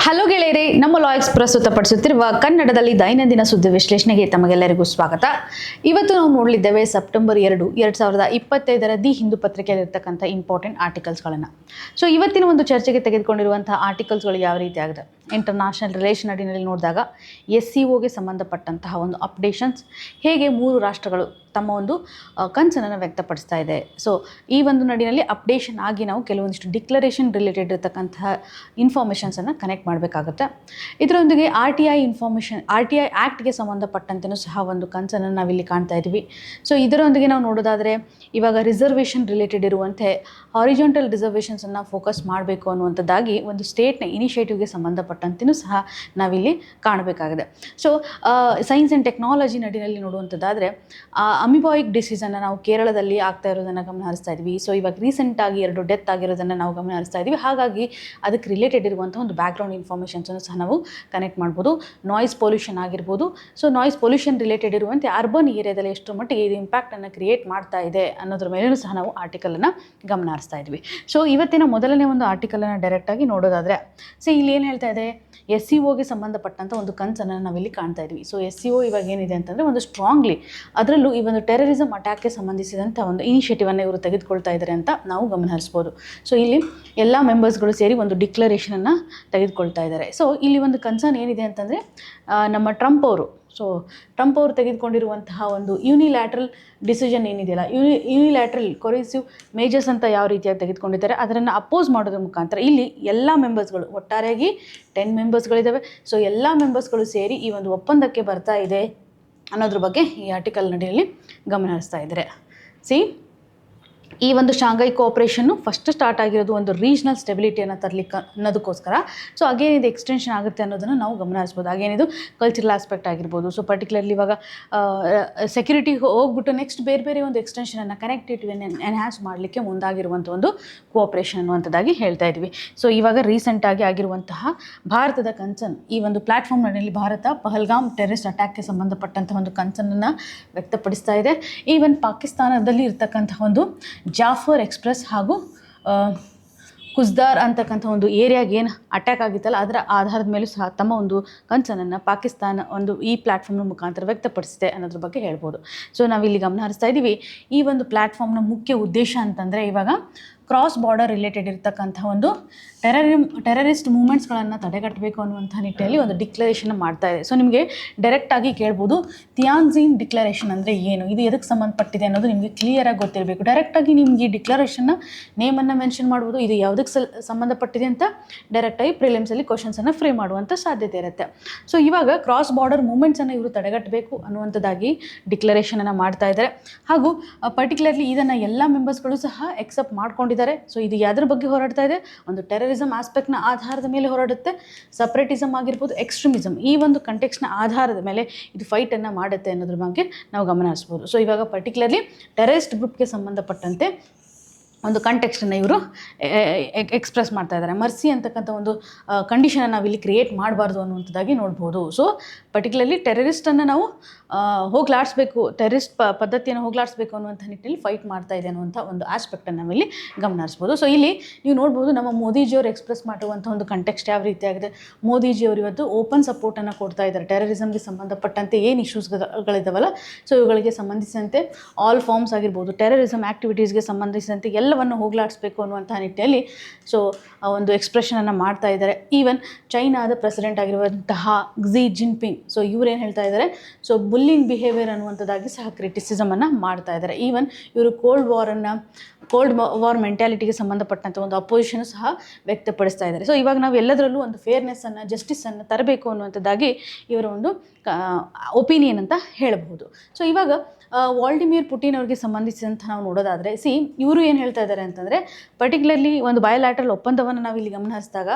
Hello ಗೆಳೆಯರೇ, ನಮ್ಮ ಲಾಯಕ್ಸ್ ಪ್ರಸ್ತುತಪಡಿಸುತ್ತಿರುವ ಕನ್ನಡದಲ್ಲಿ ದೈನಂದಿನ ಸುದ್ದಿ ವಿಶ್ಲೇಷಣೆಗೆ ತಮಗೆಲ್ಲರಿಗೂ ಸ್ವಾಗತ. ಇವತ್ತು ನಾವು ನೋಡಲಿದ್ದೇವೆ ಸೆಪ್ಟೆಂಬರ್ 2, 2025 ದಿ ಹಿಂದೂ ಪತ್ರಿಕೆಯಲ್ಲಿರ್ತಕ್ಕಂಥ ಇಂಪಾರ್ಟೆಂಟ್ ಆರ್ಟಿಕಲ್ಸ್ಗಳನ್ನು. ಸೊ ಇವತ್ತಿನ ಒಂದು ಚರ್ಚೆಗೆ ತೆಗೆದುಕೊಂಡಿರುವಂತಹ ಆರ್ಟಿಕಲ್ಸ್ಗಳು ಯಾವ ರೀತಿ ಆಗಿದೆ, ಇಂಟರ್ನ್ಯಾಷನಲ್ ರಿಲೇಷನ್ ಅಡಿನಲ್ಲಿ ನೋಡಿದಾಗ SCOಗೆ ಸಂಬಂಧಪಟ್ಟಂತಹ ಒಂದು ಅಪ್ಡೇಷನ್ಸ್, ಹೇಗೆ 3 ರಾಷ್ಟ್ರಗಳು ತಮ್ಮ ಒಂದು ಕನಸನ್ನು ವ್ಯಕ್ತಪಡಿಸ್ತಾ ಇದೆ. ಸೊ ಈ ಒಂದು ನಡಿನಲ್ಲಿ ಅಪ್ಡೇಷನ್ ಆಗಿ ನಾವು ಕೆಲವೊಂದಿಷ್ಟು ಡಿಕ್ಲರೇಷನ್ ರಿಲೇಟೆಡ್ ಇರತಕ್ಕಂತಹ ಇನ್ಫಾರ್ಮೇಷನ್ಸನ್ನು ಕನೆಕ್ಟ್ ಮಾಡಬೇಕಾಗುತ್ತೆ. ಇದರೊಂದಿಗೆ RTI ಆ್ಯಕ್ಟ್ಗೆ ಸಂಬಂಧಪಟ್ಟಂತೆಯೂ ಸಹ ಒಂದು ಕನಸನ್ನು ನಾವಿಲ್ಲಿ ಕಾಣ್ತಾ ಇದ್ದೀವಿ. ಸೊ ಇದರೊಂದಿಗೆ ನಾವು ನೋಡೋದಾದರೆ ಇವಾಗ ರಿಸರ್ವೇಷನ್ ರಿಲೇಟೆಡ್ ಇರುವಂತೆ ಹಾರಿಜಾಂಟಲ್ ರಿಸರ್ವೇಷನ್ಸನ್ನು ಫೋಕಸ್ ಮಾಡಬೇಕು ಅನ್ನುವಂಥದ್ದಾಗಿ ಒಂದು ಸ್ಟೇಟ್ನ ಇನಿಷಿಯೇಟಿವ್ಗೆ ಸಂಬಂಧಪಟ್ಟಂತೆಯೂ ಸಹ ನಾವಿಲ್ಲಿ ಕಾಣಬೇಕಾಗಿದೆ. ಸೊ ಸೈನ್ಸ್ ಆ್ಯಂಡ್ ಟೆಕ್ನಾಲಜಿ ನಡಿನಲ್ಲಿ ನೋಡುವಂಥದ್ದಾದರೆ ಅಮಿಬಾಯಿಕ್ ಡಿಸೀಸನ್ನು ನಾವು ಕೇರಳದಲ್ಲಿ ಆಗ್ತಾ ಇರೋದನ್ನು ಗಮನ ಹರಿಸ್ತಾ ಇದ್ವಿ. ಸೊ ಇವಾಗ ರೀಸೆಂಟಾಗಿ 2 ಡೆತ್ ಆಗಿರೋದನ್ನು ನಾವು ಗಮನ ಹರಿಸ್ತಾ ಇದ್ವಿ. ಹಾಗಾಗಿ ಅದಕ್ಕೆ ರಿಲೇಟೆಡ್ ಇರುವಂಥ ಒಂದು ಬ್ಯಾಕ್ಗ್ರೌಂಡ್ ಇನ್ಫಾರ್ಮೇಷನ್ಸನ್ನು ಸಹ ನಾವು ಕನೆಕ್ಟ್ ಮಾಡ್ಬೋದು. ನಾಯ್ಸ್ ಪೊಲ್ಯೂಷನ್ ಆಗಿರ್ಬೋದು. ಸೊ ನಾಯ್ಸ್ ಪೊಲ್ಯೂಷನ್ ರಿಲೇಟೆಡ್ ಇರುವಂತೆ ಅರ್ಬನ್ ಏರಿಯಾದಲ್ಲಿ ಎಷ್ಟು ಮಟ್ಟಿಗೆ ಇದು ಇಂಪ್ಯಾಕ್ಟನ್ನು ಕ್ರಿಯೇಟ್ ಮಾಡ್ತಾ ಇದೆ ಅನ್ನೋದ್ರ ಮೇಲೂ ಸಹ ನಾವು ಆರ್ಟಿಕಲನ್ನು ಗಮನ ಹರಿಸ್ತಾ ಇದ್ವಿ. ಸೊ ಇವತ್ತಿನ ಮೊದಲನೇ ಒಂದು ಆರ್ಟಿಕಲನ್ನು ಡೈರೆಕ್ಟಾಗಿ ನೋಡೋದಾದರೆ, ಸೊ ಇಲ್ಲಿ ಏನು ಹೇಳ್ತಾ ಇದೆ, SCOಗೆ ಸಂಬಂಧಪಟ್ಟಂಥ ಒಂದು ಕನಸನ್ನು ನಾವಿಲ್ಲಿ ಕಾಣ್ತಾ ಇದ್ವಿ. ಸೊ SCO ಇವಾಗ ಏನಿದೆ ಅಂತಂದರೆ ಒಂದು ಸ್ಟ್ರಾಂಗ್ಲಿ ಅದರಲ್ಲೂ ಈ ಒಂದು ಟೆರರಿಸಮ್ ಅಟ್ಯಾಕ್ಗೆ ಸಂಬಂಧಿಸಿದಂಥ ಒಂದು ಇನಿಷಿಯೇಟಿವನ್ನು ಇವರು ತೆಗೆದುಕೊಳ್ತಾ ಇದ್ದಾರೆ ಅಂತ ನಾವು ಗಮನ ಹರಿಸ್ಬೋದು. ಸೊ ಇಲ್ಲಿ ಎಲ್ಲ ಮೆಂಬರ್ಸ್ಗಳು ಸೇರಿ ಒಂದು ಡಿಕ್ಲರೇಷನನ್ನು ತೆಗೆದುಕೊಳ್ತಾ ಇದ್ದಾರೆ. ಸೊ ಇಲ್ಲಿ ಒಂದು ಕನ್ಸರ್ನ್ ಏನಿದೆ ಅಂತಂದರೆ, ನಮ್ಮ ಟ್ರಂಪ್ ಅವರು ತೆಗೆದುಕೊಂಡಿರುವಂತಹ ಒಂದು ಯೂನಿಲ್ಯಾಟ್ರಲ್ ಡಿಸಿಷನ್ ಏನಿದೆಯಲ್ಲ, ಯೂನಿಲ್ಯಾಟ್ರಲ್ ಕೊರೆಸಿವ್ ಮೇಜರ್ಸ್ ಅಂತ ಯಾವ ರೀತಿಯಾಗಿ ತೆಗೆದುಕೊಂಡಿದ್ದಾರೆ ಅದನ್ನು ಅಪೋಸ್ ಮಾಡೋದ್ರ ಮುಖಾಂತರ ಇಲ್ಲಿ ಎಲ್ಲ ಮೆಂಬರ್ಸ್ಗಳು, ಒಟ್ಟಾರೆಯಾಗಿ 10 ಮೆಂಬರ್ಸ್ಗಳಿದ್ದಾವೆ. ಸೊ ಎಲ್ಲ ಮೆಂಬರ್ಸ್ಗಳು ಸೇರಿ ಈ ಒಂದು ಒಪ್ಪಂದಕ್ಕೆ ಬರ್ತಾ ಇದೆ ಅನ್ನೋದ್ರ ಬಗ್ಗೆ ಈ ಆರ್ಟಿಕಲ್ ನಡಿಯಲ್ಲಿ ಗಮನ ಹರಿಸ್ತಾ ಇದ್ದಾರೆ. ಈ ಒಂದು ಶಾಂಘೈ ಕೋಆಪರೇಷನ್ನು ಫಸ್ಟ್ ಸ್ಟಾರ್ಟ್ ಆಗಿರೋದು ಒಂದು ರೀಜ್ನಲ್ ಸ್ಟೆಬಿಲಿಟಿಯನ್ನು ತರಲಿಕ್ಕೆ ಅನ್ನೋದಕ್ಕೋಸ್ಕರ. ಸೊ ಹಾಗೇನಿದು ಎಕ್ಸ್ಟೆನ್ಷನ್ ಆಗುತ್ತೆ ಅನ್ನೋದನ್ನು ನಾವು ಗಮನ ಹರಿಸ್ಬೋದು. ಹಾಗೇನಿದು ಕಲ್ಚರಲ್ ಆಸ್ಪೆಕ್ಟ್ ಆಗಿರ್ಬೋದು. ಸೊ ಪರ್ಟಿಕ್ಯುಲರ್ಲಿ ಇವಾಗ ಸೆಕ್ಯೂರಿಟಿಗೆ ಹೋಗ್ಬಿಟ್ಟು ನೆಕ್ಸ್ಟ್ ಬೇರೆ ಒಂದು ಎಕ್ಸ್ಟೆನ್ಷನನ್ನು, ಕನೆಕ್ಟಿವಿಟಿಯನ್ನು ಎನ್ಹ್ಯಾನ್ಸ್ ಮಾಡಲಿಕ್ಕೆ ಮುಂದಾಗಿರುವಂಥ ಒಂದು ಕೋಆಪರೇಷನ್ ಅನ್ನುವಂಥದ್ದಾಗಿ ಹೇಳ್ತಾ ಇದ್ವಿ. ಸೊ ಇವಾಗ ರೀಸೆಂಟಾಗಿ ಆಗಿರುವಂತಹ ಭಾರತದ ಕನ್ಸರ್ನ್, ಈ ಒಂದು ಪ್ಲ್ಯಾಟ್ಫಾರ್ಮ್ನಲ್ಲಿ ಭಾರತ ಪಹಲ್ಗಾಮ್ ಟೆರರಿಸ್ಟ್ ಅಟ್ಯಾಕ್ಗೆ ಸಂಬಂಧಪಟ್ಟಂಥ ಒಂದು ಕನ್ಸರ್ನನ್ನು ವ್ಯಕ್ತಪಡಿಸ್ತಾ ಇದೆ. ಈವನ್ ಪಾಕಿಸ್ತಾನದಲ್ಲಿ ಇರ್ತಕ್ಕಂಥ ಒಂದು ಜಾಫರ್ ಎಕ್ಸ್ಪ್ರೆಸ್ ಹಾಗೂ ಕುಜ್ದಾರ್ ಅಂತಕ್ಕಂಥ ಒಂದು ಏರಿಯಾಗೆ ಏನು ಅಟ್ಯಾಕ್ ಆಗಿತ್ತಲ್ಲ ಅದರ ಆಧಾರದ ಮೇಲೂ ಸಹ ತಮ್ಮ ಒಂದು ಕನಸನ್ನು ಪಾಕಿಸ್ತಾನ ಒಂದು ಈ ಪ್ಲ್ಯಾಟ್ಫಾರ್ಮ್ನ ಮುಖಾಂತರ ವ್ಯಕ್ತಪಡಿಸಿದೆ ಅನ್ನೋದ್ರ ಬಗ್ಗೆ ಹೇಳ್ಬೋದು. ಸೊ ನಾವಿಲ್ಲಿ ಗಮನ ಹರಿಸ್ತಾ ಇದ್ದೀವಿ. ಈ ಒಂದು ಪ್ಲ್ಯಾಟ್ಫಾರ್ಮ್ನ ಮುಖ್ಯ ಉದ್ದೇಶ ಅಂತಂದರೆ ಇವಾಗ ಕ್ರಾಸ್ ಬಾರ್ಡರ್ ರಿಲೇಟೆಡ್ ಇರ್ತಕ್ಕಂಥ ಒಂದು ಟೆರರಿಸ್ಟ್ ಮೂವ್ಮೆಂಟ್ಸ್ಗಳನ್ನು ತಡೆಗಟ್ಟಬೇಕು ಅನ್ನುವಂಥ ನಿಟ್ಟಿನಲ್ಲಿ ಒಂದು ಡಿಕ್ಲರೇಷನ್ ಮಾಡ್ತಾ ಇದೆ. ಸೊ ನಿಮಗೆ ಡೈರೆಕ್ಟಾಗಿ ಕೇಳ್ಬೋದು, ತಿಯಾನ್ಜಿನ್ ಡಿಕ್ಲರೇಷನ್ ಅಂದರೆ ಏನು, ಇದು ಎದಕ್ಕೆ ಸಂಬಂಧಪಟ್ಟಿದೆ ಅನ್ನೋದು ನಿಮಗೆ ಕ್ಲಿಯರಾಗಿ ಗೊತ್ತಿರಬೇಕು. ಡೈರೆಕ್ಟಾಗಿ ನಿಮಗೆ ಈ ಡಿಕ್ಲರೇಷನ್ನ ನೇಮನ್ನು ಮೆನ್ಷನ್ ಮಾಡ್ಬೋದು, ಇದು ಯಾವುದಕ್ಕೆ ಸಂಬಂಧಪಟ್ಟಿದೆ ಅಂತ ಡೈರೆಕ್ಟಾಗಿ ಪ್ರಿಲಿಮ್ಸಲ್ಲಿ ಕ್ವಶನ್ಸನ್ನು ಫ್ರೇಮ್ ಮಾಡುವಂಥ ಸಾಧ್ಯತೆ ಇರುತ್ತೆ. ಸೊ ಇವಾಗ ಕ್ರಾಸ್ ಬಾರ್ಡರ್ ಮೂವ್ಮೆಂಟ್ಸನ್ನು ಇವರು ತಡೆಗಟ್ಟಬೇಕು ಅನ್ನುವಂಥದ್ದಾಗಿ ಡಿಕ್ಲರೇಷನನ್ನು ಮಾಡ್ತಾ ಇದ್ದಾರೆ. ಹಾಗೂ ಪರ್ಟಿಕ್ಯುಲರ್ಲಿ ಇದನ್ನು ಎಲ್ಲ ಮೆಂಬರ್ಸ್ಗಳು ಸಹ ಎಕ್ಸೆಪ್ಟ್ ಮಾಡ್ಕೊಂಡಿದ್ದಾರೆ. ಸೊ ಇದು ಯಾವುದ್ರ ಬಗ್ಗೆ ಹೋರಾಡ್ತಾ ಇದೆ, ಒಂದು ಟೆರರಿಸಮ್ ಆಸ್ಪೆಕ್ಟ್ನ ಆಧಾರದ ಮೇಲೆ ಹೋರಾಡುತ್ತೆ. ಸಪ್ರೇಟಿಸಮ್ ಆಗಿರ್ಬೋದು, ಎಕ್ಸ್ಟ್ರೀಮಿಸಮ್, ಈ ಒಂದು ಕಂಟೆಕ್ಸ್ನ ಆಧಾರದ ಮೇಲೆ ಇದು ಫೈಟನ್ನು ಮಾಡುತ್ತೆ ಅನ್ನೋದ್ರ ಬಗ್ಗೆ ನಾವು ಗಮನ ಹರಿಸ್ಬೋದು. ಸೊ ಇವಾಗ ಪರ್ಟಿಕ್ಯುಲರ್ಲಿ ಟೆರರಿಸ್ಟ್ ಗ್ರೂಪ್ಗೆ ಸಂಬಂಧಪಟ್ಟಂತೆ ಒಂದು ಕಂಟೆಕ್ಸ್ಟನ್ನು ಇವರು ಎಕ್ಸ್ಪ್ರೆಸ್ ಮಾಡ್ತಾ ಇದ್ದಾರೆ. ಮರ್ಸಿ ಅಂತಕ್ಕಂಥ ಒಂದು ಕಂಡೀಷನನ್ನು ನಾವಿಲ್ಲಿ ಕ್ರಿಯೇಟ್ ಮಾಡಬಾರ್ದು ಅನ್ನುವಂಥದ್ದಾಗಿ ನೋಡ್ಬೋದು. ಸೊ ಪರ್ಟಿಕ್ಯುಲರ್ಲಿ ಟೆರರಿಸ್ಟನ್ನು ನಾವು ಹೋಗ್ಲಾಡಿಸ್ಬೇಕು, ಟೆರರಿಸ್ಟ್ ಪದ್ಧತಿಯನ್ನು ಹೋಗ್ಲಾಡಿಸ್ಬೇಕು ಅನ್ನುವಂಥ ನಿಟ್ಟಿನಲ್ಲಿ ಫೈಟ್ ಮಾಡ್ತಾ ಇದೆ ಅನ್ನುವಂಥ ಒಂದು ಆಸ್ಪೆಕ್ಟನ್ನು ನಾವಿಲ್ಲಿ ಗಮನ ಹರಿಸ್ಬೋದು. ಸೊ ಇಲ್ಲಿ ನೀವು ನೋಡ್ಬೋದು, ನಮ್ಮ ಮೋದಿಜಿಯವರು ಎಕ್ಸ್ಪ್ರೆಸ್ ಮಾಡುವಂಥ ಒಂದು ಕಂಟೆಕ್ಸ್ಟ್ ಯಾವ ರೀತಿಯಾಗಿದೆ. ಮೋದಿಜಿಯವರು ಇವತ್ತು ಓಪನ್ ಸಪೋರ್ಟನ್ನು ಕೊಡ್ತಾ ಇದ್ದಾರೆ ಟೆರರಿಸಮ್ಗೆ ಸಂಬಂಧಪಟ್ಟಂತೆ ಏನು ಇಶ್ಯೂಸ್ಗಳಿದ್ದಾವಲ್ಲ, ಸೊ ಇವುಗಳಿಗೆ ಸಂಬಂಧಿಸಿದಂತೆ ಆಲ್ ಫಾರ್ಮ್ಸ್ ಆಗಿರ್ಬೋದು, ಟೆರರಿಸಮ್ ಆ್ಯಕ್ಟಿವಿಟೀಸ್ಗೆ ಸಂಬಂಧಿಸಿದಂತೆ ಎಲ್ಲವನ್ನು ಹೋಗ್ಲಾಡಿಸ್ಬೇಕು ಅನ್ನುವಂಥ ನಿಟ್ಟಿನಲ್ಲಿ ಸೊ ಒಂದು ಎಕ್ಸ್ಪ್ರೆಷನನ್ನು ಮಾಡ್ತಾ ಇದ್ದಾರೆ. ಈವನ್ ಚೈನಾದ ಪ್ರೆಸಿಡೆಂಟ್ ಆಗಿರುವಂತಹ ಕ್ಸಿ ಜಿನ್ಪಿಂಗ್, ಸೊ ಇವರೇನು ಹೇಳ್ತಾ ಇದ್ದಾರೆ, ಸೊ ಬುಲ್ಲಿಂಗ್ ಬಿಹೇವಿಯರ್ ಅನ್ನುವಂಥದ್ದಾಗಿ ಸಹ ಕ್ರಿಟಿಸಿಸಮನ್ನು ಮಾಡ್ತಾ ಇದ್ದಾರೆ. ಈವನ್ ಇವರು ಕೋಲ್ಡ್ ವಾರ್ ಮೆಂಟ್ಯಾಲಿಟಿಗೆ ಸಂಬಂಧಪಟ್ಟಂಥ ಒಂದು ಅಪೋಸಿಷನ್ ಸಹ ವ್ಯಕ್ತಪಡಿಸ್ತಾ ಇದ್ದಾರೆ. ಸೊ ಇವಾಗ ನಾವು ಎಲ್ಲದರಲ್ಲೂ ಒಂದು ಫೇರ್ನೆಸ್ಸನ್ನು, ಜಸ್ಟಿಸನ್ನು ತರಬೇಕು ಅನ್ನುವಂಥದ್ದಾಗಿ ಇವರ ಒಂದು ಒಪಿನಿಯನ್ ಅಂತ ಹೇಳಬಹುದು. ಸೊ ಇವಾಗ ವಾಲ್ಡಿಮಿರ್ ಪುಟಿನ್ ಅವ್ರಿಗೆ ಸಂಬಂಧಿಸಿದಂಥ ನಾವು ನೋಡೋದಾದರೆ, ಇವರು ಏನು ಹೇಳ್ತಾ ಇದ್ದಾರೆ ಅಂತಂದರೆ, ಪರ್ಟಿಕ್ಯುಲರ್ಲಿ ಒಂದು ಬಯೋಲ್ಯಾಟ್ರಲ್ ಒಪ್ಪಂದವನ್ನು ನಾವು ಇಲ್ಲಿ ಗಮನ ಹರಿಸಿದಾಗ,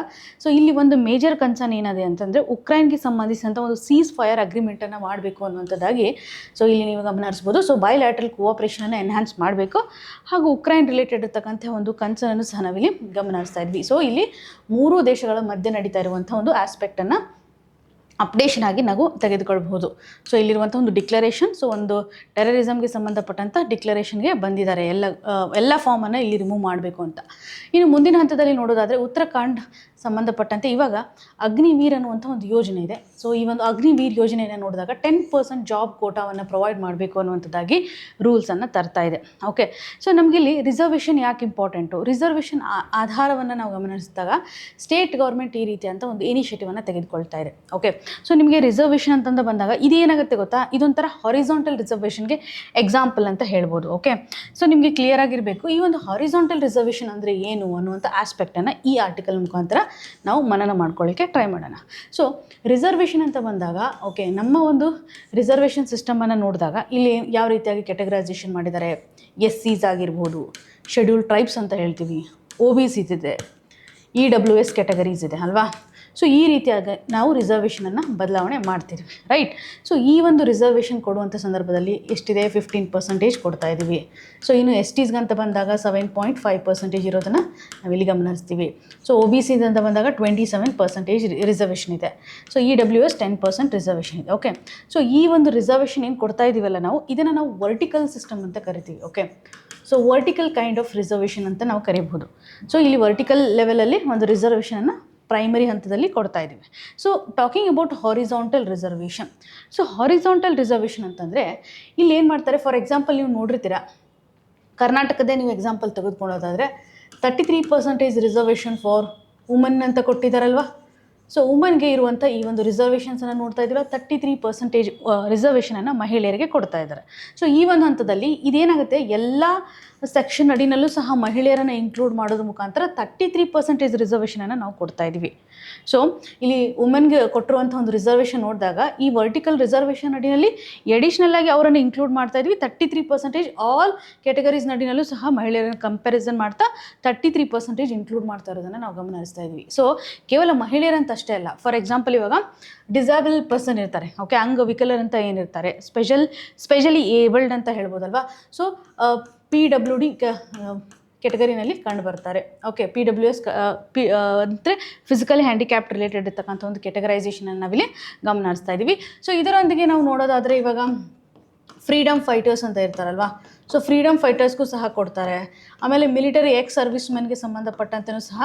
ಸೊ ಇಲ್ಲಿ ಒಂದು ಮೇಜರ್ ಕನ್ಸರ್ನ್ ಏನಿದೆ ಅಂತಂದರೆ ಉಕ್ರೈನ್ಗೆ ಸಂಬಂಧಿಸಿದಂಥ ಒಂದು ಸೀಸ್ ಫೈರ್ ಅಗ್ರಿಮೆಂಟನ್ನು ಮಾಡಬೇಕು ಅನ್ನುವಂಥದ್ದಾಗಿ ಸೊ ಇಲ್ಲಿ ನೀವು ಗಮನ ಹರಿಸ್ಬೋದು. ಸೊ ಬಯೋಲ್ಯಾಟ್ರಲ್ ಕೋಆಪರೇಷನನ್ನು ಎನ್ಹ್ಯಾನ್ಸ್ ಮಾಡಬೇಕು ಹಾಗೂ ಉಕ್ರೈನ್ ರಿಲೇಟೆಡ್ ಇರ್ತಕ್ಕಂಥ ಒಂದು ಕನ್ಸರ್ನನ್ನು ಸಹ ನಾವಿಲ್ಲಿ ಗಮನ ಹರಿಸ್ತಾ ಇದ್ವಿ. ಸೊ ಇಲ್ಲಿ 3 ದೇಶಗಳ ಮಧ್ಯೆ ನಡೀತಾ ಇರುವಂಥ ಒಂದು ಆಸ್ಪೆಕ್ಟನ್ನು ಅಪ್ಡೇಷನ್ ಆಗಿ ನಾವು ತೆಗೆದುಕೊಳ್ಬಹುದು. ಸೊ ಇಲ್ಲಿರುವಂಥ ಒಂದು ಡಿಕ್ಲರೇಷನ್, ಸೊ ಒಂದು ಟೆರರಿಸಮ್ಗೆ ಸಂಬಂಧಪಟ್ಟಂಥ ಡಿಕ್ಲರೇಷನ್ಗೆ ಬಂದಿದ್ದಾರೆ. ಎಲ್ಲ ಫಾರ್ಮನ್ನು ಇಲ್ಲಿ ರಿಮೂವ್ ಮಾಡಬೇಕು ಅಂತ. ಇನ್ನು ಮುಂದಿನ ಹಂತದಲ್ಲಿ ನೋಡೋದಾದರೆ ಉತ್ತರಾಖಂಡ್ ಸಂಬಂಧಪಟ್ಟಂತೆ ಇವಾಗ ಅಗ್ನಿವೀರ್ ಅನ್ನುವಂಥ ಒಂದು ಯೋಜನೆ ಇದೆ. ಸೊ ಈ ಒಂದು ಅಗ್ನಿವೀರ್ ಯೋಜನೆಯನ್ನು ನೋಡಿದಾಗ 10% ಜಾಬ್ ಕೋಟಾವನ್ನು ಪ್ರೊವೈಡ್ ಮಾಡಬೇಕು ಅನ್ನುವಂಥದ್ದಾಗಿ ರೂಲ್ಸನ್ನು ತರ್ತಾ ಇದೆ. ಓಕೆ, ಸೊ ನಮಗಿಲ್ಲಿ ರಿಸರ್ವೇಷನ್ ಯಾಕೆ ಇಂಪಾರ್ಟೆಂಟು? ರಿಸರ್ವೇಷನ್ ಆಧಾರವನ್ನು ನಾವು ಗಮನಿಸಿದಾಗ ಸ್ಟೇಟ್ ಗೌರ್ಮೆಂಟ್ ಈ ರೀತಿಯಂಥ ಒಂದು ಇನಿಷಿಯೇಟಿವನ್ನು ತೆಗೆದುಕೊಳ್ತಾ ಇದೆ. ಓಕೆ, ಸೊ ನಿಮಗೆ ರಿಸರ್ವೇಷನ್ ಅಂತಂದು ಬಂದಾಗ ಇದೇನಾಗುತ್ತೆ ಗೊತ್ತಾ, ಇದೊಂಥರ ಹಾರಿಜಾಂಟಲ್ ರಿಸರ್ವೇಷನ್ಗೆ ಎಕ್ಸಾಂಪಲ್ ಅಂತ ಹೇಳ್ಬೋದು. ಓಕೆ, ಸೊ ನಿಮಗೆ ಕ್ಲಿಯರ್ ಆಗಿರಬೇಕು ಈ ಒಂದು ಹಾರಿಜಾಂಟಲ್ ರಿಸರ್ವೇಷನ್ ಅಂದರೆ ಏನು ಅನ್ನುವಂಥ ಆಸ್ಪೆಕ್ಟನ್ನು ಈ ಆರ್ಟಿಕಲ್ ಮುಖಾಂತರ ನಾವು ಮನನ ಮಾಡ್ಕೊಳ್ಳಿಕ್ಕೆ ಟ್ರೈ ಮಾಡೋಣ. ಸೊ ರಿಸರ್ವೇಷನ್ ಅಂತ ಬಂದಾಗ ಓಕೆ, ನಮ್ಮ ಒಂದು ರಿಸರ್ವೇಷನ್ ಸಿಸ್ಟಮನ್ನು ನೋಡಿದಾಗ ಇಲ್ಲಿ ಯಾವ ರೀತಿಯಾಗಿ ಕ್ಯಾಟಗರೈಸೇಷನ್ ಮಾಡಿದ್ದಾರೆ, SCs ಆಗಿರ್ಬೋದು, ಶೆಡ್ಯೂಲ್ ಟ್ರೈಬ್ಸ್ ಅಂತ ಹೇಳ್ತೀವಿ, OBC ಇದೆ, EWS ಕ್ಯಾಟಗರೀಸ್ ಇದೆ ಅಲ್ವಾ. ಸೊ ಈ ರೀತಿಯಾಗಿ ನಾವು ರಿಸರ್ವೇಷನನ್ನು ಬದಲಾವಣೆ ಮಾಡ್ತೀವಿ, ರೈಟ್. ಸೊ ಈ ಒಂದು ರಿಸರ್ವೇಷನ್ ಕೊಡುವಂಥ ಸಂದರ್ಭದಲ್ಲಿ ಎಷ್ಟಿದೆ, 15% ಕೊಡ್ತಾ ಇದ್ದೀವಿ. ಸೊ ಇನ್ನು STs ಅಂತ ಬಂದಾಗ 7.5% ಇರೋದನ್ನು ನಾವಿಲ್ಲಿ ಗಮನಿಸ್ತೀವಿ. ಸೊ OBC ಅಂತ ಬಂದಾಗ 27% ರಿಸರ್ವೇಷನ್ ಇದೆ. ಸೊ EWS 10% ರಿಸರ್ವೇಷನ್ ಇದೆ. ಓಕೆ, ಸೊ ಈ ಒಂದು ರಿಸರ್ವೇಷನ್ ಏನು ಕೊಡ್ತಾ ಇದ್ದೀವಲ್ಲ ನಾವು, ಇದನ್ನು ನಾವು ವರ್ಟಿಕಲ್ ಸಿಸ್ಟಮ್ ಅಂತ ಕರಿತೀವಿ. Okay, so vertical kind of reservation ಅಂತ ನಾವು ಕರಿಬಹುದು. ಸೊ ಇಲ್ಲಿ ವರ್ಟಿಕಲ್ ಲೆವೆಲಲ್ಲಿ ಒಂದು ರಿಸರ್ವೇಷನನ್ನು ಪ್ರೈಮರಿ ಹಂತದಲ್ಲಿ ಕೊಡ್ತಾ ಇದ್ದೀವಿ. So talking about horizontal reservation. So horizontal reservation ಅಂತಂದರೆ ಇಲ್ಲಿ ಏನು ಮಾಡ್ತಾರೆ, ಫಾರ್ ಎಕ್ಸಾಂಪಲ್ ನೀವು ನೋಡಿರ್ತೀರ, ಕರ್ನಾಟಕದೇ ನೀವು ಎಕ್ಸಾಂಪಲ್ ತೆಗೆದುಕೊಳ್ಳೋದಾದರೆ 33% ರಿಸರ್ವೇಷನ್ ಫಾರ್ ವುಮನ್ ಅಂತ ಕೊಟ್ಟಿದ್ದಾರಲ್ವ. ಸೊ ವುಮನ್ಗೆ ಇರುವಂಥ ಈ ಒಂದು ರಿಸರ್ವೇಷನ್ಸನ್ನು ನೋಡ್ತಾ ಇದ್ದೀರ, 33% ರಿಸರ್ವೇಷನನ್ನು ಮಹಿಳೆಯರಿಗೆ ಕೊಡ್ತಾ ಇದ್ದಾರೆ. ಸೊ ಈ ಒಂದು ಹಂತದಲ್ಲಿ ಇದೇನಾಗುತ್ತೆ, ಎಲ್ಲ ಸೆಕ್ಷನ್ ಅಡಿನಲ್ಲೂ ಸಹ ಮಹಿಳೆಯರನ್ನು ಇನ್ಕ್ಲೂಡ್ ಮಾಡೋದ್ರ ಮುಖಾಂತರ 33% ರಿಸರ್ವೇಷನನ್ನು ನಾವು ಕೊಡ್ತಾ ಇದ್ದೀವಿ. ಸೊ ಇಲ್ಲಿ ವುಮೆನ್ಗೆ ಕೊಟ್ಟಿರುವಂಥ ಒಂದು ರಿಸರ್ವೇಷನ್ ನೋಡಿದಾಗ ಈ ವರ್ಟಿಕಲ್ ರಿಸರ್ವೇಷನ್ ಅಡಿನಲ್ಲಿ ಎಡಿಷ್ನಲ್ ಆಗಿ ಅವರನ್ನು ಇನ್ಕ್ಲೂಡ್ ಮಾಡ್ತಾ ಇದ್ವಿ. 33% ಆಲ್ ಕ್ಯಾಟಗರೀಸ್ ನಡಿನಲ್ಲೂ ಸಹ ಮಹಿಳೆಯರನ್ನು ಕಂಪ್ಯಾರಿಸನ್ ಮಾಡ್ತಾ 33% ಇನ್ಕ್ಲೂಡ್ ಮಾಡ್ತಾ ಇರೋದನ್ನು ನಾವು ಗಮನಿಸ್ತಾ ಇದ್ವಿ. ಸೊ ಕೇವಲ ಮಹಿಳೆಯರಂತ ಅಷ್ಟೇ ಅಲ್ಲ, ಫಾರ್ ಎಕ್ಸಾಂಪಲ್ ಇವಾಗ ಡಿಸೇಬಲ್ ಪರ್ಸನ್ ಇರ್ತಾರೆ, ಓಕೆ, ಅಂಗವಿಕಲರ್ ಅಂತ ಏನಿರ್ತಾರೆ, ಸ್ಪೆಷಲಿ ಏಬಲ್ಡ್ ಅಂತ ಹೇಳ್ಬೋದಲ್ವಾ. ಸೊ PWD ಕೆಟಗರಿನಲ್ಲಿ ಕಂಡು ಬರ್ತಾರೆ. ಓಕೆ, PWS ಅಂದರೆ ಫಿಸಿಕಲಿ ಹ್ಯಾಂಡಿಕ್ಯಾಪ್ಟ್ ರಿಲೇಟೆಡ್ ಇರ್ತಕ್ಕಂಥ ಒಂದು ಕೆಟಗರೈಸೇಷನನ್ನು ನಾವಿಲ್ಲಿ ಗಮನಿಸ್ತಾ ಇದ್ದೀವಿ. ಸೊ ಇದರೊಂದಿಗೆ ನಾವು ನೋಡೋದಾದರೆ ಇವಾಗ ಫ್ರೀಡಮ್ ಫೈಟರ್ಸ್ ಅಂತ ಇರ್ತಾರಲ್ವ. ಸೊ ಫ್ರೀಡಮ್ ಫೈಟರ್ಸ್ಗೂ ಸಹ ಕೊಡ್ತಾರೆ. ಆಮೇಲೆ ಮಿಲಿಟರಿ ಸರ್ವಿಸ್ ಮೆನ್ಗೆ ಸಂಬಂಧಪಟ್ಟಂತೆಯೂ ಸಹ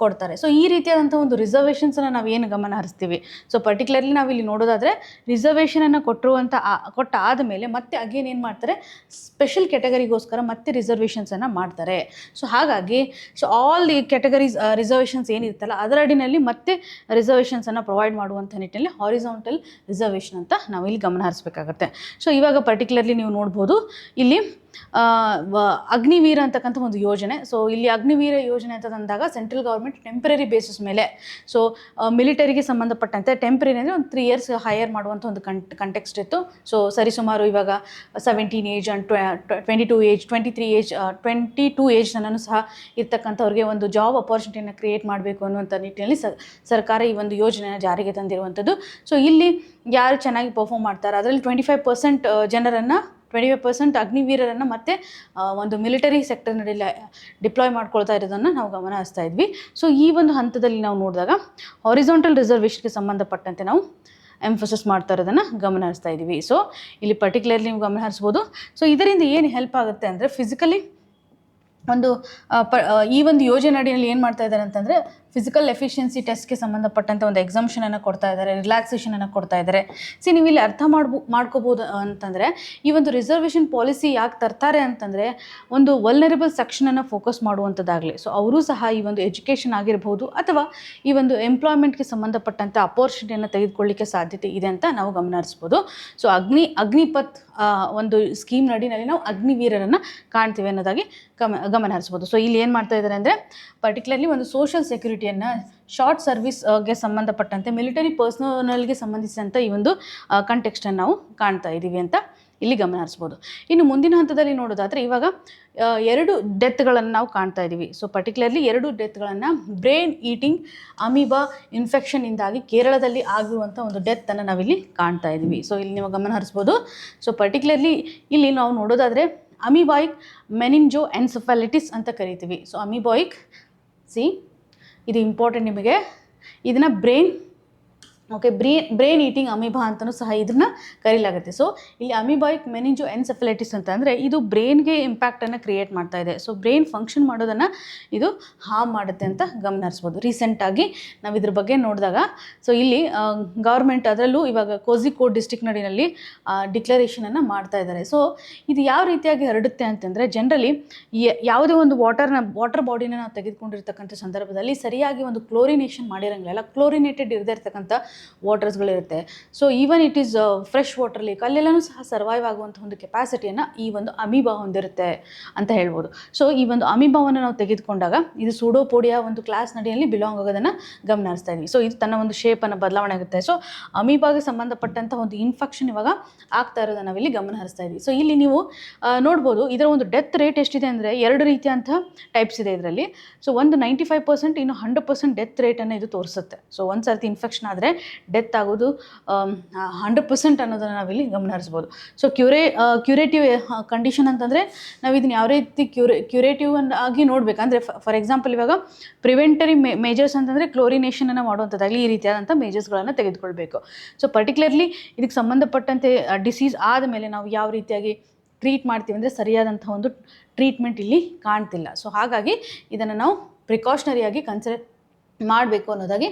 ಕೊಡ್ತಾರೆ. ಸೊ ಈ ರೀತಿಯಾದಂಥ ಒಂದು ರಿಸರ್ವೇಷನ್ಸನ್ನು ನಾವು ಏನು ಗಮನ ಹರಿಸ್ತೀವಿ. ಸೊ ಪರ್ಟಿಕ್ಯುಲರ್ಲಿ ನಾವಿಲ್ಲಿ ನೋಡೋದಾದರೆ ರಿಸರ್ವೇಷನನ್ನು ಕೊಟ್ಟಾದ ಮೇಲೆ ಮತ್ತೆ ಅಗೇನ್ ಏನು ಮಾಡ್ತಾರೆ, ಸ್ಪೆಷಲ್ ಕ್ಯಾಟಗರಿಗೋಸ್ಕರ ಮತ್ತೆ ರಿಸರ್ವೇಷನ್ಸನ್ನು ಮಾಡ್ತಾರೆ. ಸೊ ಹಾಗಾಗಿ ಆಲ್ ದಿ ಕ್ಯಾಟಗರೀಸ್ ರಿಸರ್ವೇಷನ್ಸ್ ಏನಿರುತ್ತಲ್ಲ ಅದರ ಅಡಿನಲ್ಲಿ ಮತ್ತೆ ರಿಸರ್ವೇಷನ್ಸನ್ನು ಪ್ರೊವೈಡ್ ಮಾಡುವಂಥ ನಿಟ್ಟಿನಲ್ಲಿ ಹಾರಿಜಾಂಟಲ್ ರಿಸರ್ವೇಷನ್ ಅಂತ ನಾವು ಇಲ್ಲಿ ಗಮನ ಹರಿಸಬೇಕಾಗತ್ತೆ. ಸೊ ಇವಾಗ ಪರ್ಟಿಕ್ಯುಲರ್ಲಿ ನೀವು ನೋಡ್ಬೋದು ಇಲ್ಲಿ ಅಗ್ನಿವೀರ ಅಂತಕ್ಕಂಥ ಒಂದು ಯೋಜನೆ. ಸೊ ಇಲ್ಲಿ ಅಗ್ನಿವೀರ ಯೋಜನೆ ಅಂತ ತಂದಾಗ ಸೆಂಟ್ರಲ್ ಗೌರ್ಮೆಂಟ್ ಟೆಂಪ್ರರಿ ಬೇಸಿಸ್ ಮೇಲೆ, ಸೊ ಮಿಲಿಟರಿಗೆ ಸಂಬಂಧಪಟ್ಟಂತೆ ಟೆಂಪ್ರರಿ ಅಂದರೆ ಒಂದು 3 years ಹೈಯರ್ ಮಾಡುವಂಥ ಒಂದು ಕಂಟೆಕ್ಸ್ಟ್ ಇತ್ತು. ಸೊ ಸರಿಸುಮಾರು ಇವಾಗ 17 ಏಜ್ ಆ್ಯಂಡ್ 22 ಏಜ್ 22 ಏಜ್ ನಾನು ಸಹ ಇರ್ತಕ್ಕಂಥವ್ರಿಗೆ ಒಂದು ಜಾಬ್ ಅಪಾರ್ಚುನಿಟಿಯನ್ನು ಕ್ರಿಯೇಟ್ ಮಾಡಬೇಕು ಅನ್ನುವಂಥ ನಿಟ್ಟಿನಲ್ಲಿ ಸರ್ಕಾರ ಈ ಒಂದು ಯೋಜನೆಯನ್ನು ಜಾರಿಗೆ ತಂದಿರುವಂಥದ್ದು. ಸೊ ಇಲ್ಲಿ ಯಾರು ಚೆನ್ನಾಗಿ ಪರ್ಫಾರ್ಮ್ ಮಾಡ್ತಾರೆ ಅದರಲ್ಲಿ 25% ಜನರನ್ನು 25% ಅಗ್ನಿವೀರರನ್ನು ಮತ್ತೆ ಒಂದು ಮಿಲಿಟರಿ ಸೆಕ್ಟರ್ನಲ್ಲಿ ಡಿಪ್ಲಾಯ್ ಮಾಡ್ಕೊಳ್ತಾ ಇರೋದನ್ನು ನಾವು ಗಮನ ಹರಿಸ್ತಾ ಇದ್ವಿ. ಸೊ ಈ ಒಂದು ಹಂತದಲ್ಲಿ ನಾವು ನೋಡಿದಾಗ ಹಾರಿಜಾಂಟಲ್ ರಿಸರ್ವೇಷನ್ಗೆ ಸಂಬಂಧಪಟ್ಟಂತೆ ನಾವು ಎಂಫೋಸಿಸ್ ಮಾಡ್ತಾ ಇರೋದನ್ನು ಗಮನ ಹರಿಸ್ತಾ ಇದ್ದೀವಿ. ಸೊ ಇಲ್ಲಿ ಪರ್ಟಿಕ್ಯುಲರ್ಲಿ ನೀವು ಗಮನ ಹರಿಸ್ಬೋದು. ಸೊ ಇದರಿಂದ ಏನು ಹೆಲ್ಪ್ ಆಗುತ್ತೆ ಅಂದರೆ ಫಿಸಿಕಲಿ ಒಂದು ಈ ಒಂದು ಯೋಜನೆ ಅಡಿಯಲ್ಲಿ ಏನು ಮಾಡ್ತಾ ಇದ್ದಾರೆ ಅಂತಂದರೆ ಫಿಸಿಕಲ್ ಎಫಿಷಿಯನ್ಸಿ ಟೆಸ್ಟ್ಗೆ ಸಂಬಂಧಪಟ್ಟಂಥ ಒಂದು ಎಕ್ಸಾಮ್ಷನನ್ನು ಕೊಡ್ತಾ ಇದ್ದಾರೆ, ರಿಲ್ಯಾಕ್ಸೇಷನನ್ನು ಕೊಡ್ತಾ ಇದ್ದಾರೆ. ನೀವು ಇಲ್ಲಿ ಅರ್ಥ ಮಾಡ್ಕೋಬೋದು ಅಂತಂದರೆ ಈ ಒಂದು ರಿಸರ್ವೇಷನ್ ಪಾಲಿಸಿ ಯಾಕೆ ತರ್ತಾರೆ ಅಂತಂದರೆ ಒಂದು ವಲ್ನರಬಲ್ ಸೆಕ್ಷನನ್ನು ಫೋಕಸ್ ಮಾಡುವಂಥದ್ದಾಗಲಿ, ಸೊ ಅವರೂ ಸಹ ಈ ಒಂದು ಎಜುಕೇಷನ್ ಆಗಿರ್ಬೋದು ಅಥವಾ ಈ ಒಂದು ಎಂಪ್ಲಾಯ್ಮೆಂಟ್ಗೆ ಸಂಬಂಧಪಟ್ಟಂಥ ಅಪಾರ್ಚುನಿಟಿಯನ್ನು ತೆಗೆದುಕೊಳ್ಳಿಕ್ಕೆ ಸಾಧ್ಯತೆ ಇದೆ ಅಂತ ನಾವು ಗಮನ ಹರಿಸ್ಬೋದು. ಸೊ ಅಗ್ನಿಪಥ್ ಒಂದು ಸ್ಕೀಮ್ ನಡಿನಲ್ಲಿ ನಾವು ಅಗ್ನಿವೀರರನ್ನು ಕಾಣ್ತೀವಿ ಅನ್ನೋದಾಗಿ ಗಮನ ಹರಿಸ್ಬೋದು. ಸೊ ಇಲ್ಲಿ ಏನು ಮಾಡ್ತಾ ಇದ್ದಾರೆ ಅಂದರೆ ಪರ್ಟಿಕ್ಯುಲರ್ಲಿ ಒಂದು ಸೋಷಿಯಲ್ ಸೆಕ್ಯೂರಿಟಿಯನ್ನು ಶಾರ್ಟ್ ಸರ್ವಿಸ್ಗೆ ಸಂಬಂಧಪಟ್ಟಂತೆ ಮಿಲಿಟರಿ ಪರ್ಸನಲ್ಗೆ ಸಂಬಂಧಿಸಿದಂಥ ಈ ಒಂದು ಕಂಟೆಕ್ಸ್ಟನ್ನು ನಾವು ಕಾಣ್ತಾ ಇದ್ದೀವಿ ಅಂತ ಇಲ್ಲಿ ಗಮನ ಹರಿಸ್ಬೋದು. ಇನ್ನು ಮುಂದಿನ ಹಂತದಲ್ಲಿ ನೋಡೋದಾದರೆ ಇವಾಗ 2 ಡೆತ್ಗಳನ್ನು ನಾವು ಕಾಣ್ತಾ ಇದ್ದೀವಿ. ಸೊ ಪರ್ಟಿಕ್ಯುಲರ್ಲಿ 2 ಡೆತ್ಗಳನ್ನು ಬ್ರೈನ್ ಈಟಿಂಗ್ ಅಮೀಬಾ ಇನ್ಫೆಕ್ಷನ್ನಿಂದಾಗಿ ಕೇರಳದಲ್ಲಿ ಆಗಿರುವಂಥ ಒಂದು ಡೆತ್ತನ್ನು ನಾವಿಲ್ಲಿ ಕಾಣ್ತಾ ಇದ್ದೀವಿ. ಸೊ ಇಲ್ಲಿ ನೀವು ಗಮನ ಹರಿಸ್ಬೋದು. ಸೊ ಪರ್ಟಿಕ್ಯುಲರ್ಲಿ ಇಲ್ಲಿ ನಾವು ನೋಡೋದಾದರೆ ಅಮೀಬಾಯಿಕ್ ಮೆನಿಂಜೋ ಎನ್ಸೆಫಾಲಿಟಿಸ್ ಅಂತ ಕರಿತೀವಿ. ಸೊ ಅಮೀಬಾಯಿಕ್ ಇದು ಇಂಪಾರ್ಟೆಂಟ್ ನಿಮಗೆ, ಇದನ್ನು brain okay, brain eating amoeba ಅಂತಲೂ ಸಹ ಇದನ್ನ ಕರೀಲಾಗುತ್ತೆ. ಸೊ ಇಲ್ಲಿ ಅಮೀಬಾಯಿಕ್ ಮೆನಿಂಜೋ ಎನ್ಸೆಫಲೈಟಿಸ್ ಅಂತ ಅಂದರೆ ಇದು ಬ್ರೈನ್ಗೆ ಇಂಪ್ಯಾಕ್ಟನ್ನು ಕ್ರಿಯೇಟ್ ಮಾಡ್ತಾ ಇದೆ. ಸೊ ಬ್ರೈನ್ ಫಂಕ್ಷನ್ ಮಾಡೋದನ್ನು ಇದು ಹಾರ್ಮ್ ಮಾಡುತ್ತೆ ಅಂತ ಗಮನಿಸ್ಬೋದು. ರೀಸೆಂಟಾಗಿ ನಾವು ಇದ್ರ ಬಗ್ಗೆ ನೋಡಿದಾಗ ಸೊ ಇಲ್ಲಿ ಗೌರ್ಮೆಂಟ್ ಅದರಲ್ಲೂ ಇವಾಗ ಕೋಝಿಕೋಡ್ ಡಿಸ್ಟಿಕ್ ನಡಿನಲ್ಲಿ ಡಿಕ್ಲರೇಷನನ್ನು ಮಾಡ್ತಾ ಇದ್ದಾರೆ. ಸೊ ಇದು ಯಾವ ರೀತಿಯಾಗಿ ಹರಡುತ್ತೆ ಅಂತಂದರೆ ಜನರಲಿ ಯಾವುದೇ ಒಂದು ವಾಟರ್ ಬಾಡಿನ ನಾವು ತೆಗೆದುಕೊಂಡಿರ್ತಕ್ಕಂಥ ಸಂದರ್ಭದಲ್ಲಿ ಸರಿಯಾಗಿ ಒಂದು ಕ್ಲೋರಿನೇಷನ್ ಮಾಡಿರೋಂಗಿಲ್ಲ, ಕ್ಲೋರಿನೇಟೆಡ್ ಇರದೇ ಇರ್ತಕ್ಕಂಥ ವಾಟರ್ಸ್ಗಳಿರುತ್ತೆ. So even it is fresh water lake ಅಲ್ಲೆಲ್ಲನೂ ಸಹ ಸರ್ವೈವ್ ಆಗುವಂಥ ಒಂದು ಕೆಪಾಸಿಟಿಯನ್ನು ಈ ಒಂದು ಅಮೀಬಾ ಹೊಂದಿರುತ್ತೆ ಅಂತ ಹೇಳ್ಬೋದು. ಸೊ ಈ ಒಂದು ಅಮೀಬಾವನ್ನು ನಾವು ತೆಗೆದುಕೊಂಡಾಗ ಇದು ಸೂಡೋಪೋಡಿಯಾ ಒಂದು ಕ್ಲಾಸ್ ನಡಿಯಲ್ಲಿ ಬಿಲಾಂಗ್ ಆಗೋದನ್ನು ಗಮನಿಸ್ತಾ ಇದ್ವಿ. ಸೊ ಇದು ತನ್ನ ಒಂದು ಶೇಪನ್ನು ಬದಲಾವಣೆ ಆಗುತ್ತೆ. ಸೊ ಅಮೀಬಾಗೆ ಸಂಬಂಧಪಟ್ಟಂಥ ಒಂದು ಇನ್ಫೆಕ್ಷನ್ ಇವಾಗ ಆಗ್ತಾ ಇರೋದನ್ನು ನಾವಿಲ್ಲಿ ಗಮನ ಹರಿಸ್ತಾ ಇದ್ವಿ. ಸೊ ಇಲ್ಲಿ ನೀವು ನೋಡ್ಬೋದು ಇದರ ಒಂದು ಡೆತ್ ರೇಟ್ ಎಷ್ಟಿದೆ ಅಂದರೆ 2 ರೀತಿಯಂಥ ಟೈಪ್ಸ್ ಇದೆ ಇದರಲ್ಲಿ. ಸೊ ಒಂದು 95%, ಇನ್ನು 100% ಡೆತ್ ರೇಟನ್ನು ಇದು ತೋರಿಸುತ್ತೆ. ಸೊ ಒಂದು ಸರ್ತಿ ಇನ್ಫೆಕ್ಷನ್ ಆದರೆ ಡೆತ್ ಆಗೋದು 100% ಅನ್ನೋದನ್ನು ನಾವಿಲ್ಲಿ ಗಮನ ಹರಿಸ್ಬೋದು. ಸೊ ಕ್ಯೂರೇಟಿವ್ ಕಂಡೀಷನ್ ಅಂತಂದರೆ ನಾವು ಇದನ್ನ ಯಾವ ರೀತಿ ಕ್ಯೂರೇಟಿವ್ ಆಗಿ ನೋಡಬೇಕಂದ್ರೆ ಫಾರ್ ಎಕ್ಸಾಂಪಲ್ ಇವಾಗ ಪ್ರಿವೆಂಟರಿ ಮೇಜರ್ಸ್ ಅಂತಂದರೆ ಕ್ಲೋರಿನೇಷನನ್ನು ಮಾಡುವಂಥದ್ದಾಗಲಿ ಈ ರೀತಿಯಾದಂಥ ಮೇಜರ್ಸ್ಗಳನ್ನು ತೆಗೆದುಕೊಳ್ಬೇಕು. ಸೊ ಪರ್ಟಿಕ್ಯುಲರ್ಲಿ ಇದಕ್ಕೆ ಸಂಬಂಧಪಟ್ಟಂತೆ ಡಿಸೀಸ್ ಆದಮೇಲೆ ನಾವು ಯಾವ ರೀತಿಯಾಗಿ ಟ್ರೀಟ್ ಮಾಡ್ತೀವಿ ಅಂದರೆ ಸರಿಯಾದಂಥ ಒಂದು ಟ್ರೀಟ್ಮೆಂಟ್ ಇಲ್ಲಿ ಕಾಣ್ತಿಲ್ಲ. ಸೊ ಹಾಗಾಗಿ ಇದನ್ನು ನಾವು ಪ್ರಿಕಾಷನರಿಯಾಗಿ ಕನ್ಸಿಡರ್ ಮಾಡಬೇಕು ಅನ್ನೋದಾಗಿ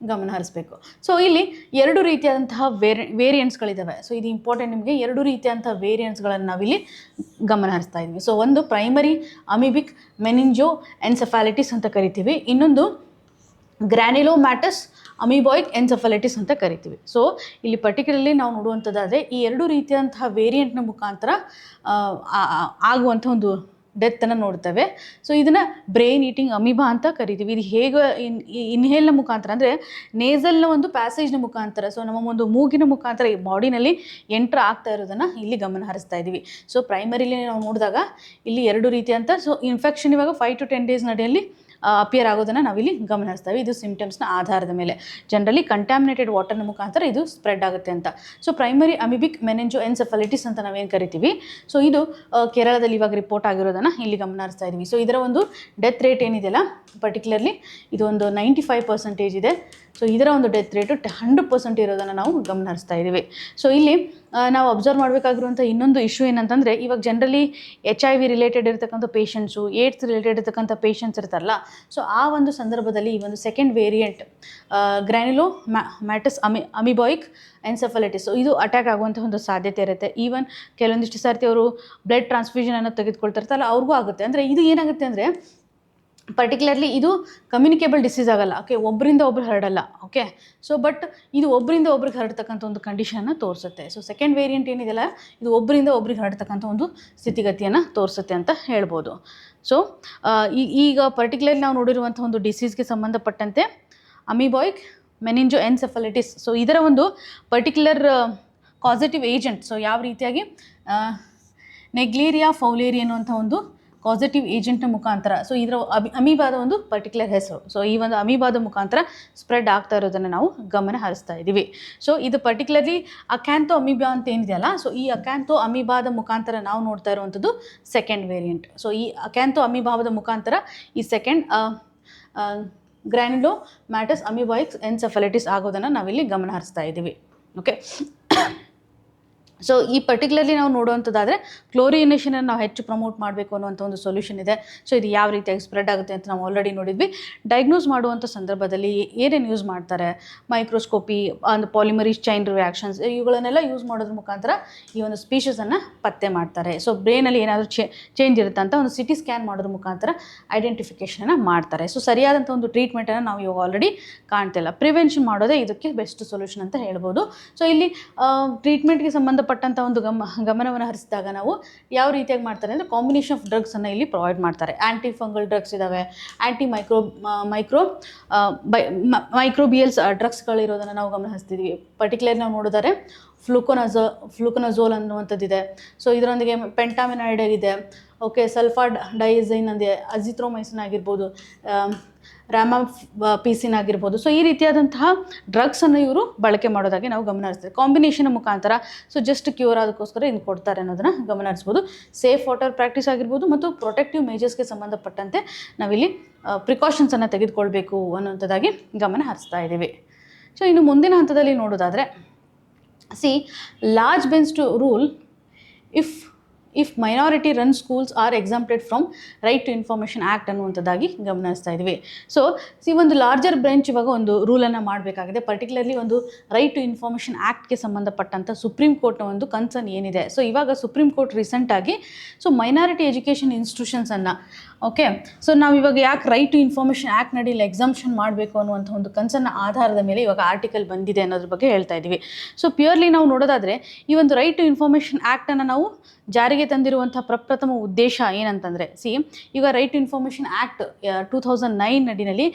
ಗಮನ ಹರಿಸ್ಬೇಕು. ಸೊ ಇಲ್ಲಿ 2 ರೀತಿಯಾದಂತಹ ವೇರಿಯಂಟ್ಸ್ಗಳಿದ್ದಾವೆ. ಸೊ ಇದು ಇಂಪಾರ್ಟೆಂಟ್, ನಿಮಗೆ 2 ರೀತಿಯಾದಂಥ ವೇರಿಯಂಟ್ಸ್ಗಳನ್ನು ನಾವಿಲ್ಲಿ ಗಮನ ಹರಿಸ್ತಾ ಇದ್ವಿ. ಸೊ ಒಂದು ಪ್ರೈಮರಿ ಅಮೀಬಿಕ್ ಮೆನಿಂಜೋ ಎನ್ಸೆಫಾಲಿಟಿಸ್ ಅಂತ ಕರಿತೀವಿ, ಇನ್ನೊಂದು ಗ್ರ್ಯಾನ್ಯುಲೋಮ್ಯಾಟಸ್ ಅಮೀಬಾಯಿಕ್ ಎನ್ಸೆಫಲೈಟಿಸ್ ಅಂತ ಕರಿತೀವಿ. ಸೊ ಇಲ್ಲಿ ಪರ್ಟಿಕ್ಯುಲರ್ಲಿ ನಾವು ನೋಡುವಂಥದ್ದಾದರೆ ಈ 2 ರೀತಿಯಾದಂತಹ ವೇರಿಯಂಟ್ನ ಮುಖಾಂತರ ಆಗುವಂಥ ಒಂದು ಡೆತ್ತನ್ನು ನೋಡ್ತೇವೆ. ಸೊ ಇದನ್ನು ಬ್ರೈನ್ ಈಟಿಂಗ್ ಅಮೀಬಾ ಅಂತ ಕರಿತೀವಿ. ಇದು ಹೇಗೆ ಇನ್ಹೇಲ್ನ ಮುಖಾಂತರ ಅಂದರೆ ನೇಸಲ್ನ ಒಂದು ಪ್ಯಾಸೇಜ್ನ ಮುಖಾಂತರ, ಸೊ ನಮ್ಮ ಒಂದು ಮೂಗಿನ ಮುಖಾಂತರ ಈ ಬಾಡಿನಲ್ಲಿ ಎಂಟ್ರ್ ಆಗ್ತಾ ಇರೋದನ್ನು ಇಲ್ಲಿ ಗಮನ ಹರಿಸ್ತಾ ಇದ್ದೀವಿ. ಸೊ ಪ್ರೈಮರಿಲಿ ನಾವು ನೋಡಿದಾಗ ಇಲ್ಲಿ 2 ರೀತಿಯಂಥ ಸೊ ಇನ್ಫೆಕ್ಷನ್ ಇವಾಗ 5 to 10 days ನಡಿಯಲ್ಲಿ ಅಪಿಯರ್ ಆಗೋದನ್ನು ನಾವಿಲ್ಲಿ ಗಮನಿಸ್ತೀವಿ. ಇದು ಸಿಂಪ್ಟಮ್ಸ್ನ ಆಧಾರದ ಮೇಲೆ ಜನರಲಿ ಕಂಟ್ಯಾಮಿನೇಟೆಡ್ ವಾಟರ್ನ ಮುಖಾಂತರ ಇದು ಸ್ಪ್ರೆಡ್ ಆಗುತ್ತೆ ಅಂತ. ಸೊ ಪ್ರೈಮರಿ ಅಮಿಬಿಕ್ ಮೆನೆಂಜೋ ಎನ್ಸೆಫಲೈಟಿಸ್ ಅಂತ ನಾವೇನು ಕರಿತೀವಿ, ಸೊ ಇದು ಕೇರಳದಲ್ಲಿ ಇವಾಗ ರಿಪೋರ್ಟ್ ಆಗಿರೋದನ್ನು ಇಲ್ಲಿ ಗಮನಿಸ್ತಾ ಇದ್ದೀವಿ. ಸೊ ಇದರ ಒಂದು ಡೆತ್ ರೇಟ್ ಏನಿದೆಯಲ್ಲ ಪರ್ಟಿಕ್ಯುಲರ್ಲಿ ಇದು ಒಂದು 95% ಇದೆ. ಸೊ ಇದರ ಒಂದು ಡೆತ್ ರೇಟು 100% ಇರೋದನ್ನು ನಾವು ಗಮನಿಸ್ತಾ ಇದ್ದೀವಿ. ಸೊ ಇಲ್ಲಿ ನಾವು ಅಬ್ಸರ್ವ್ ಮಾಡಬೇಕಾಗಿರುವಂಥ ಇನ್ನೊಂದು ಇಶ್ಯೂ ಏನಂತಂದರೆ ಇವಾಗ ಜನರಲಿ HIV ರಿಲೇಟೆಡ್ ಇರತಕ್ಕಂಥ ಪೇಷಂಟ್ಸು, ಏಡ್ಸ್ ರಿಲೇಟೆಡ್ ಇರತಕ್ಕಂಥ ಪೇಷಂಟ್ಸ್ ಇರ್ತಾರಲ್ಲ, ಸೊ ಆ ಒಂದು ಸಂದರ್ಭದಲ್ಲಿ ಈ ಒಂದು ಸೆಕೆಂಡ್ ವೇರಿಯಂಟ್ ಗ್ರ್ಯಾನ್ಯುಲೋಮ್ಯಾಟಸ್ ಅಮೀಬಾಯಿಕ್ ಎನ್ಸೆಫಲೈಟಿಸ್ ಇದು ಅಟ್ಯಾಕ್ ಆಗುವಂಥ ಒಂದು ಸಾಧ್ಯತೆ ಇರುತ್ತೆ. ಈವನ್ ಕೆಲವೊಂದಿಷ್ಟು ಸರ್ತಿ ಅವರು ಬ್ಲಡ್ ಟ್ರಾನ್ಸ್ಫ್ಯೂಷನನ್ನು ತೆಗೆದುಕೊಳ್ತಿರ್ತಾರಲ್ಲ ಅವ್ರಿಗೂ ಆಗುತ್ತೆ. ಅಂದರೆ ಇದು ಏನಾಗುತ್ತೆ ಅಂದರೆ ಪರ್ಟಿಕ್ಯುಲರ್ಲಿ ಇದು ಕಮ್ಯುನಿಕೇಬಲ್ ಡಿಸೀಸ್ ಆಗಲ್ಲ, ಓಕೆ, ಒಬ್ಬರಿಂದ ಒಬ್ರು ಹರಡಲ್ಲ, ಓಕೆ. ಸೊ ಬಟ್ ಇದು ಒಬ್ಬರಿಂದ ಒಬ್ರಿಗೆ ಹರಡ್ತಕ್ಕಂಥ ಒಂದು ಕಂಡೀಷನ್ನ ತೋರಿಸುತ್ತೆ. ಸೊ ಸೆಕೆಂಡ್ ವೇರಿಯಂಟ್ ಏನಿದೆಯಲ್ಲ ಇದು ಒಬ್ಬರಿಂದ ಒಬ್ರಿಗೆ ಹರಡ್ತಕ್ಕಂಥ ಒಂದು ಸ್ಥಿತಿಗತಿಯನ್ನು ತೋರಿಸುತ್ತೆ ಅಂತ ಹೇಳ್ಬೋದು. ಸೊ ಈಗ ಪರ್ಟಿಕ್ಯುಲರ್ಲಿ ನಾವು ನೋಡಿರುವಂಥ ಒಂದು ಡಿಸೀಸ್ಗೆ ಸಂಬಂಧಪಟ್ಟಂತೆ ಅಮೀಬಾಯಿಕ್ ಮೆನಿಂಜೋ ಎನ್ಸೆಫಲೈಟಿಸ್, ಸೊ ಇದರ ಒಂದು ಪರ್ಟಿಕ್ಯುಲರ್ ಕಾಸೇಟಿವ್ ಏಜೆಂಟ್, ಸೊ ಯಾವ ರೀತಿಯಾಗಿ ನೆಗ್ಲೇರಿಯಾ ಫೌಲೇರಿ ಅನ್ನುವಂಥ ಒಂದು ಕಾಸೇಟಿವ್ ಏಜೆಂಟ್ನ ಮುಖಾಂತರ, ಸೊ ಇದರ ಅಮೀಬಾದ ಒಂದು ಪರ್ಟಿಕ್ಯುಲರ್ ಹೆಸರು, ಸೊ ಈ ಒಂದು ಅಮೀಬಾದ ಮುಖಾಂತರ ಸ್ಪ್ರೆಡ್ ಆಗ್ತಾ ಇರೋದನ್ನು ನಾವು ಗಮನ ಹರಿಸ್ತಾ ಇದ್ದೀವಿ. ಸೊ ಇದು ಪರ್ಟಿಕ್ಯುಲರ್ಲಿ ಅಕ್ಯಾಂಥೋ ಅಮೀಬಾ ಅಂತ ಏನಿದೆಯಲ್ಲ, ಸೊ ಈ ಅಕ್ಯಾಂಥೋ ಅಮೀಬಾದ ಮುಖಾಂತರ ನಾವು ನೋಡ್ತಾ ಇರುವಂಥದ್ದು ಸೆಕೆಂಡ್ ವೇರಿಯಂಟ್. ಸೊ ಈ ಅಕ್ಯಾಂಥೋ ಅಮೀಬಾದ ಮುಖಾಂತರ ಈ ಸೆಕೆಂಡ್ ಗ್ರ್ಯಾನ್ಯುಲೋಮ್ಯಾಟಸ್ ಅಮೀಬಾಯಿಕ್ ಎನ್ಸೆಫಲೈಟಿಸ್ ಆಗೋದನ್ನು ನಾವಿಲ್ಲಿ ಗಮನ ಹರಿಸ್ತಾ ಇದ್ದೀವಿ. ಓಕೆ, ಸೊ ಈ ಪರ್ಟಿಕ್ಯುಲರ್ಲಿ ನಾವು ನೋಡುವಂಥದ್ದಾದರೆ ಕ್ಲೋರಿನೇಷನನ್ನು ನಾವು ಹೆಚ್ಚು ಪ್ರಮೋಟ್ ಮಾಡಬೇಕು ಅನ್ನುವಂಥ ಒಂದು ಸೊಲ್ಯೂಷನ್ ಇದೆ. ಸೊ ಇದು ಯಾವ ರೀತಿಯಾಗಿ ಸ್ಪ್ರೆಡ್ ಆಗುತ್ತೆ ಅಂತ ನಾವು ಆಲ್ರೆಡಿ ನೋಡಿದ್ವಿ. ಡಯಾಗ್ನೋಸ್ ಮಾಡುವಂಥ ಸಂದರ್ಭದಲ್ಲಿ ಏನೇನು ಯೂಸ್ ಮಾಡ್ತಾರೆ, ಮೈಕ್ರೋಸ್ಕೋಪಿ, ಒಂದು ಪಾಲಿಮರೀಸ್ ಚೈನ್ ರಿಯಾಕ್ಷನ್ಸ್ ಇವುಗಳನ್ನೆಲ್ಲ ಯೂಸ್ ಮಾಡೋದ್ರ ಮುಖಾಂತರ ಈ ಒಂದು ಸ್ಪೀಷಸನ್ನು ಪತ್ತೆ ಮಾಡ್ತಾರೆ. ಸೊ ಬ್ರೈನಲ್ಲಿ ಏನಾದರೂ ಚೇಂಜ್ ಇರುತ್ತೆ ಅಂತ ಒಂದು CT ಸ್ಕ್ಯಾನ್ ಮಾಡೋದ್ರ ಮುಖಾಂತರ ಐಡೆಂಟಿಫಿಕೇಷನನ್ನು ಮಾಡ್ತಾರೆ. ಸೊ ಸರಿಯಾದಂಥ ಒಂದು ಟ್ರೀಟ್ಮೆಂಟನ್ನು ನಾವು ಇವಾಗ ಆಲ್ರೆಡಿ ಕಾಣ್ತಿಲ್ಲ. ಪ್ರಿವೆನ್ಷನ್ ಮಾಡೋದೇ ಇದಕ್ಕೆ ಬೆಸ್ಟ್ ಸೊಲ್ಯೂಷನ್ ಅಂತ ಹೇಳ್ಬೋದು. ಸೊ ಇಲ್ಲಿ ಟ್ರೀಟ್ಮೆಂಟ್ಗೆ ಸಂಬಂಧಪಟ್ಟಂಥ ಒಂದು ಗಮನವನ್ನು ಹರಿಸಿದಾಗ ನಾವು ಯಾವ ರೀತಿಯಾಗಿ ಮಾಡ್ತಾರೆ ಅಂದರೆ ಕಾಂಬಿನೇಷನ್ ಆಫ್ ಡ್ರಗ್ಸನ್ನು ಇಲ್ಲಿ ಪ್ರೊವೈಡ್ ಮಾಡ್ತಾರೆ. ಆ್ಯಂಟಿ ಫಂಗಲ್ ಡ್ರಗ್ಸ್ ಇದ್ದಾವೆ, ಆ್ಯಂಟಿ ಮೈಕ್ರೋಬಿಯಲ್ಸ್ ಡ್ರಗ್ಸ್ಗಳಿರೋದನ್ನು ನಾವು ಗಮನ ಹರಿಸ್ತಿದ್ವಿ. ಪರ್ಟಿಕ್ಯುಲರ್ ನಾವು ನೋಡಿದರೆ ಫ್ಲೂಕೊನಜೋಲ್ ಅನ್ನುವಂಥದ್ದಿದೆ. ಸೊ ಇದರೊಂದಿಗೆ ಪೆಂಟಾಮಿನಾಯ್ಡ್ ಇದೆ, ಓಕೆ, ಸಲ್ಫಾ ಡೈಝೈನ್ ಅಂದಿದೆ, ಅಜಿಥ್ರೋಮೈಸಿನ್ ಆಗಿರ್ಬೋದು, ರಾಮಾಪಿಸಿನ್ ಆಗಿರ್ಬೋದು. ಸೊ ಈ ರೀತಿಯಾದಂತಹ ಡ್ರಗ್ಸನ್ನು ಇವರು ಬಳಕೆ ಮಾಡೋದಾಗಿ ನಾವು ಗಮನ ಹರಿಸ್ತೀವಿ. ಕಾಂಬಿನೇಷನ್ ಮುಖಾಂತರ ಸೊ ಜಸ್ಟ್ ಕ್ಯೂರ್ ಆದಕ್ಕೋಸ್ಕರ ಇನ್ನು ಕೊಡ್ತಾರೆ ಅನ್ನೋದನ್ನು ಗಮನ ಹರಿಸ್ಬೋದು. ಸೇಫ್ ವಾಟರ್ ಪ್ರಾಕ್ಟೀಸ್ ಆಗಿರ್ಬೋದು ಮತ್ತು ಪ್ರೊಟೆಕ್ಟಿವ್ ಮೇಜರ್ಸ್ಗೆ ಸಂಬಂಧಪಟ್ಟಂತೆ ನಾವಿಲ್ಲಿ ಪ್ರಿಕಾಷನ್ಸನ್ನು ತೆಗೆದುಕೊಳ್ಬೇಕು ಅನ್ನೋಂಥದ್ದಾಗಿ ಗಮನ ಹರಿಸ್ತಾ ಇದ್ದೀವಿ. ಸೊ ಇನ್ನು ಮುಂದಿನ ಹಂತದಲ್ಲಿ ನೋಡೋದಾದರೆ large bench to rule if minority run schools are exempted from right to information act ಅನ್ನುವಂಥದ್ದಾಗಿ ಗಮನಿಸ್ತಾ ಇದ್ವಿ. ಸೊ ಒಂದು ಲಾರ್ಜರ್ ಬೆಂಚ್ ಇವಾಗ ಒಂದು ರೂಲನ್ನು ಮಾಡಬೇಕಾಗಿದೆ. ಪರ್ಟಿಕ್ಯುಲರ್ಲಿ ಒಂದು ರೈಟ್ ಟು ಇನ್ಫಾರ್ಮೇಷನ್ ಆ್ಯಕ್ಟ್ಗೆ ಸಂಬಂಧಪಟ್ಟಂಥ ಸುಪ್ರೀಂ ಕೋರ್ಟ್ನ ಒಂದು ಕನ್ಸರ್ನ್ ಏನಿದೆ. ಸೊ ಇವಾಗ ಸುಪ್ರೀಂ ಕೋರ್ಟ್ ರೀಸೆಂಟಾಗಿ ಮೈನಾರಿಟಿ ಎಜುಕೇಷನ್ ಇನ್ಸ್ಟಿಟ್ಯೂಷನ್ಸನ್ನು ನಾವು ಇವಾಗ ಯಾಕೆ ರೈಟ್ ಟು ಇನ್ಫಾರ್ಮೇಷನ್ ಆ್ಯಕ್ಟ್ ನಡಿಯಲ್ಲಿ ಎಕ್ಸಾಮ್ಷನ್ ಮಾಡಬೇಕು ಅನ್ನುವಂಥ ಒಂದು ಕನ್ಸರ್ನ್ ಆಧಾರದ ಮೇಲೆ ಇವಾಗ ಆರ್ಟಿಕಲ್ ಬಂದಿದೆ ಅನ್ನೋದ್ರ ಬಗ್ಗೆ ಹೇಳ್ತಾ ಇದ್ದೀವಿ. ಸೊ ಪ್ಯೂರ್ಲಿ ನಾವು ನೋಡೋದಾದರೆ ಈ ಒಂದು ರೈಟ್ ಟು ಇನ್ಫಾರ್ಮೇಷನ್ ಆ್ಯಕ್ಟನ್ನು ನಾವು ಜಾರಿಗೆ ತಂದಿರುವಂಥ ಪ್ರಪ್ರಥಮ ಉದ್ದೇಶ ಏನಂತಂದರೆ ಈಗ ರೈಟ್ ಟು ಇನ್ಫಾರ್ಮೇಷನ್ ಆ್ಯಕ್ಟ್ 2009 ನಡಿನಲ್ಲಿ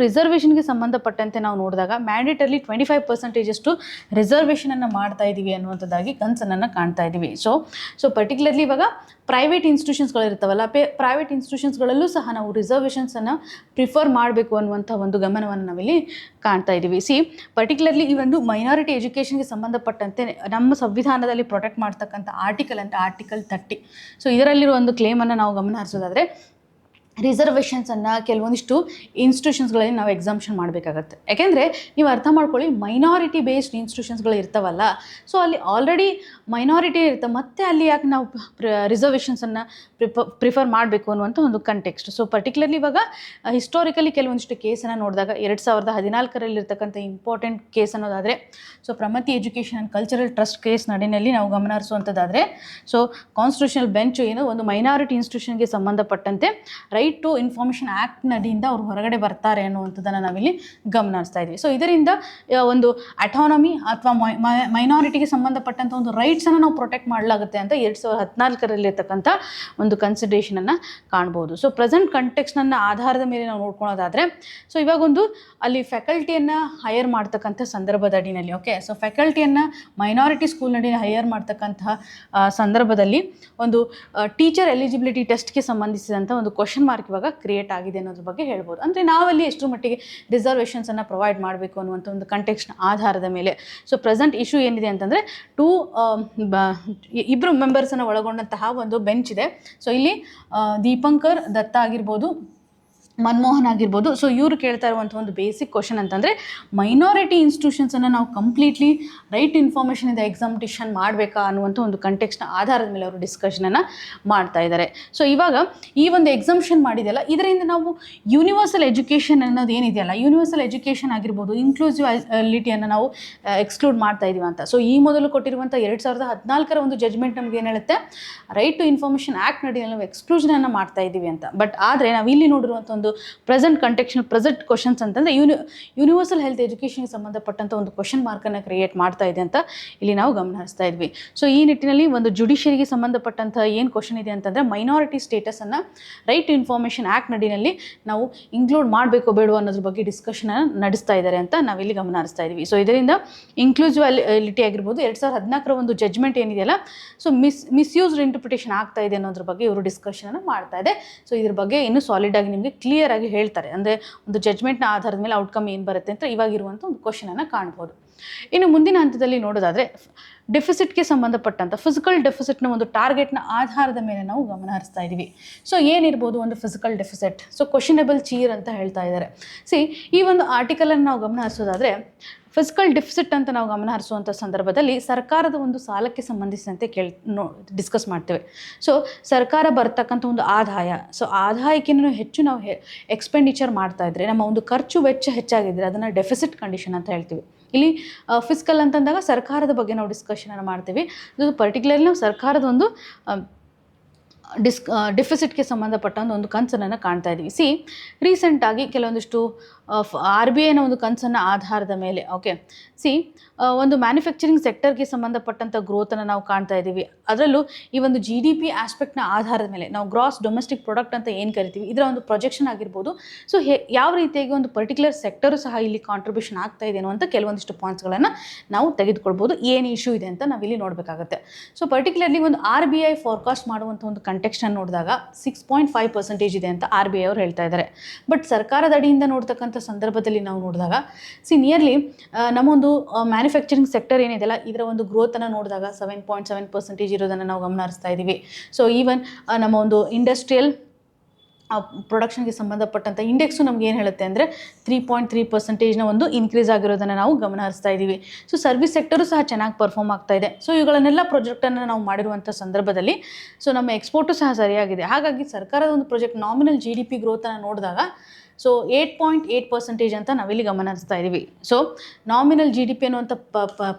ರಿಸರ್ವೇಷನ್ಗೆ ಸಂಬಂಧಪಟ್ಟಂತೆ ನಾವು ನೋಡಿದಾಗ ಮ್ಯಾಂಡೇಟರ್ಲಿ 25% ರಿಸರ್ವೇಷನನ್ನು ಮಾಡ್ತಾ ಇದ್ದೀವಿ ಅನ್ನುವಂಥದ್ದಾಗಿ ಕನ್ಸರ್ನನ್ನು ಕಾಣ್ತಾ ಇದ್ದೀವಿ. ಸೊ ಪರ್ಟಿಕ್ಯುಲರ್ಲಿ ಇವಾಗ ಪ್ರೈವೇಟ್ ಇನ್ಸ್ಟಿಟ್ಯೂಷನ್ಸ್ಗಳಿರ್ತಾವಲ್ಲ, ಪ್ರೈವೇಟ್ ಇನ್ಸ್ಟಿಟ್ಯೂಷನ್ಸ್ಗಳಲ್ಲೂ ಸಹ ನಾವು ರಿಸರ್ವೇಷನ್ಸನ್ನು ಪ್ರಿಫರ್ ಮಾಡಬೇಕು ಅನ್ನುವಂಥ ಒಂದು ಗಮನವನ್ನು ನಾವಿಲ್ಲಿ ಕಾಣ್ತಾ ಇದ್ದೀವಿ. ಪರ್ಟಿಕ್ಯುಲರ್ಲಿ ಈ ಒಂದು ಮೈನಾರಿಟಿ ಎಜುಕೇಷನ್ಗೆ ಸಂಬಂಧಪಟ್ಟಂತೆ ನಮ್ಮ ಸಂವಿಧಾನದಲ್ಲಿ ಪ್ರೊಟೆಕ್ಟ್ ಮಾಡ್ತಕ್ಕಂಥ ಆರ್ಟಿಕಲ್ ಅಂತ ಆರ್ಟಿಕಲ್ 30. ಸೊ ಇದರಲ್ಲಿರುವ ಒಂದು ಕ್ಲೇಮನ್ನು ನಾವು ಗಮನ ಹರಿಸೋದಾದರೆ ರಿಸರ್ವೇಷನ್ಸನ್ನು ಕೆಲವೊಂದಿಷ್ಟು ಇನ್ಸ್ಟಿಟ್ಯೂಷನ್ಸ್ಗಳಲ್ಲಿ ನಾವು ಎಕ್ಸಾಮ್ಷನ್ ಮಾಡಬೇಕಾಗತ್ತೆ. ಯಾಕೆಂದರೆ ನೀವು ಅರ್ಥ ಮಾಡ್ಕೊಳ್ಳಿ, ಮೈನಾರಿಟಿ ಬೇಸ್ಡ್ ಇನ್ಸ್ಟಿಟ್ಯೂಷನ್ಸ್ಗಳು ಇರ್ತಾವಲ್ಲ, ಸೊ ಅಲ್ಲಿ ಆಲ್ರೆಡಿ ಮೈನಾರಿಟಿ ಇರುತ್ತೆ, ಮತ್ತು ಅಲ್ಲಿ ಯಾಕೆ ನಾವು ರಿಸರ್ವೇಷನ್ಸನ್ನು ಪ್ರಿಫರ್ ಮಾಡಬೇಕು ಅನ್ನುವಂಥ ಒಂದು ಕಂಟೆಕ್ಸ್ಟ್. ಸೊ ಪರ್ಟಿಕ್ಯುಲರ್ಲಿ ಇವಾಗ ಹಿಸ್ಟಾರಿಕಲಿ ಕೆಲವೊಂದಿಷ್ಟು ಕೇಸನ್ನು ನೋಡಿದಾಗ 2014 ಇಂಪಾರ್ಟೆಂಟ್ ಕೇಸ್ ಅನ್ನೋದಾದರೆ Pramati education and cultural trust case ನಡಿನಲ್ಲಿ ನಾವು ಗಮನ ಹರಿಸುವಂಥದ್ದಾದರೆ ಕಾನ್ಸ್ಟಿಟ್ಯೂಷನಲ್ ಬೆಂಚ್ ಏನು ಒಂದು ಮೈನಾರಿಟಿ ಇನ್ಸ್ಟಿಟ್ಯೂಷನ್ಗೆ ಸಂಬಂಧಪಟ್ಟಂತೆ ರೈಟ್ ಟು ಇನ್ಫಾರ್ಮೇಷನ್ ಆ್ಯಕ್ಟ್ ನಡಿಯಿಂದ ಅವರು ಹೊರಗಡೆ ಬರ್ತಾರೆ ಅನ್ನುವಂಥದ್ದನ್ನು ನಾವಿಲ್ಲಿ ಗಮನ ಹರಿಸ್ತಾ ಇದ್ವಿ. ಸೊ ಇದರಿಂದ ಒಂದು ಅಟಾನಮಿ ಅಥವಾ ಮೈನಾರಿಟಿಗೆ ಸಂಬಂಧಪಟ್ಟಂಥ ಒಂದು ರೈಟ್ಸನ್ನು ನಾವು ಪ್ರೊಟೆಕ್ಟ್ ಮಾಡಲಾಗುತ್ತೆ ಅಂತ 2014 ಒಂದು ಕನ್ಸಿಡರೇಷನನ್ನು ಕಾಣ್ಬೋದು. ಸೊ ಪ್ರೆಸೆಂಟ್ ಕಂಟೆಕ್ಸ್ಟನ್ನು ಆಧಾರದ ಮೇಲೆ ನಾವು ನೋಡ್ಕೊಳ್ಳೋದಾದರೆ ಇವಾಗೊಂದು ಅಲ್ಲಿ ಫ್ಯಾಕಲ್ಟಿಯನ್ನು ಹೈಯರ್ ಮಾಡ್ತಕ್ಕಂಥ ಸಂದರ್ಭದ ಅಡಿನಲ್ಲಿ ಫ್ಯಾಕಲ್ಟಿಯನ್ನು ಮೈನಾರಿಟಿ ಸ್ಕೂಲ್ ನಡಿನ ಹೈಯರ್ ಮಾಡ್ತಕ್ಕಂತಹ ಸಂದರ್ಭದಲ್ಲಿ ಒಂದು ಟೀಚರ್ ಎಲಿಜಿಬಿಲಿಟಿ ಟೆಸ್ಟ್ಗೆ ಸಂಬಂಧಿಸಿದಂಥ ಒಂದು ಕ್ವಶನ್ ಮಾರ್ಕ್ ಇವಾಗ ಕ್ರಿಯೇಟ್ ಆಗಿದೆ ಅನ್ನೋದ್ರ ಬಗ್ಗೆ ಹೇಳ್ಬೋದು. ಅಂದರೆ ನಾವಲ್ಲಿ ಎಷ್ಟರ ಮಟ್ಟಿಗೆ ರಿಸರ್ವೇಷನ್ಸನ್ನು ಪ್ರೊವೈಡ್ ಮಾಡಬೇಕು ಅನ್ನುವಂಥ ಒಂದು ಕಂಟೆಕ್ಸ್ಟ್ನ ಆಧಾರದ ಮೇಲೆ. ಸೊ ಪ್ರೆಸೆಂಟ್ ಇಶ್ಯೂ ಏನಿದೆ ಅಂತಂದರೆ ಇಬ್ಬರು ಮೆಂಬರ್ಸನ್ನು ಒಳಗೊಂಡಂತಹ ಒಂದು ಬೆಂಚ್ ಇದೆ. ಸೊ ಇಲ್ಲಿ ದೀಪಂಕರ್ ದತ್ತ ಆಗಿರ್ಬೋದು, ಮನಮೋಹನ್ ಆಗಿರ್ಬೋದು. ಸೊ ಇವರು ಕೇಳ್ತಾ ಇರುವಂಥ ಒಂದು ಬೇಸಿಕ್ ಕ್ವಶನ್ ಅಂತಂದರೆ ಮೈನಾರಿಟಿ ಇನ್ಸ್ಟಿಟ್ಯೂಷನ್ಸನ್ನು ನಾವು ಕಂಪ್ಲೀಟ್ಲಿ ರೈಟ್ ಇನ್ಫಾರ್ಮೇಷನ್ ಇಂದ ಎಕ್ಸಾಮಿಟೇಷನ್ ಮಾಡಬೇಕಾ ಅನ್ನುವಂಥ ಒಂದು ಕಂಟೆಕ್ಸ್ಟ್ನ ಆಧಾರದ ಮೇಲೆ ಅವರು ಡಿಸ್ಕಷನನ್ನು ಮಾಡ್ತಾ ಇದ್ದಾರೆ. ಸೊ ಇವಾಗ ಈ ಒಂದು ಎಕ್ಸಾಮ್ಷನ್ ಮಾಡಿದೆಯಲ್ಲ, ಇದರಿಂದ ನಾವು ಯೂನಿವರ್ಸಲ್ ಎಜುಕೇಷನ್ ಅನ್ನೋದು ಏನಿದೆಯಲ್ಲ, ಯೂನಿವರ್ಸಲ್ ಎಜುಕೇಷನ್ ಆಗಿರ್ಬೋದು, ಇನ್ಕ್ಲೂಸಿವಿಟಿಯನ್ನು ನಾವು ಎಕ್ಸ್ಕ್ಲೂಡ್ ಮಾಡ್ತಾ ಇದ್ದೀವಿ ಅಂತ. ಸೊ ಈ ಮೊದಲು ಕೊಟ್ಟಿರುವಂಥ 2014 ಒಂದು ಜಜ್ಮೆಂಟ್ ನಮ್ಗೆ ಏನು ಹೇಳುತ್ತೆ, ರೈಟ್ ಟು ಇನ್ಫಾರ್ಮೇಷನ್ ಆ್ಯಕ್ಟ್ ನಡಿಯಲ್ಲಿ ನಾವು ಎಕ್ಸ್ಕ್ಲೂಷನನ್ನು ಮಾಡ್ತಾ ಇದ್ದೀವಿ ಅಂತ. ಬಟ್ ಆದರೆ ನಾವು ಇಲ್ಲಿ ನೋಡಿರುವಂಥ ಒಂದು ಪ್ರೆಸೆಂಟ್ ಕಂಟೆಕ್ಸ್ಟಲ್ ಪ್ರೆಸೆಂಟ್ ಕ್ವಶನ್ಸ್ ಅಂತಂದರೆ ಯೂನಿವರ್ಸಲ್ ಹೆಲ್ತ್ ಎಜುಕೇಷನ್ಗೆ ಸಂಬಂಧಪಟ್ಟಂಥ ಒಂದು ಕ್ವಶನ್ ಮಾರ್ಕನ್ನು ಕ್ರಿಯೇಟ್ ಮಾಡ್ತಾ ಇದೆ ಅಂತ ಇಲ್ಲಿ ನಾವು ಗಮನ ಹರಿಸ್ತಾ ಇದ್ವಿ. ಸೊ ಈ ನಿಟ್ಟಿನಲ್ಲಿ ಒಂದು ಜುಡಿಷಿಯರಿಗೆ ಸಂಬಂಧಪಟ್ಟಂಥ ಏನು ಕ್ವಶನ್ ಇದೆ ಅಂತಂದರೆ ಮೈನಾರಿಟಿ ಸ್ಟೇಟಸನ್ನು ರೈಟ್ ಟು ಇನ್ಫಾರ್ಮೇಷನ್ ಆ್ಯಕ್ಟ್ ನಡಿನಲ್ಲಿ ನಾವು ಇನ್ಕ್ಲೂಡ್ ಮಾಡಬೇಕು ಬೇಡ ಅನ್ನೋದ್ರ ಬಗ್ಗೆ ಡಿಸ್ಕಷನನ್ನು ನಡೆಸ್ತಾ ಇದ್ದಾರೆ ಅಂತ ನಾವಿಲ್ಲಿ ಗಮನ ಹರಿಸ್ತಾ ಇದ್ವಿ. ಸೊ ಇದರಿಂದ ಇನ್ಕ್ಲೂಸಿವಿಟಿ ಆಗಿರ್ಬೋದು 2014 ಒಂದು ಜಜ್ಮೆಂಟ್ ಏನಿದೆಯಲ್ಲ, ಸೊ ಮಿಸ್ಯೂಸ್ಡ್ ಇಂಟರ್ಪ್ರಿಟೇಷನ್ ಆಗ್ತಾ ಇದೆ ಅನ್ನೋದ್ರ ಬಗ್ಗೆ ಇವರು ಡಿಸ್ಕಷನನ್ನು ಮಾಡ್ತಾ ಇದೆ. ಸೊ ಇದ್ರ ಬಗ್ಗೆ ಇನ್ನೂ ಸಾಲಿಡ್ ಆಗಿ ನಿಮಗೆ ಕ್ಲಿಯರ್ ಆಗಿ ಹೇಳ್ತಾರೆ. ಅಂದರೆ ಒಂದು ಜಜ್ಮೆಂಟ್ನ ಆಧಾರದ ಮೇಲೆ ಔಟ್ಕಮ್ ಏನು ಬರುತ್ತೆ ಅಂತ ಇವಾಗಿರುವಂಥ ಒಂದು ಕ್ವಶನನ್ನು ಕಾಣ್ಬೋದು. ಇನ್ನು ಮುಂದಿನ ಹಂತದಲ್ಲಿ ನೋಡೋದಾದರೆ ಡೆಫಿಸಿಟ್ಗೆ ಸಂಬಂಧಪಟ್ಟಂಥ ಫಿಸಿಕಲ್ ಡೆಫಿಸಿಟ್ನ ಒಂದು ಟಾರ್ಗೆಟ್ನ ಆಧಾರದ ಮೇಲೆ ನಾವು ಗಮನ ಹರಿಸ್ತಾ ಇದ್ದೀವಿ. ಸೊ ಏನಿರ್ಬೋದು ಒಂದು ಫಿಸಿಕಲ್ ಡೆಫಿಸಿಟ್? ಸೊ ಕ್ವಶನೇಬಲ್ ಚೀರ್ ಅಂತ ಹೇಳ್ತಾ ಇದ್ದಾರೆ. ಈ ಒಂದು ಆರ್ಟಿಕಲನ್ನು ನಾವು ಗಮನ ಹರಿಸೋದಾದರೆ ಫಿಸಿಕಲ್ ಡೆಫಿಸಿಟ್ ಅಂತ ನಾವು ಗಮನ ಹರಿಸುವಂಥ ಸಂದರ್ಭದಲ್ಲಿ ಸರ್ಕಾರದ ಒಂದು ಸಾಲಕ್ಕೆ ಸಂಬಂಧಿಸಿದಂತೆ ಡಿಸ್ಕಸ್ ಮಾಡ್ತೇವೆ. ಸೊ ಸರ್ಕಾರ ಬರ್ತಕ್ಕಂಥ ಒಂದು ಆದಾಯ, ಸೊ ಆದಾಯಕ್ಕಿಂತ ಹೆಚ್ಚು ನಾವು ಎಕ್ಸ್ಪೆಂಡಿಚರ್ ಮಾಡ್ತಾ ಇದ್ರೆ, ನಮ್ಮ ಒಂದು ಖರ್ಚು ವೆಚ್ಚ ಹೆಚ್ಚಾಗಿದ್ದರೆ ಅದನ್ನು ಡೆಫಿಸಿಟ್ ಕಂಡೀಷನ್ ಅಂತ ಹೇಳ್ತೀವಿ. ಇಲ್ಲಿ ಫಿಸ್ಕಲ್ ಅಂತಂದಾಗ ಸರ್ಕಾರದ ಬಗ್ಗೆ ನಾವು ಡಿಸ್ಕಷನನ್ನು ಮಾಡ್ತೀವಿ. ಇದು ಪರ್ಟಿಕ್ಯುಲರ್ಲಿ ನಾವು ಸರ್ಕಾರದ ಒಂದು ಡೆಫಿಸಿಟ್ಗೆ ಸಂಬಂಧಪಟ್ಟ ಒಂದು ಕನ್ಸರ್ನನ್ನು ಕಾಣ್ತಾ ಇದ್ದೀವಿ. ರೀಸೆಂಟಾಗಿ ಕೆಲವೊಂದಿಷ್ಟು RBIನ ಒಂದು ಕನ್ಸರ್ನ ಆಧಾರದ ಮೇಲೆ ಒಂದು ಮ್ಯಾನುಫ್ಯಾಕ್ಚರಿಂಗ್ ಸೆಕ್ಟರ್ಗೆ ಸಂಬಂಧಪಟ್ಟಂಥ ಗ್ರೋತನ್ನು ನಾವು ಕಾಣ್ತಾ ಇದ್ದೀವಿ. ಅದರಲ್ಲೂ ಈ ಒಂದು GDP ಆಸ್ಪೆಕ್ಟ್ನ ಆಧಾರದ ಮೇಲೆ ನಾವು ಗ್ರಾಸ್ ಡೊಮೆಸ್ಟಿಕ್ ಪ್ರಾಡಕ್ಟ್ ಅಂತ ಏನು ಕರಿತೀವಿ, ಇದರ ಒಂದು ಪ್ರೊಜೆಕ್ಷನ್ ಆಗಿರ್ಬೋದು. ಸೊ ಯಾವ ರೀತಿಯಾಗಿ ಒಂದು ಪರ್ಟಿಕ್ಯುಲರ್ ಸೆಕ್ಟರು ಸಹ ಇಲ್ಲಿ ಕಾಂಟ್ರಿಬ್ಯೂಷನ್ ಆಗ್ತಾ ಇದೆ ಅನ್ನುವಂಥ ಕೆಲವೊಂದಿಷ್ಟು ಪಾಯಿಂಟ್ಸ್ಗಳನ್ನು ನಾವು ತೆಗೆದುಕೊಳ್ಬೋದು. ಏನು ಇಶ್ಯೂ ಇದೆ ಅಂತ ನಾವಿಲ್ಲಿ ನೋಡಬೇಕಾಗತ್ತೆ. ಸೊ ಪರ್ಟಿಕ್ಯುಲರ್ಲಿ ಒಂದು RBI ಫಾರ್ಕಾಸ್ಟ್ ಮಾಡುವಂಥ ಒಂದು ಕಂಟೆಕ್ಸ್ಟನ್ನು ನೋಡಿದಾಗ 6.5% ಇದೆ ಅಂತ RBI ಅವರು ಹೇಳ್ತಾ ಇದ್ದಾರೆ. ಬಟ್ ಸರ್ಕಾರದ ಅಡಿಯಿಂದ ನೋಡ್ತಕ್ಕಂಥ ಸಂದರ್ಭದಲ್ಲಿ ನಾವು ನೋಡಿದಾಗ ನಿಯರ್ಲಿ ನಮ್ಮೊಂದು ಮ್ಯಾನುಫ್ಯಾಕ್ಚರಿಂಗ್ ಸೆಕ್ಟರ್ ಏನಿದೆಯಲ್ಲ, ಇದರ ಒಂದು ಗ್ರೋತನ್ನು ನೋಡಿದಾಗ 7.7% ಇರೋದನ್ನು ನಾವು ಗಮನ ಹರಿಸ್ತಾ ಇದ್ದೀವಿ. ಸೊ ಈವನ್ ನಮ್ಮ ಒಂದು ಇಂಡಸ್ಟ್ರಿಯಲ್ ಪ್ರೊಡಕ್ಷನ್ಗೆ ಸಂಬಂಧಪಟ್ಟಂಥ ಇಂಡೆಕ್ಸು ನಮ್ಗೆ ಏನು ಹೇಳುತ್ತೆ ಅಂದರೆ 3.3% ಒಂದು ಇನ್ಕ್ರೀಸ್ ಆಗಿರೋದನ್ನು ನಾವು ಗಮನ ಹರಿಸ್ತಾ ಇದ್ದೀವಿ. ಸೊ ಸರ್ವಿಸ್ ಸೆಕ್ಟರು ಸಹ ಚೆನ್ನಾಗಿ ಪರ್ಫಾರ್ಮ್ ಆಗ್ತಾ ಇದೆ. ಸೊ ಇವುಗಳನ್ನೆಲ್ಲ ಪ್ರಾಜೆಕ್ಟನ್ನು ನಾವು ಮಾಡಿರುವಂಥ ಸಂದರ್ಭದಲ್ಲಿ ಸೊ ನಮ್ಮ ಎಕ್ಸ್ಪೋರ್ಟು ಸಹ ಸರಿಯಾಗಿದೆ. ಹಾಗಾಗಿ ಸರ್ಕಾರದ ಒಂದು ಪ್ರಾಜೆಕ್ಟ್ ನಾಮಿನಲ್ GDP ಗ್ರೋತನ್ನು ನೋಡಿದಾಗ ಸೊ 8.8% ಅಂತ ನಾವಿಲ್ಲಿ ಗಮನ ಹರಿಸ್ತಾ ಇದ್ದೀವಿ. ಸೊ ನಾಮಿನಲ್ GDP ಅನ್ನುವಂಥ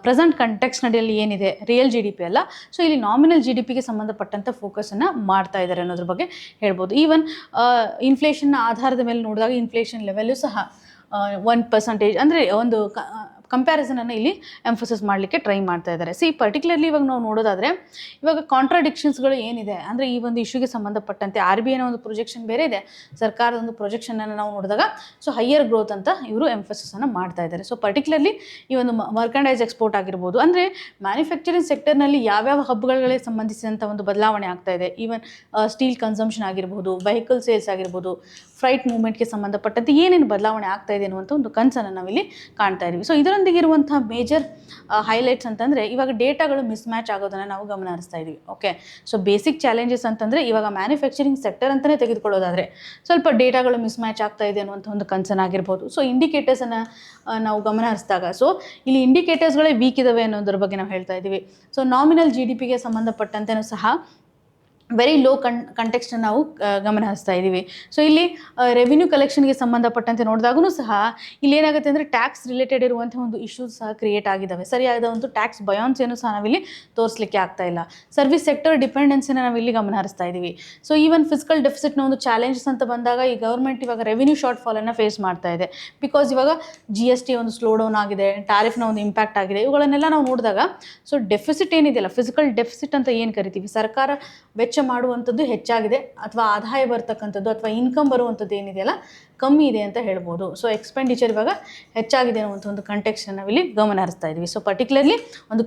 ಪ್ರೆಸೆಂಟ್ ಕಂಟೆಕ್ಸ್ಟ್ ನಡಿಯಲ್ಲಿ ಏನಿದೆ ರಿಯಲ್ GDP ಅಲ್ಲ. ಸೊ ಇಲ್ಲಿ ನಾಮಿನಲ್ GDPಗೆ ಸಂಬಂಧಪಟ್ಟಂಥ ಫೋಕಸನ್ನು ಮಾಡ್ತಾ ಇದ್ದಾರೆ ಅನ್ನೋದ್ರ ಬಗ್ಗೆ ಹೇಳ್ಬೋದು. ಈವನ್ ಇನ್ಫ್ಲೇಷನ್ನ ಆಧಾರದ ಮೇಲೆ ನೋಡಿದಾಗ ಇನ್ಫ್ಲೇಷನ್ ಲೆವೆಲ್ಲು ಸಹ 1% ಅಂದರೆ ಒಂದು ಕಂಪ್ಯಾರಿಸನನ್ನು ಇಲ್ಲಿ ಎಂಫೋಸಿಸ್ ಮಾಡಲಿಕ್ಕೆ ಟ್ರೈ ಮಾಡ್ತಾ ಇದ್ದಾರೆ. ಪರ್ಟಿಕ್ಯುಲರ್ಲಿ ಇವಾಗ ನಾವು ನೋಡೋದಾದರೆ ಇವಾಗ ಕಾಂಟ್ರಾಡಿಕ್ಷನ್ಸ್ಗಳು ಏನಿದೆ ಅಂದರೆ ಈ ಒಂದು ಇಶ್ಯೂಗೆ ಸಂಬಂಧಪಟ್ಟಂತೆ RBIನ ಒಂದು ಪ್ರೊಜೆಕ್ಷನ್ ಬೇರೆ ಇದೆ, ಸರ್ಕಾರದ ಒಂದು ಪ್ರೊಜೆಕ್ಷನನ್ನು ನಾವು ನೋಡಿದಾಗ ಸೊ ಹೈಯರ್ ಗ್ರೋತ್ ಅಂತ ಇವರು ಎಂಫೋಸಿಸನ್ನು ಮಾಡ್ತಾ ಇದ್ದಾರೆ. ಸೊ ಪರ್ಟಿಕ್ಯುಲರ್ಲಿ ಈ ಒಂದು ಮರ್ಕಂಡೈಸ್ ಎಕ್ಸ್ಪೋರ್ಟ್ ಆಗಿರ್ಬೋದು, ಅಂದರೆ ಮ್ಯಾನುಫ್ಯಾಕ್ಚರಿಂಗ್ ಸೆಕ್ಟರ್ನಲ್ಲಿ ಯಾವ್ಯಾವ ಹಬ್ಗಳಿಗೆ ಸಂಬಂಧಿಸಿದಂಥ ಒಂದು ಬದಲಾವಣೆ ಆಗ್ತಾ ಇದೆ. ಈವನ್ ಸ್ಟೀಲ್ ಕನ್ಸಂಪ್ಷನ್ ಆಗಿರ್ಬೋದು, ವೆಹಿಕಲ್ ಸೇಲ್ಸ್ ಆಗಿರ್ಬೋದು, ಫ್ರೈಟ್ ಮೂವ್ಮೆಂಟ್ಗೆ ಸಂಬಂಧಪಟ್ಟಂತೆ ಏನೇನು ಬದಲಾವಣೆ ಆಗ್ತಾ ಇದೆ ಅನ್ನುವಂಥ ಒಂದು ಕನ್ಸನ್ನು ನಾವಿಲ್ಲಿ ಕಾಣ್ತಾ ಇದ್ದೀವಿ. ಸೊ ಇದರೊಂದಿಗೆ ಇರುವಂಥ ಮೇಜರ್ ಹೈಲೈಟ್ಸ್ ಅಂತಂದರೆ ಇವಾಗ ಡೇಟಾಗಳು ಮಿಸ್ ಮ್ಯಾಚ್ ಆಗೋದನ್ನು ನಾವು ಗಮನ ಹರಿಸ್ತಾ ಇದ್ದೀವಿ. ಓಕೆ, ಸೊ ಬೇಸಿಕ್ ಚಾಲೆಂಜಸ್ ಅಂತಂದರೆ ಇವಾಗ ಮ್ಯಾನುಫ್ಯಾಕ್ಚರಿಂಗ್ ಸೆಕ್ಟರ್ ಅಂತಲೇ ತೆಗೆದುಕೊಳ್ಳೋದಾದರೆ ಸ್ವಲ್ಪ ಡೇಟಾಗಳು ಮಿಸ್ ಮ್ಯಾಚ್ ಆಗ್ತಾ ಇದೆ ಅನ್ನುವಂಥ ಒಂದು ಕನ್ಸರ್ನ್ ಆಗಿರ್ಬೋದು. ಸೊ ಇಂಡಿಕೇಟರ್ಸನ್ನು ನಾವು ಗಮನ ಹರಿಸಿದಾಗ ಸೊ ಇಲ್ಲಿ ಇಂಡಿಕೇಟರ್ಸ್ಗಳೇ ವೀಕ್ ಇದಾವೆ ಅನ್ನೋದ್ರ ಬಗ್ಗೆ ನಾವು ಹೇಳ್ತಾ ಇದ್ದೀವಿ. ಸೊ ನಾಮಿನಲ್ GDPಗೆ ಸಂಬಂಧಪಟ್ಟಂತೆಯೂ ಸಹ ವೆರಿ ಲೋ ಕಂಟೆಕ್ಸ್ಟನ್ನು ನಾವು ಗಮನ ಹರಿಸ್ತಾ ಇದ್ದೀವಿ. ಸೊ ಇಲ್ಲಿ ರೆವಿನ್ಯೂ ಕಲೆಕ್ಷನ್ಗೆ ಸಂಬಂಧಪಟ್ಟಂತೆ ನೋಡಿದಾಗೂ ಸಹ ಇಲ್ಲಿ ಏನಾಗುತ್ತೆ ಅಂದರೆ ಟ್ಯಾಕ್ಸ್ ರಿಲೇಟೆಡ್ ಇರುವಂಥ ಒಂದು ಇಶ್ಯೂಸ್ ಸಹ ಕ್ರಿಯೇಟ್ ಆಗಿದ್ದಾವೆ. ಸರಿಯಾದ ಒಂದು ಟ್ಯಾಕ್ಸ್ ಬಯಾನ್ಸಿಯನ್ನು ಸಹ ನಾವಿಲ್ಲಿ ತೋರಿಸಲಿಕ್ಕೆ ಆಗ್ತಾ ಇಲ್ಲ. ಸರ್ವಿಸ್ ಸೆಕ್ಟರ್ ಡಿಪೆಂಡೆನ್ಸಿನ ನಾವಿಲ್ಲಿ ಗಮನ ಹರಿಸ್ತಾ ಇದ್ದೀವಿ. ಸೊ ಈವನ್ ಫಿಸಿಕಲ್ ಡೆಫಿಸಿಟ್ನ ಒಂದು ಚಾಲೆಂಜಸ್ ಅಂತ ಬಂದಾಗ ಈ ಗೌರ್ಮೆಂಟ್ ಇವಾಗ ರೆವಿನ್ಯೂ ಶಾರ್ಟ್ ಫಾಲನ್ನು ಫೇಸ್ ಮಾಡ್ತಾ ಇದೆ. ಬಿಕಾಸ್ ಇವಾಗ GST ಒಂದು ಸ್ಲೋ ಡೌನ್ ಆಗಿದೆ, ಟ್ಯಾರಿಫ್ನ ಒಂದು ಇಂಪ್ಯಾಕ್ಟ್ ಆಗಿದೆ. ಇವುಗಳನ್ನೆಲ್ಲ ನಾವು ನೋಡಿದಾಗ ಸೊ ಡೆಫಿಸಿಟ್ ಏನಿದೆಯಲ್ಲ, ಫಿಸಿಕಲ್ ಡೆಫಿಸಿಟ್ ಅಂತ ಏನು ಕರಿತೀವಿ, ಸರ್ಕಾರ ವೆಚ್ಚ ಮಾಡುವಂಥದ್ದು ಹೆಚ್ಚಾಗಿದೆ ಅಥವಾ ಆದಾಯ ಬರ್ತಕ್ಕಂಥದ್ದು ಅಥವಾ ಇನ್ಕಮ್ ಬರುವಂಥದ್ದು ಏನಿದೆಯಲ್ಲ ಕಮ್ಮಿ ಇದೆ ಅಂತ ಹೇಳ್ಬೋದು. ಸೊ ಎಕ್ಸ್ಪೆಂಡಿಚರ್ ಇವಾಗ ಹೆಚ್ಚಾಗಿದೆ ಅನ್ನುವಂಥ ಒಂದು ಕಂಟೆಕ್ಸ್ಟನ್ನು ನಾವಿಲ್ಲಿ ಗಮನ ಹರಿಸ್ತಾ ಇದ್ದೀವಿ. ಸೊ ಪರ್ಟಿಕ್ಯುಲರ್ಲಿ ಒಂದು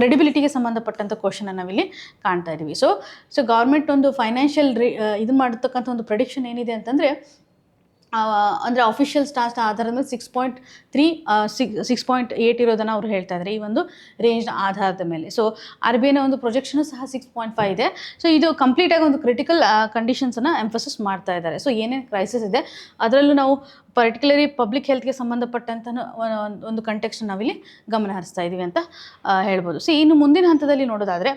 ಕ್ರೆಡಿಬಿಲಿಟಿಗೆ ಸಂಬಂಧಪಟ್ಟಂಥ ಕ್ವಶನನ್ನು ನಾವಿಲ್ಲಿ ಕಾಣ್ತಾ ಇದ್ದೀವಿ. ಸೊ ಗೌರ್ಮೆಂಟ್ ಒಂದು ಫೈನಾನ್ಷಿಯಲ್ ಇದು ಮಾಡತಕ್ಕಂಥ ಒಂದು ಪ್ರೆಡಿಕ್ಷನ್ ಏನಿದೆ ಅಂತಂದರೆ ಅಂದರೆ ಅಫಿಷಿಯಲ್ ಸ್ಟಾಟ್ಸ್ ಆಧಾರದ ಮೇಲೆ 6.8 ಇರೋದನ್ನು ಅವರು ಹೇಳ್ತಾ ಇದ್ದಾರೆ ಈ ಒಂದು ರೇಂಜ್ನ ಆಧಾರದ ಮೇಲೆ. ಸೊ RBIನ ಒಂದು ಪ್ರೊಜೆಕ್ಷನು ಸಹ 6.5 ಇದೆ. ಸೊ ಇದು ಕಂಪ್ಲೀಟಾಗಿ ಒಂದು ಕ್ರಿಟಿಕಲ್ ಕಂಡೀಷನ್ಸನ್ನು ಎಂಫೋಸಿಸ್ ಮಾಡ್ತಾ ಇದ್ದಾರೆ. ಸೊ ಏನೇನು ಕ್ರೈಸಿಸ್ ಇದೆ ಅದರಲ್ಲೂ ನಾವು ಪರ್ಟಿಕ್ಯುಲರಿ ಪಬ್ಲಿಕ್ ಹೆಲ್ತ್ಗೆ ಸಂಬಂಧಪಟ್ಟಂಥ ಒಂದು ಕಂಟೆಕ್ಸ್ಟ್ ನಾವಿಲ್ಲಿ ಗಮನ ಹರಿಸ್ತಾ ಇದ್ದೀವಿ ಅಂತ ಹೇಳ್ಬೋದು. ಇನ್ನು ಮುಂದಿನ ಹಂತದಲ್ಲಿ ನೋಡೋದಾದರೆ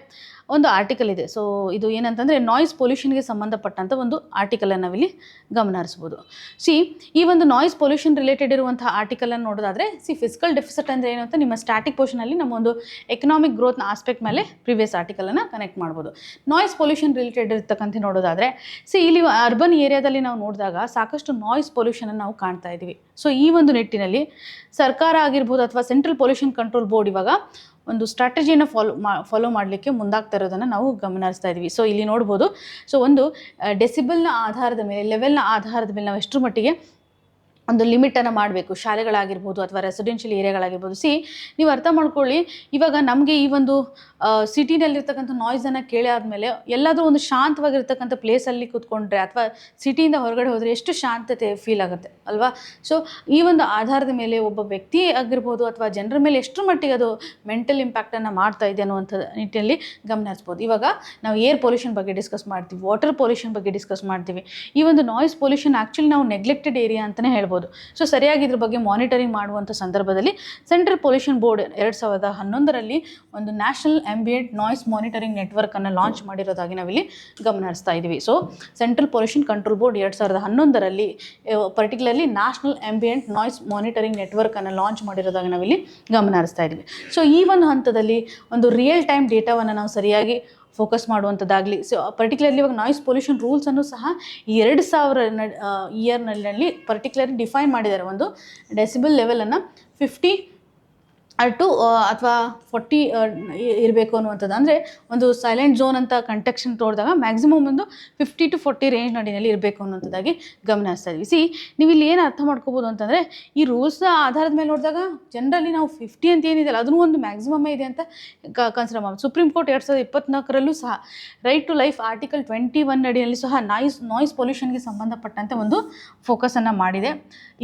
ಒಂದು ಆರ್ಟಿಕಲ್ ಇದೆ. ಸೊ ಇದು ಏನಂತಂದರೆ ನಾಯ್ಸ್ ಪೊಲ್ಯೂಷನ್ಗೆ ಸಂಬಂಧಪಟ್ಟಂಥ ಒಂದು ಆರ್ಟಿಕಲನ್ನು ನಾವಿಲ್ಲಿ ಗಮನ ಹರಿಸ್ಬೋದು. ಈ ಒಂದು ನಾಯ್ಸ್ ಪೊಲ್ಯೂಷನ್ ರಿಲೇಟೆಡ್ ಇರುವಂಥ ಆರ್ಟಿಕಲನ್ನು ನೋಡೋದಾದರೆ ಫಿಸಿಕಲ್ ಡೆಫಿಸಿಟ್ ಅಂದರೆ ಏನು ಅಂತ ನಿಮ್ಮ ಸ್ಟ್ಯಾಟಿಕ್ ಪೋರ್ಷನಲ್ಲಿ ನಮ್ಮ ಒಂದು ಎಕನಾಮಿಕ್ ಗ್ರೋತ್ನ ಆಸ್ಪೆಕ್ಟ್ ಮೇಲೆ ಪ್ರಿವಿಯಸ್ ಆರ್ಟಿಕಲನ್ನು ಕನೆಕ್ಟ್ ಮಾಡ್ಬೋದು. ನಾಯ್ಸ್ ಪೊಲ್ಯೂಷನ್ ರಿಲೇಟೆಡ್ ಇರ್ತಕ್ಕಂಥ ನೋಡೋದಾದರೆ ಇಲ್ಲಿ ಅರ್ಬನ್ ಏರಿಯಾದಲ್ಲಿ ನಾವು ನೋಡಿದಾಗ ಸಾಕಷ್ಟು ನಾಯ್ಸ್ ಪೊಲ್ಯೂಷನನ್ನು ನಾವು ಕಾಣ್ತಾ ಇದ್ದೀವಿ. ಸೊ ಈ ಒಂದು ನಿಟ್ಟಿನಲ್ಲಿ ಸರ್ಕಾರ ಆಗಿರ್ಬೋದು ಅಥವಾ ಸೆಂಟ್ರಲ್ ಪೊಲ್ಯೂಷನ್ ಕಂಟ್ರೋಲ್ ಬೋರ್ಡ್ ಇವಾಗ ಒಂದು ಸ್ಟ್ರಾಟಜಿಯನ್ನು ಫಾಲೋ ಮಾಡಲಿಕ್ಕೆ ಮುಂದಾಗ್ತಾ ಇರೋದನ್ನು ನಾವು ಗಮನ ಹರಿಸ್ತಾ ಇದ್ದೀವಿ. ಸೊ ಇಲ್ಲಿ ನೋಡ್ಬೋದು. ಸೊ ಒಂದು ಡೆಸಿಬಲ್ನ ಆಧಾರದ ಮೇಲೆ, ಲೆವೆಲ್ನ ಆಧಾರದ ಮೇಲೆ ನಾವು ಎಷ್ಟರ ಮಟ್ಟಿಗೆ ಒಂದು ಲಿಮಿಟನ್ನು ಮಾಡಬೇಕು, ಶಾಲೆಗಳಾಗಿರ್ಬೋದು ಅಥವಾ ರೆಸಿಡೆನ್ಷಿಯಲ್ ಏರಿಯಾಗಳಾಗಿರ್ಬೋದು. ನೀವು ಅರ್ಥ ಮಾಡ್ಕೊಳ್ಳಿ, ಇವಾಗ ನಮಗೆ ಈ ಒಂದು ಸಿಟಿನಲ್ಲಿರ್ತಕ್ಕಂಥ ನಾಯ್ಸನ್ನು ಕೇಳಿ ಆದಮೇಲೆ ಎಲ್ಲಾದರೂ ಒಂದು ಶಾಂತವಾಗಿರ್ತಕ್ಕಂಥ ಪ್ಲೇಸಲ್ಲಿ ಕೂತ್ಕೊಂಡ್ರೆ ಅಥವಾ ಸಿಟಿಯಿಂದ ಹೊರಗಡೆ ಹೋದರೆ ಎಷ್ಟು ಶಾಂತತೆ ಫೀಲ್ ಆಗುತ್ತೆ ಅಲ್ವಾ. ಸೊ ಈ ಒಂದು ಆಧಾರದ ಮೇಲೆ ಒಬ್ಬ ವ್ಯಕ್ತಿ ಆಗಿರ್ಬೋದು ಅಥವಾ ಜನರ ಮೇಲೆ ಎಷ್ಟರ ಮಟ್ಟಿಗೆ ಅದು ಮೆಂಟಲ್ ಇಂಪ್ಯಾಕ್ಟನ್ನು ಮಾಡ್ತಾ ಇದೆ ಅನ್ನುವಂಥ ನಿಟ್ಟಿನಲ್ಲಿ ಗಮನ ಹರಿಸ್ಬೋದು. ಇವಾಗ ನಾವು ಏರ್ ಪೊಲ್ಯೂಷನ್ ಬಗ್ಗೆ ಡಿಸ್ಕಸ್ ಮಾಡ್ತೀವಿ, ವಾಟರ್ ಪೊಲ್ಯೂಷನ್ ಬಗ್ಗೆ ಡಿಸ್ಕಸ್ ಮಾಡ್ತೀವಿ. ಈ ಒಂದು ನಾಯ್ಸ್ ಪೊಲ್ಯೂಷನ್ ಆ್ಯಕ್ಚುಲಿ ನಾವು ನೆಗ್ಲೆಕ್ಟೆಡ್ ಏರಿಯಾ ಅಂತಲೇ ಹೇಳ್ಬೋದು. ಸೊ ಸರಿಯಾಗಿ ಇದ್ರ ಬಗ್ಗೆ ಮಾನಿಟರಿಂಗ್ ಮಾಡುವಂಥ ಸಂದರ್ಭದಲ್ಲಿ ಸೆಂಟ್ರಲ್ ಪೊಲ್ಯೂಷನ್ ಬೋರ್ಡ್ 2011ರಲ್ಲಿ ಒಂದು ನ್ಯಾಷನಲ್ ಆಂಬಿಯೆಂಟ್ ನಾಯ್ಸ್ ಮಾನಿಟರಿಂಗ್ ನೆಟ್ವರ್ಕನ್ನು ಲಾಂಚ್ ಮಾಡಿರೋದಾಗಿ ನಾವಿಲ್ಲಿ ಗಮನ ಹರಿಸ್ತಾ ಇದ್ದೀವಿ. So central pollution control board 2011ರಲ್ಲಿ particularly national ambient noise monitoring ನೆಟ್ವರ್ಕನ್ನು ಲಾಂಚ್ ಮಾಡಿರೋದಾಗಿ ನಾವಿಲ್ಲಿ ಗಮನ ಹರಿಸ್ತಾ ಇದ್ದೀವಿ. ಸೊ ಈ ಒಂದು ಹಂತದಲ್ಲಿ ಒಂದು ರಿಯಲ್ ಟೈಮ್ ಡೇಟಾವನ್ನು ನಾವು ಸರಿಯಾಗಿ ಫೋಕಸ್ ಮಾಡುವಂಥದ್ದಾಗಲಿ. ಸೊ ಪರ್ಟಿಕ್ಯುಲರ್ಲಿ ಇವಾಗ ನಾಯ್ಸ್ ಪೊಲ್ಯೂಷನ್ ರೂಲ್ಸನ್ನು ಸಹ 2000 ಇಯರ್ನಲ್ಲಿ ಪರ್ಟಿಕ್ಯುಲರ್ಲಿ ಡಿಫೈನ್ ಮಾಡಿದ್ದಾರೆ. ಒಂದು ಡೆಸಿಬಲ್ ಲೆವೆಲನ್ನು 50 ಟು ಅಥವಾ 40 ಇರಬೇಕು ಅನ್ನುವಂಥದ್ದು. ಅಂದರೆ ಒಂದು ಸೈಲೆಂಟ್ ಝೋನ್ ಅಂತ ಕಂಟೆಕ್ಷನ್ ತೋರಿದಾಗ ಮ್ಯಾಕ್ಸಿಮಮ್ ಒಂದು 50 to 40 ರೇಂಜ್ ನಡಿನಲ್ಲಿ ಇರಬೇಕು ಅನ್ನೋಂಥದ್ದಾಗಿ ಗಮನ ಹರಿಸ್ತಾ ಇದ್ವಿ. ನೀವು ಇಲ್ಲಿ ಏನು ಅರ್ಥ ಮಾಡ್ಕೋಬೋದು ಅಂತಂದರೆ ಈ ರೂಲ್ಸ್ನ ಆಧಾರದ ಮೇಲೆ ನೋಡಿದಾಗ ಜನರಲಿ ನಾವು 50 ಅಂತ ಏನಿದೆಯಲ್ಲ ಅದನ್ನು ಒಂದು ಮ್ಯಾಕ್ಸಿಮಮ್ ಇದೆ ಅಂತ ಕನ್ಸಿಡರ್ ಮಾಡ್ಬೋದು. ಸುಪ್ರೀಂ ಕೋರ್ಟ್ 2024ರಲ್ಲೂ ಸಹ ರೈಟ್ ಟು ಲೈಫ್ ಆರ್ಟಿಕಲ್ 21 ಅಡಿಯಲ್ಲಿ ಸಹ ನಾಯ್ಸ್ ಪೊಲ್ಯೂಷನ್ಗೆ ಸಂಬಂಧಪಟ್ಟಂತೆ ಒಂದು ಫೋಕಸನ್ನು ಮಾಡಿದೆ,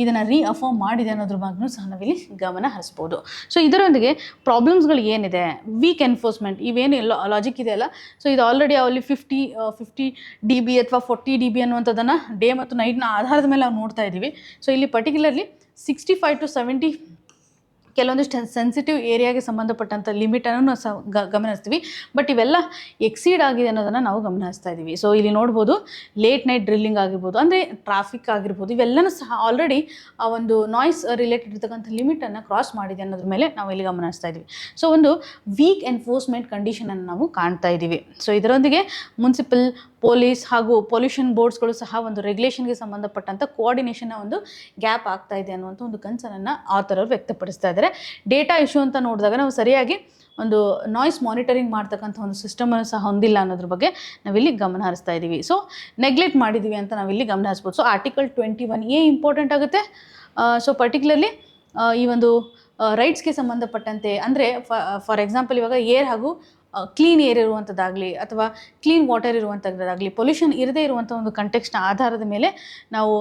ಇದನ್ನು ರೀಅಫರ್ಮ್ ಮಾಡಿದೆ ಅನ್ನೋದ್ರ ಬಗ್ಗೆಯೂ ಸಹ ನಾವಿಲ್ಲಿ ಗಮನ ಹರಿಸ್ಬೋದು. ಸೊ ಇದರೊಂದಿಗೆ ಪ್ರಾಬ್ಲಮ್ಸ್ಗಳು ಏನಿದೆ, ವೀಕ್ ಎನ್ಫೋರ್ಸ್ಮೆಂಟ್ ಇವೇನು ಲಾಜಿಕ್ ಇದೆಯಲ್ಲ, ಸೊ ಇದು ಆಲ್ರೆಡಿ ಅಲ್ಲಿ 50 DB ಅಥವಾ 40 DB ಅನ್ನುವಂಥದ್ದನ್ನು ಡೇ ಮತ್ತು ನೈಟ್ನ ಆಧಾರದ ಮೇಲೆ ನಾವು ನೋಡ್ತಾ ಇದ್ದೀವಿ. ಸೊ ಇಲ್ಲಿ ಪರ್ಟಿಕ್ಯುಲರ್ಲಿ 65 to 70 ಕೆಲವೊಂದಿಷ್ಟು ಸೆನ್ಸಿಟಿವ್ ಏರಿಯಾಗೆ ಸಂಬಂಧಪಟ್ಟಂಥ ಲಿಮಿಟನ್ನು ಸಹ ಗಮನಿಸ್ತೀವಿ. ಬಟ್ ಇವೆಲ್ಲ ಎಕ್ಸೀಡ್ ಆಗಿದೆ ಅನ್ನೋದನ್ನು ನಾವು ಗಮನಿಸ್ತಾ ಇದ್ದೀವಿ. ಸೊ ಇಲ್ಲಿ ನೋಡ್ಬೋದು ಲೇಟ್ ನೈಟ್ ಡ್ರಿಲ್ಲಿಂಗ್ ಆಗಿರ್ಬೋದು, ಅಂದರೆ ಟ್ರಾಫಿಕ್ ಆಗಿರ್ಬೋದು, ಇವೆಲ್ಲನೂ ಸಹ ಆಲ್ರೆಡಿ ಆ ಒಂದು ನಾಯ್ಸ್ ರಿಲೇಟೆಡ್ ಇರ್ತಕ್ಕಂಥ ಲಿಮಿಟನ್ನು ಕ್ರಾಸ್ ಮಾಡಿದೆ ಅನ್ನೋದ್ರ ಮೇಲೆ ನಾವು ಇಲ್ಲಿ ಗಮನಿಸ್ತಾ ಇದ್ದೀವಿ. ಸೊ ಒಂದು ವೀಕ್ ಎನ್ಫೋರ್ಸ್ಮೆಂಟ್ ಕಂಡೀಷನನ್ನು ನಾವು ಕಾಣ್ತಾ ಇದ್ದೀವಿ. ಸೊ ಇದರೊಂದಿಗೆ ಮುನ್ಸಿಪಲ್, ಪೊಲೀಸ್ ಹಾಗೂ ಪೊಲ್ಯೂಷನ್ ಬೋರ್ಡ್ಸ್ಗಳು ಸಹ ಒಂದು ರೆಗ್ಯುಲೇಷನ್ಗೆ ಸಂಬಂಧಪಟ್ಟಂಥ ಕೋಆರ್ಡಿನೇಷನ್ನ ಒಂದು ಗ್ಯಾಪ್ ಆಗ್ತಾ ಇದೆ ಅನ್ನುವಂಥ ಒಂದು ಕನ್ಸರ್ನನ್ನು ಆಥರ್ ಅವರು ವ್ಯಕ್ತಪಡಿಸ್ತಾ ಇದ್ದಾರೆ. ಡೇಟಾ ಇಶ್ಯೂ ಅಂತ ನೋಡಿದಾಗ ನಾವು ಸರಿಯಾಗಿ ಒಂದು ನಾಯ್ಸ್ ಮಾನಿಟರಿಂಗ್ ಮಾಡ್ತಕ್ಕಂಥ ಒಂದು ಸಿಸ್ಟಮನ್ನು ಸಹ ಹೊಂದಿಲ್ಲ ಅನ್ನೋದ್ರ ಬಗ್ಗೆ ನಾವಿಲ್ಲಿ ಗಮನ ಹರಿಸ್ತಾ ಇದ್ದೀವಿ. ಸೊ ನೆಗ್ಲೆಕ್ಟ್ ಮಾಡಿದ್ದೀವಿ ಅಂತ ನಾವಿಲ್ಲಿ ಗಮನ ಹರಿಸ್ಬೋದು. ಸೊ ಆರ್ಟಿಕಲ್ 21A ಇಂಪಾರ್ಟೆಂಟ್ ಆಗುತ್ತೆ. ಸೊ ಪರ್ಟಿಕ್ಯುಲರ್ಲಿ ಈ ಒಂದು ರೈಟ್ಸ್ಗೆ ಸಂಬಂಧಪಟ್ಟಂತೆ, ಅಂದರೆ ಫಾರ್ ಎಕ್ಸಾಂಪಲ್ ಇವಾಗ ಏರ್ ಹಾಗೂ ಕ್ಲೀನ್ ಏರ್ ಇರುವಂಥದ್ದಾಗಲಿ ಅಥವಾ ಕ್ಲೀನ್ ವಾಟರ್ ಇರುವಂಥದ್ದಾಗಲಿ, ಪೊಲ್ಯೂಷನ್ ಇರದೇ ಇರುವಂಥ ಒಂದು ಕಂಟೆಕ್ಸ್ಟ್ನ ಆಧಾರದ ಮೇಲೆ ನಾವು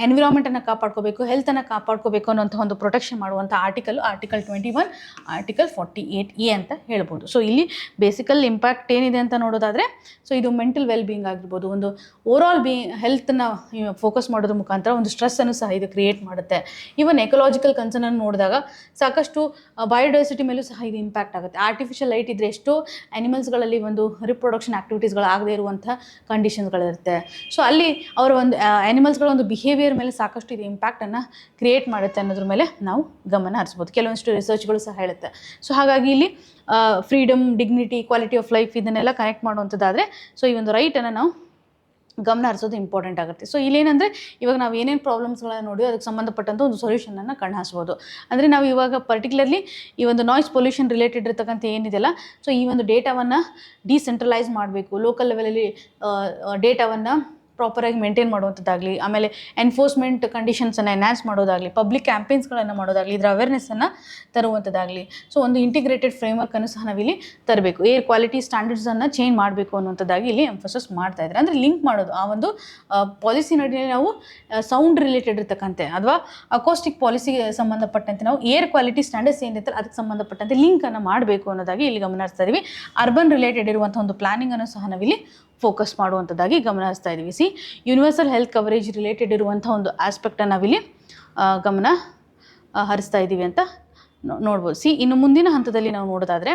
ಎನ್ವಿರಾನ್ಮೆಂಟನ್ನು ಕಾಪಾಡ್ಕೋಬೇಕು, ಹೆಲ್ತನ್ನು ಕಾಪಾಡ್ಕೋಬೇಕು ಅನ್ನೋಂಥ ಒಂದು ಪ್ರೊಟೆಕ್ಷನ್ ಮಾಡುವಂಥ ಆರ್ಟಿಕಲ್ 21, ಆರ್ಟಿಕಲ್ 48A ಅಂತ ಹೇಳ್ಬೋದು. ಸೊ ಇಲ್ಲಿ ಬೇಸಿಕಲ್ ಇಂಪ್ಯಾಕ್ಟ್ ಏನಿದೆ ಅಂತ ನೋಡೋದಾದರೆ, ಸೊ ಇದು ಮೆಂಟಲ್ ವೆಲ್ ಬೀಯಿಂಗ್ ಆಗಿರ್ಬೋದು, ಒಂದು ಓವರಾಲ್ ಹೆಲ್ತನ್ನು ಫೋಕಸ್ ಮಾಡೋದ್ರ ಮುಖಾಂತರ ಒಂದು ಸ್ಟ್ರೆಸ್ಸನ್ನು ಸಹ ಇದು ಕ್ರಿಯೇಟ್ ಮಾಡುತ್ತೆ. ಈವನ್ ಎಕಲಾಜಿಕಲ್ ಕನ್ಸರ್ನನ್ನು ನೋಡಿದಾಗ ಸಾಕಷ್ಟು ಬಯೋಡೈವರ್ಸಿಟಿ ಮೇಲೂ ಸಹ ಇದು ಇಂಪ್ಯಾಕ್ಟ್ ಆಗುತ್ತೆ. ಆರ್ಟಿಫಿಷಿಯಲ್ ಲೈಟ್ ಇದ್ದರೆ ಎಷ್ಟೋ ಆ್ಯನಿಮಲ್ಸ್ಗಳಲ್ಲಿ ಒಂದು ರಿಪ್ರೊಡಕ್ಷನ್ ಆ್ಯಕ್ಟಿವಿಟೀಸ್ಗಳು ಆಗದೇ ಇರುವಂಥ ಕಂಡೀಷನ್ಸ್ಗಳಿರುತ್ತೆ. ಸೊ ಅಲ್ಲಿ ಅವರ ಒಂದು ಆ್ಯನಿಮಲ್ಸ್ಗಳ ಒಂದು ಬಿಹೇವಿಯರ್ ಮೇಲೆ ಸಾಕಷ್ಟು ಇದು ಇಂಪ್ಯಾಕ್ಟನ್ನು ಕ್ರಿಯೇಟ್ ಮಾಡುತ್ತೆ ಅನ್ನೋದ್ರ ಮೇಲೆ ನಾವು ಗಮನ ಹರಿಸ್ಬೋದು. ಕೆಲವೊಂದಿಷ್ಟು ರಿಸರ್ಚ್ಗಳು ಸಹ ಹೇಳುತ್ತೆ. ಸೊ ಹಾಗಾಗಿ ಇಲ್ಲಿ freedom, dignity, quality of life ಇದನ್ನೆಲ್ಲ ಕನೆಕ್ಟ್ ಮಾಡುವಂಥದ್ದಾದರೆ ಸೊ ಈ ಒಂದು ರೈಟನ್ನು ನಾವು ಗಮನ ಹರಿಸೋದು ಇಂಪಾರ್ಟೆಂಟ್ ಆಗುತ್ತೆ. ಸೊ ಇಲ್ಲೇನಂದರೆ ಇವಾಗ ನಾವು ಏನೇನು ಪ್ರಾಬ್ಲಮ್ಸ್ಗಳನ್ನ ನೋಡಿ ಅದಕ್ಕೆ ಸಂಬಂಧಪಟ್ಟಂಥ ಒಂದು ಸೊಲ್ಯೂಷನನ್ನು ಕಣ್ಹಾಸ್ಬೋದು. ಅಂದರೆ ನಾವು ಇವಾಗ ಪರ್ಟಿಕ್ಯುಲರ್ಲಿ ಈ ಒಂದು ನಾಯ್ಸ್ ಪೊಲ್ಯೂಷನ್ ರಿಲೇಟೆಡ್ ಇರ್ತಕ್ಕಂಥ ಏನಿದೆಯಲ್ಲ, ಸೊ ಈ ಒಂದು ಡೇಟಾವನ್ನು ಡಿಸೆಂಟ್ರಲೈಸ್ ಮಾಡಬೇಕು, ಲೋಕಲ್ ಲೆವೆಲಲ್ಲಿ ಡೇಟಾವನ್ನು ಪ್ರಾಪರಾಗಿ ಮೇಂಟೈನ್ ಮಾಡುವಂಥದ್ದಾಗಲಿ, ಆಮೇಲೆ ಎನ್ಫೋರ್ಸ್ಮೆಂಟ್ ಕಂಡೀಷನ್ಸನ್ನು ಎನ್ಹಾನ್ಸ್ ಮಾಡೋದಾಗಲಿ, ಪಬ್ಲಿಕ್ ಕ್ಯಾಂಪೇನ್ಸ್ಗಳನ್ನು ಮಾಡೋದಾಗಲಿ, ಇದರ ಅವೇರ್ನೆಸ್ಸನ್ನು ತರುವಂಥದ್ದಾಗಲಿ. ಸೊ ಒಂದು ಇಂಟಿಗ್ರೇಟೆಡ್ ಫ್ರೇಮ್ವರ್ಕನ್ನು ಸಹ ನಾವಿಲ್ಲಿ ತರಬೇಕು. ಏರ್ ಕ್ವಾಲಿಟಿ ಸ್ಟ್ಯಾಂಡರ್ಡ್ಸನ್ನು ಚೇಂಜ್ ಮಾಡಬೇಕು ಅನ್ನುವಂಥದ್ದಾಗಿ ಇಲ್ಲಿ ಎಂಫೋಸಿಸ್ ಮಾಡ್ತಾ ಇದ್ದಾರೆ. ಅಂದರೆ ಲಿಂಕ್ ಮಾಡೋದು ಆ ಒಂದು ಪಾಲಿಸಿ ನಡುವೆ ನಾವು ಸೌಂಡ್ ರಿಲೇಟೆಡ್ ಇರ್ತಕ್ಕಂಥ ಅಥವಾ ಅಕೋಸ್ಟಿಕ್ ಪಾಲಿಸಿಗೆ ಸಂಬಂಧಪಟ್ಟಂತೆ ನಾವು ಏರ್ ಕ್ವಾಲಿಟಿ ಸ್ಟ್ಯಾಂಡರ್ಡ್ಸ್ ಏನಿರ್ತಾರೆ ಅದಕ್ಕೆ ಸಂಬಂಧಪಟ್ಟಂತೆ ಲಿಂಕನ್ನು ಮಾಡಬೇಕು ಅನ್ನೋದಾಗಿ ಇಲ್ಲಿ ಗಮನ ಹರಿಸ್ತಾ ಇದ್ದೀವಿ. ಅರ್ಬನ್ ರಿಲೇಟೆಡ್ ಇರುವಂಥ ಒಂದು ಪ್ಲಾನಿಂಗನ್ನು ಸಹ ನಾವಿಲ್ಲಿ ಫೋಕಸ್ ಮಾಡುವಂಥದ್ದಾಗಿ ಗಮನ ಹರಿಸ್ತಾ ಇದ್ದೀವಿ. ಯೂನಿವರ್ಸಲ್ ಹೆಲ್ತ್ ಕವರೇಜ್ ರಿಲೇಟೆಡ್ ಇರುವಂಥ ಒಂದು ಆಸ್ಪೆಕ್ಟನ್ನು ನಾವಿಲ್ಲಿ ಗಮನ ಹರಿಸ್ತಾ ಇದ್ದೀವಿ ಅಂತ ನೋಡ್ಬೋದು. ಇನ್ನು ಮುಂದಿನ ಹಂತದಲ್ಲಿ ನಾವು ನೋಡೋದಾದರೆ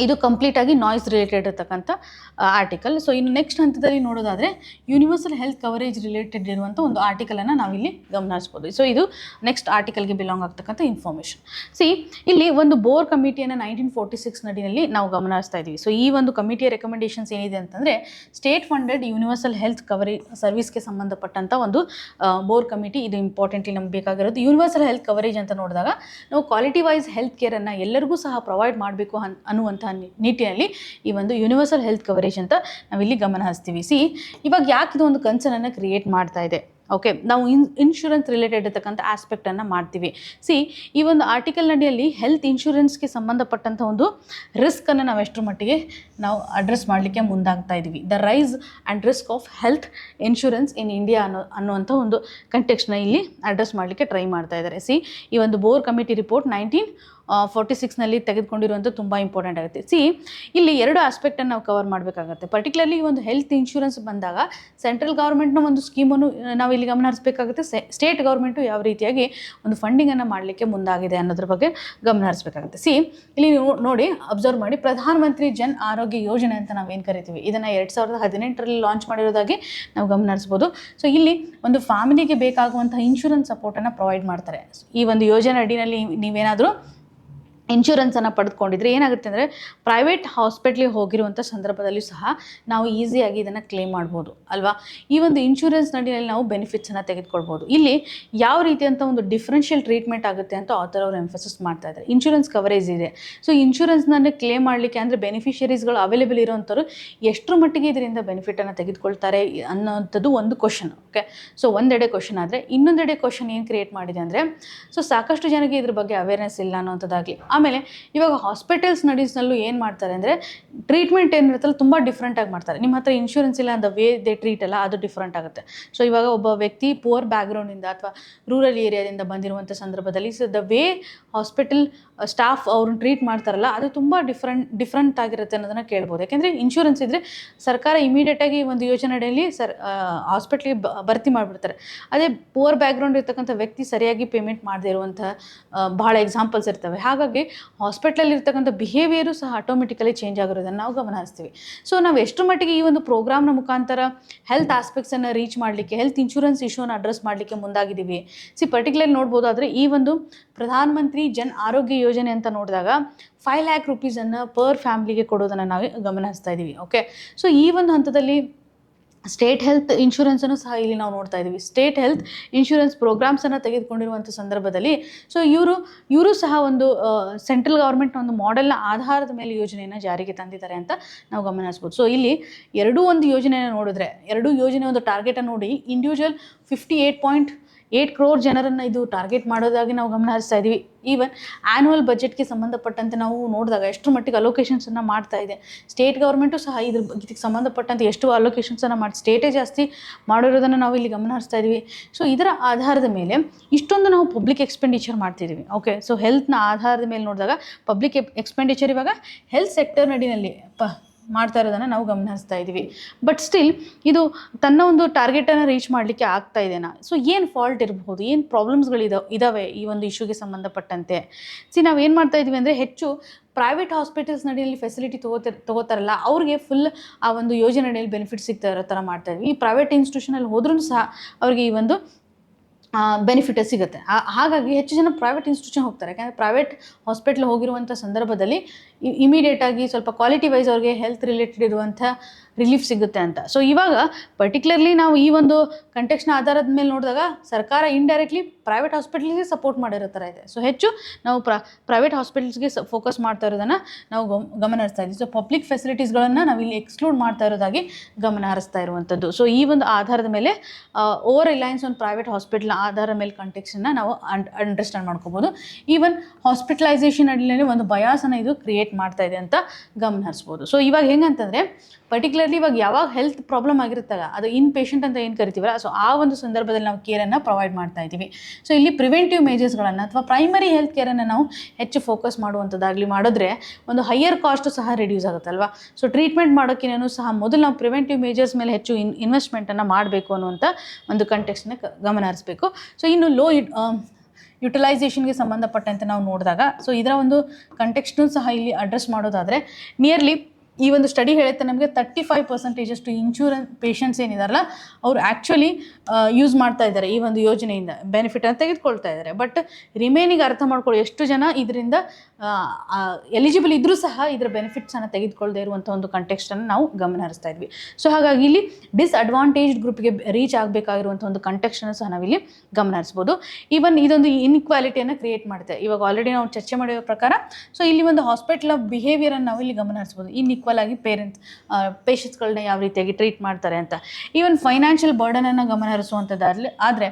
ಇದು ಕಂಪ್ಲೀಟಾಗಿ ನಾಯ್ಸ್ ರಿಲೇಟೆಡ್ ಇರ್ತಕ್ಕಂಥ ಆರ್ಟಿಕಲ್. ಸೊ ಇನ್ನು ನೆಕ್ಸ್ಟ್ ಹಂತದಲ್ಲಿ ನೋಡೋದಾದರೆ ಯೂನಿವರ್ಸಲ್ ಹೆಲ್ತ್ ಕವರೇಜ್ ರಿಲೇಟೆಡ್ ಇರುವಂಥ ಒಂದು ಆರ್ಟಿಕಲನ್ನು ನಾವಿಲ್ಲಿ ಗಮನಿಸ್ಬೋದು. ಸೊ ಇದು ನೆಕ್ಸ್ಟ್ ಆರ್ಟಿಕಲ್ಗೆ ಬಿಲಾಂಗ್ ಆಗ್ತಕ್ಕಂಥ ಇನ್ಫಾರ್ಮೇಷನ್. ಇಲ್ಲಿ ಒಂದು ಬೋರ್ ಕಮಿಟಿಯನ್ನು 1946 ನಡಿನಲ್ಲಿ ನಾವು ಗಮನಿಸ್ತಾ ಇದ್ದೀವಿ. ಸೊ ಈ ಒಂದು ಕಮಿಟಿಯ ರೆಕಮೆಂಡೇಷನ್ಸ್ ಏನಿದೆ ಅಂತಂದರೆ, state funded universal health coverage ಸರ್ವಿಸ್ಗೆ ಸಂಬಂಧಪಟ್ಟಂಥ ಒಂದು ಬೋರ್ ಕಮಿಟಿ. ಇದು ಇಂಪಾರ್ಟೆಂಟ್ಲಿ ನಮ್ಗೆ ಬೇಕಾಗಿರೋದು. ಯೂನಿವರ್ಸಲ್ ಹೆಲ್ತ್ ಕವರೇಜ್ ಅಂತ ನೋಡಿದಾಗ ನಾವು ಕ್ವಾಲಿಟಿ ವೈಸ್ ಹೆಲ್ತ್ ಕೇರನ್ನು ಎಲ್ಲರಿಗೂ ಸಹ ಪ್ರೊವೈಡ್ ಮಾಡಬೇಕು ಅನ್ನುವಂಥ ನಿಟ್ಟಿನಲ್ಲಿ ಈ ಒಂದು ಯೂನಿವರ್ಸಲ್ ಹೆಲ್ತ್ ಕವರೇಜ್ ಅಂತ ನಾವಿಲ್ಲಿ ಗಮನ ಹರಿಸ್ತೀವಿ. ಇವಾಗ ಯಾಕೆ ಇದು ಒಂದು ಕನ್ಸರ್ನನ್ನು ಕ್ರಿಯೇಟ್ ಮಾಡ್ತಾ ಇದೆ? ಓಕೆ, ನಾವು ಇನ್ಶೂರೆನ್ಸ್ ರಿಲೇಟೆಡ್ ಇರ್ತಕ್ಕಂಥ ಆಸ್ಪೆಕ್ಟನ್ನು ಮಾಡ್ತೀವಿ. ಈ ಒಂದು ಆರ್ಟಿಕಲ್ ನಡಿಯಲ್ಲಿ ಹೆಲ್ತ್ ಇನ್ಶೂರೆನ್ಸ್ಗೆ ಸಂಬಂಧಪಟ್ಟಂಥ ಒಂದು ರಿಸ್ಕನ್ನು ನಾವು ಎಷ್ಟರ ಮಟ್ಟಿಗೆ ನಾವು ಅಡ್ರೆಸ್ ಮಾಡಲಿಕ್ಕೆ ಮುಂದಾಗ್ತಾ ಇದ್ದೀವಿ. The rise and risk of health insurance in India ಅನ್ನುವಂಥ ಒಂದು ಕಂಟೆಕ್ಸ್ಟ್ನ ಇಲ್ಲಿ ಅಡ್ರೆಸ್ ಮಾಡಲಿಕ್ಕೆ ಟ್ರೈ ಮಾಡ್ತಾ ಇದ್ದಾರೆ. ಈ ಒಂದು ಬೋರ್ ಕಮಿಟಿ ರಿಪೋರ್ಟ್ 1946ನಲ್ಲಿ ತೆಗೆದುಕೊಂಡಿರುವಂಥ ತುಂಬ ಇಂಪಾರ್ಟೆಂಟ್ ಆಗುತ್ತೆ. ಇಲ್ಲಿ ಎರಡು ಆಸ್ಪೆಕ್ಟನ್ನು ನಾವು ಕವರ್ ಮಾಡಬೇಕಾಗತ್ತೆ. ಪರ್ಟಿಕ್ಯುಲರ್ಲಿ ಈ ಒಂದು ಹೆಲ್ತ್ ಇನ್ಶೂರೆನ್ಸ್ ಬಂದಾಗ ಸೆಂಟ್ರಲ್ ಗೌರ್ಮೆಂಟ್ನ ಒಂದು ಸ್ಕೀಮನ್ನು ನಾವು ಇಲ್ಲಿ ಗಮನ ಹರಿಸಬೇಕಾಗುತ್ತೆ. ಸ್ಟೇಟ್ ಗೌರ್ಮೆಂಟು ಯಾವ ರೀತಿಯಾಗಿ ಒಂದು ಫಂಡಿಂಗನ್ನು ಮಾಡಲಿಕ್ಕೆ ಮುಂದಾಗಿದೆ ಅನ್ನೋದ್ರ ಬಗ್ಗೆ ಗಮನ ಹರಿಸಬೇಕಾಗುತ್ತೆ. ಇಲ್ಲಿ ನೋಡಿ, ಅಬ್ಸರ್ವ್ ಮಾಡಿ, ಪ್ರಧಾನ ಮಂತ್ರಿ ಜನ್ ಆರೋಗ್ಯ ಯೋಜನೆ ಅಂತ ನಾವೇನು ಕರಿತೀವಿ, ಇದನ್ನು 2018ರಲ್ಲಿ ಲಾಂಚ್ ಮಾಡಿರೋದಾಗಿ ನಾವು ಗಮನ ಹರಿಸ್ಬೋದು. ಸೊ ಇಲ್ಲಿ ಒಂದು ಫ್ಯಾಮಿಲಿಗೆ ಬೇಕಾಗುವಂಥ ಇನ್ಶೂರೆನ್ಸ್ ಸಪೋರ್ಟನ್ನು ಪ್ರೊವೈಡ್ ಮಾಡ್ತಾರೆ. ಈ ಒಂದು ಯೋಜನೆ ಅಡಿನಲ್ಲಿ ನೀವೇನಾದರೂ ಇನ್ಶೂರೆನ್ಸನ್ನು ಪಡೆದುಕೊಂಡಿದ್ರೆ ಏನಾಗುತ್ತೆ ಅಂದರೆ, ಪ್ರೈವೇಟ್ ಹಾಸ್ಪಿಟ್ಲಿಗೆ ಹೋಗಿರುವಂಥ ಸಂದರ್ಭದಲ್ಲಿ ಸಹ ನಾವು ಈಸಿಯಾಗಿ ಇದನ್ನು ಕ್ಲೇಮ್ ಮಾಡ್ಬೋದು ಅಲ್ವಾ. ಈ ಒಂದು ಇನ್ಶೂರೆನ್ಸ್ ನಡಿನಲ್ಲಿ ನಾವು ಬೆನಿಫಿಟ್ಸನ್ನು ತೆಗೆದುಕೊಳ್ಬೋದು. ಇಲ್ಲಿ ಯಾವ ರೀತಿಯಂಥ ಒಂದು ಡಿಫ್ರೆನ್ಷಿಯಲ್ ಟ್ರೀಟ್ಮೆಂಟ್ ಆಗುತ್ತೆ ಅಂತ ಆಥರ್ ಅವರು ಎಂಫಸಿಸ್ ಮಾಡ್ತಾ ಇದ್ದಾರೆ. ಇನ್ಶೂರೆನ್ಸ್ ಕವರೇಜ್ ಇದೆ. ಸೊ ಇನ್ಶೂರೆನ್ಸ್ನನ್ನೇ ಕ್ಲೇಮ್ ಮಾಡಲಿಕ್ಕೆ ಅಂದರೆ ಬೆನಿಫಿಷರೀಸ್ಗಳು ಅವೈಲೇಬಲ್ ಇರೋವಂಥವ್ರು ಎಷ್ಟರ ಮಟ್ಟಿಗೆ ಇದರಿಂದ ಬೆನಿಫಿಟನ್ನು ತೆಗೆದುಕೊಳ್ತಾರೆ ಅನ್ನೋಂಥದ್ದು ಒಂದು ಕ್ವಶನ್. ಓಕೆ, ಸೊ ಒಂದೆಡೆ ಕ್ವಶನ್ ಆದರೆ ಇನ್ನೊಂದೆಡೆ ಕ್ವಶನ್ ಏನು ಕ್ರಿಯೇಟ್ ಮಾಡಿದೆ ಅಂದರೆ, ಸೊ ಸಾಕಷ್ಟು ಜನಕ್ಕೆ ಇದ್ರ ಬಗ್ಗೆ ಅವೇರ್ನೆಸ್ ಇಲ್ಲ ಅನ್ನೋಂಥದ್ದಾಗಲಿ, ಆಮೇಲೆ ಇವಾಗ ಹಾಸ್ಪಿಟಲ್ಸ್ ನಡೀಸ್ನಲ್ಲೂ ಏನು ಮಾಡ್ತಾರೆ ಅಂದರೆ ಟ್ರೀಟ್ಮೆಂಟ್ ಏನಿರುತ್ತಲ್ಲ ತುಂಬ ಡಿಫ್ರೆಂಟಾಗಿ ಮಾಡ್ತಾರೆ. ನಿಮ್ಮ ಹತ್ರ ಇನ್ಶೂರೆನ್ಸ್ ಇಲ್ಲ ದ ವೇ ದೇ ಟ್ರೀಟ್ ಅಲ್ಲ ಅದು ಡಿಫ್ರೆಂಟ್ ಆಗುತ್ತೆ. ಸೊ ಇವಾಗ ಒಬ್ಬ ವ್ಯಕ್ತಿ ಪುವರ್ ಬ್ಯಾಕ್ಗ್ರೌಂಡಿಂದ ಅಥವಾ ರೂರಲ್ ಏರಿಯಾದಿಂದ ಬಂದಿರುವಂಥ ಸಂದರ್ಭದಲ್ಲಿ ದ ವೇ ಹಾಸ್ಪಿಟಲ್ ಸ್ಟಾಫ್ ಅವ್ರನ್ನ ಟ್ರೀಟ್ ಮಾಡ್ತಾರಲ್ಲ ಅದು ತುಂಬ ಡಿಫ್ರೆಂಟ್ ಆಗಿರುತ್ತೆ ಅನ್ನೋದನ್ನು ಕೇಳ್ಬೋದು. ಯಾಕೆಂದರೆ ಇನ್ಶೂರೆನ್ಸ್ ಇದ್ದರೆ ಸರ್ಕಾರ ಇಮಿಡಿಯೇಟಾಗಿ ಒಂದು ಯೋಜನೆಯಲ್ಲಿ ಹಾಸ್ಪಿಟ್ಲಿಗೆ ಭರ್ತಿ ಮಾಡಿಬಿಡ್ತಾರೆ. ಅದೇ ಪುವರ್ ಬ್ಯಾಕ್ಗ್ರೌಂಡ್ ಇರ್ತಕ್ಕಂಥ ವ್ಯಕ್ತಿ ಸರಿಯಾಗಿ ಪೇಮೆಂಟ್ ಮಾಡದೇ ಇರುವಂಥ ಭಾಳ ಎಕ್ಸಾಂಪಲ್ಸ್ ಇರ್ತವೆ. ಹಾಗಾಗಿ ಹಾಸ್ಪಿಟ್ಲಲ್ಲಿ ಇರ್ತಕ್ಕಂಥ ಬಿಹೇವಿಯರು ಸಹ ಆಟೋಮೆಟಿಕಲಿ ಚೇಂಜ್ ಆಗಿರೋದನ್ನು ನಾವು ಗಮನ ಹರಿಸ್ತೀವಿ. ಸೊ ನಾವು ಎಷ್ಟು ಮಟ್ಟಿಗೆ ಈ ಒಂದು ಪ್ರೋಗ್ರಾಮ್ನ ಮುಖಾಂತರ ಹೆಲ್ತ್ ಆಸ್ಪೆಕ್ಟ್ಸನ್ನು ರೀಚ್ ಮಾಡಲಿಕ್ಕೆ, ಹೆಲ್ತ್ ಇನ್ಶೂರೆನ್ಸ್ ಇಶ್ಯೂನ ಅಡ್ರೆಸ್ ಮಾಡಲಿಕ್ಕೆ ಮುಂದಾಗಿದ್ದೀವಿ. ಪರ್ಟಿಕ್ಯುಲರ್ ನೋಡ್ಬೋದಾದರೆ ಈ ಒಂದು ಪ್ರಧಾನ ಮಂತ್ರಿ ಜನ್ ಆರೋಗ್ಯ ಯೋಜನೆ ಅಂತ ನೋಡಿದಾಗ 5 lakh ರೂಪೀಸನ್ನು ಪರ್ ಫ್ಯಾಮ್ಲಿಗೆ ಕೊಡೋದನ್ನು ನಾವು ಗಮನ ಹರಿಸ್ತಾ ಇದ್ದೀವಿ. ಓಕೆ, ಸೊ ಈ ಒಂದು ಹಂತದಲ್ಲಿ ಸ್ಟೇಟ್ ಹೆಲ್ತ್ ಇನ್ಶೂರೆನ್ಸನ್ನು ಸಹ ಇಲ್ಲಿ ನಾವು ನೋಡ್ತಾ ಇದ್ದೀವಿ. ಸ್ಟೇಟ್ ಹೆಲ್ತ್ ಇನ್ಶೂರೆನ್ಸ್ ಪ್ರೋಗ್ರಾಮ್ಸನ್ನು ತೆಗೆದುಕೊಂಡಿರುವಂಥ ಸಂದರ್ಭದಲ್ಲಿ ಸೊ ಇವರು ಸಹ ಒಂದು ಸೆಂಟ್ರಲ್ ಗೌರ್ಮೆಂಟ್ನ ಒಂದು ಮಾಡೆಲ್ನ ಆಧಾರದ ಮೇಲೆ ಯೋಜನೆಯನ್ನು ಜಾರಿಗೆ ತಂದಿದ್ದಾರೆ ಅಂತ ನಾವು ಗಮನಿಸ್ಬೋದು. ಸೊ ಇಲ್ಲಿ ಒಂದು ಯೋಜನೆಯನ್ನು ನೋಡಿದ್ರೆ, ಯೋಜನೆ ಒಂದು ಟಾರ್ಗೆಟನ್ನು ನೋಡಿ ಇಂಡಿವಿಜುವಲ್ 58.8 crore ಜನರನ್ನು ಇದು ಟಾರ್ಗೆಟ್ ಮಾಡೋದಾಗಿ ನಾವು ಗಮನ ಹರಿಸ್ತಾ ಇದ್ದೀವಿ. ಈವನ್ ಆ್ಯನ್ಯುವಲ್ ಬಜೆಟ್ಗೆ ಸಂಬಂಧಪಟ್ಟಂತೆ ನಾವು ನೋಡಿದಾಗ ಎಷ್ಟು ಮಟ್ಟಿಗೆ ಅಲೋಕೇಶನ್ಸನ್ನು ಮಾಡ್ತಾ ಇದೆ. ಸ್ಟೇಟ್ ಗೌರ್ಮೆಂಟು ಸಹ ಇದಕ್ಕೆ ಸಂಬಂಧಪಟ್ಟಂತೆ ಎಷ್ಟು ಅಲೋಕೇಶನ್ಸನ್ನು ಮಾಡಿ ಸ್ಟೇಟೇ ಜಾಸ್ತಿ ಮಾಡಿರೋದನ್ನು ನಾವು ಇಲ್ಲಿ ಗಮನ ಹರಿಸ್ತಾ ಇದ್ದೀವಿ. ಸೊ ಇದರ ಆಧಾರದ ಮೇಲೆ ಇಷ್ಟೊಂದು ನಾವು ಪಬ್ಲಿಕ್ ಎಕ್ಸ್ಪೆಂಡಿಚರ್ ಮಾಡ್ತಿದ್ದೀವಿ. ಓಕೆ, ಸೊ ಹೆಲ್ತ್ನ ಆಧಾರದ ಮೇಲೆ ನೋಡಿದಾಗ ಪಬ್ಲಿಕ್ ಎಕ್ಸ್ಪೆಂಡಿಚರ್ ಇವಾಗ ಹೆಲ್ತ್ ಸೆಕ್ಟರ್ ನಡಿನಲ್ಲಿ ಮಾಡ್ತಾ ಇರೋದನ್ನು ನಾವು ಗಮನಿಸ್ತಾ ಇದ್ದೀವಿ. ಬಟ್ ಸ್ಟಿಲ್ ಇದು ತನ್ನ ಒಂದು ಟಾರ್ಗೆಟನ್ನು ರೀಚ್ ಮಾಡಲಿಕ್ಕೆ ಆಗ್ತಾ ಇದೆನಾ? ಸೊ ಏನು ಫಾಲ್ಟ್ ಇರಬಹುದು, ಏನು ಪ್ರಾಬ್ಲಮ್ಸ್ಗಳಿದಾವೆ ಈ ಒಂದು ಇಶ್ಯೂಗೆ ಸಂಬಂಧಪಟ್ಟಂತೆ? ನಾವು ಏನು ಮಾಡ್ತಾ ಇದ್ದೀವಿ ಅಂದರೆ ಹೆಚ್ಚು ಪ್ರೈವೇಟ್ ಹಾಸ್ಪಿಟಲ್ಸ್ ನಡಿಯಲ್ಲಿ ಫೆಸಿಲಿಟಿ ತಗೋತಾರಲ್ಲ ಅವ್ರಿಗೆ ಫುಲ್ ಆ ಒಂದು ಯೋಜನೆ ಅಡಿಯಲ್ಲಿ ಬೆನಿಫಿಟ್ ಸಿಗ್ತಾ ಇರೋ ಥರ ಮಾಡ್ತಾ ಇದ್ವಿ. ಈ ಪ್ರೈವೇಟ್ ಇನ್ಸ್ಟಿಟ್ಯೂಷನಲ್ಲಿ ಹೋದ್ರೂ ಸಹ ಅವ್ರಿಗೆ ಈ ಒಂದು ಬೆನಿಫಿಟ್ ಸಿಗುತ್ತೆ. ಹಾಗಾಗಿ ಹೆಚ್ಚು ಜನ ಪ್ರೈವೇಟ್ ಇನ್ಸ್ಟಿಟ್ಯೂಷನ್ ಹೋಗ್ತಾರೆ. ಯಾಕಂದರೆ ಪ್ರೈವೇಟ್ ಹಾಸ್ಪಿಟ್ಲ್ ಹೋಗಿರುವಂಥ ಸಂದರ್ಭದಲ್ಲಿ ಇಮಿಡಿಯೇಟಾಗಿ ಸ್ವಲ್ಪ ಕ್ವಾಲಿಟಿ ವೈಸ್ ಅವ್ರಿಗೆ ಹೆಲ್ತ್ ರಿಲೇಟೆಡ್ ಇರುವಂಥ ರಿಲೀಫ್ ಸಿಗುತ್ತೆ ಅಂತ. ಸೊ ಇವಾಗ ಪರ್ಟಿಕ್ಯುಲರ್ಲಿ ನಾವು ಈ ಒಂದು ಕಂಟೆಕ್ಸ್ನ ಆಧಾರದ ಮೇಲೆ ನೋಡಿದಾಗ ಸರ್ಕಾರ ಇಂಡೈರೆಕ್ಟ್ಲಿ ಪ್ರೈವೇಟ್ ಹಾಸ್ಪಿಟಲ್ಸ್ಗೆ ಸಪೋರ್ಟ್ ಮಾಡಿರೋ ಥರ ಇದೆ. ಸೊ ಹೆಚ್ಚು ನಾವು ಪ್ರೈವೇಟ್ ಹಾಸ್ಪಿಟಲ್ಸ್ಗೆ ಫೋಕಸ್ ಮಾಡ್ತಾ ಇರೋದನ್ನು ನಾವು ಗಮನ ಹರಿಸ್ತಾ ಇದ್ದೀವಿ. ಸೊ ಪಬ್ಲಿಕ್ ಫೆಸಿಲಿಟೀಸ್ಗಳನ್ನು ನಾವು ಇಲ್ಲಿ ಎಕ್ಸ್ಕ್ಲೂಡ್ ಮಾಡ್ತಾ ಇರೋದಾಗಿ ಗಮನ ಹರಿಸ್ತಾ ಇರುವಂಥದ್ದು. ಸೊ ಈ ಒಂದು ಆಧಾರದ ಮೇಲೆ over Reliance on private hospital ಆಧಾರದ ಮೇಲೆ ಕಂಟೆಕ್ಸ್ಟನ್ನು ನಾವು ಅಂಡರ್ಸ್ಟ್ಯಾಂಡ್ ಮಾಡ್ಕೋಬೋದು. ಈವನ್ ಹಾಸ್ಪಿಟಲೈಸೇಷನ್ ಅಡಿಯಲ್ಲಿ ಒಂದು ಬಯಾಸನ್ನು ಇದು ಕ್ರಿಯೇಟ್ ಮಾಡ್ತಾ ಇದೆ ಅಂತ ಗಮನ ಹರಿಸ್ಬೋದು. ಸೊ ಇವಾಗ ಹೆಂಗಂತಂದರೆ ಪರ್ಟಿಕ್ಯುಲರ್ಲಿ ಇವಾಗ ಯಾವಾಗ ಹೆಲ್ತ್ ಪ್ರಾಬ್ಲಮ್ ಆಗಿರುತ್ತಲ್ಲ ಅದು ಇನ್ ಪೇಷಂಟ್ ಅಂತ ಏನು ಕರಿತೀವಲ್ಲ, ಸೊ ಆ ಒಂದು ಸಂದರ್ಭದಲ್ಲಿ ನಾವು ಕೇರನ್ನು ಪ್ರೊವೈಡ್ ಮಾಡ್ತಾ ಇದ್ದೀವಿ. ಸೊ ಇಲ್ಲಿ ಪ್ರಿವೆಂಟಿವ್ ಮೇಜರ್ಸ್ಗಳನ್ನು ಅಥವಾ ಪ್ರೈಮರಿ ಹೆಲ್ತ್ ಕೇರನ್ನು ನಾವು ಹೆಚ್ಚು ಫೋಕಸ್ ಮಾಡುವಂಥದ್ದಾಗಲಿ ಮಾಡಿದ್ರೆ ಒಂದು ಹೈಯರ್ ಕಾಸ್ಟು ಸಹ ರಿಡ್ಯೂಸ್ ಆಗುತ್ತಲ್ವ. ಸೊ ಟ್ರೀಟ್ಮೆಂಟ್ ಮಾಡೋಕ್ಕಿಂತನೂ ಸಹ ಮೊದಲು ನಾವು ಪ್ರಿವೆಂಟಿವ್ ಮೇಜರ್ಸ್ ಮೇಲೆ ಹೆಚ್ಚು ಇನ್ವೆಸ್ಟ್ಮೆಂಟನ್ನು ಮಾಡಬೇಕು ಅನ್ನುವಂಥ ಒಂದು ಕಂಟೆಕ್ಸ್ಟ್ನ ಗಮನ ಹರಿಸಬೇಕು. ಸೊ ಇನ್ನು ಲೋ ಯುಟಿಲೈಸೇಷನ್ಗೆ ಸಂಬಂಧಪಟ್ಟಂತೆ ನಾವು ನೋಡಿದಾಗ ಸೊ ಇದರ ಒಂದು ಕಂಟೆಕ್ಸ್ಟು ಸಹ ಇಲ್ಲಿ ಅಡ್ರೆಸ್ ಮಾಡೋದಾದರೆ ನಿಯರ್ಲಿ ಈ ಒಂದು ಸ್ಟಡಿ ಹೇಳುತ್ತೆ ನಮಗೆ 35% ಇನ್ಶೂರೆನ್ಸ್ ಪೇಷಂಟ್ಸ್ ಏನಿದಾರಲ್ಲ ಅವರು ಆ್ಯಕ್ಚುಲಿ ಯೂಸ್ ಮಾಡ್ತಾ ಇದ್ದಾರೆ ಈ ಒಂದು ಯೋಜನೆಯಿಂದ ಬೆನಿಫಿಟನ್ನು ತೆಗೆದುಕೊಳ್ತಾ ಇದ್ದಾರೆ. ಬಟ್ ರಿಮೈನಿಂಗ್ ಅರ್ಥ ಮಾಡ್ಕೊಳ್ಳಿ ಎಷ್ಟು ಜನ ಇದರಿಂದ ಎಲಿಜಿಬಲ್ ಇದ್ದರೂ ಸಹ ಇದರ ಬೆನಿಫಿಟ್ಸನ್ನು ತೆಗೆದುಕೊಳ್ಳದೆ ಇರುವಂಥ ಒಂದು ಕಂಟೆಕ್ಸ್ಟನ್ನು ನಾವು ಗಮನ ಹರಿಸ್ತಾ ಇದ್ವಿ. ಸೊ ಹಾಗಾಗಿ ಇಲ್ಲಿ ಡಿಸ್ಅಡ್ವಾಂಟೇಜ್ಡ್ ಗ್ರೂಪ್ಗೆ ರೀಚ್ ಆಗಬೇಕಾಗಿರುವಂಥ ಒಂದು ಕಂಟೆಕ್ಸ್ಟನ್ನು ಸಹ ನಾವಿಲ್ಲಿ ಗಮನ ಹರಿಸ್ಬೋದು. ಈವನ್ ಇದೊಂದು ಇನ್ಇಕ್ವಾಲಿಟಿಯನ್ನು ಕ್ರಿಯೇಟ್ ಮಾಡುತ್ತೆ. ಇವಾಗ ಆಲ್ರೆಡಿ ನಾವು ಚರ್ಚೆ ಮಾಡಿರೋ ಪ್ರಕಾರ ಸೊ ಇಲ್ಲಿ ಒಂದು ಹಾಸ್ಪಿಟಲ್ ಬಿಹೇವಿಯರನ್ನು ನಾವು ಇಲ್ಲಿ ಗಮನ ಹರಿಸ್ಬೋದು. ಈಕ್ವಲ್ ಆಗಿ ಪೇಷಂಟ್ಸ್ಗಳನ್ನ ಯಾವ ರೀತಿಯಾಗಿ ಟ್ರೀಟ್ ಮಾಡ್ತಾರೆ ಅಂತ. ಈವನ್ ಫೈನಾನ್ಷಿಯಲ್ ಬರ್ಡನನ್ನು ಗಮನ ಹರಿಸುವಂಥದ್ದಾಗಲಿ ಆದರೆ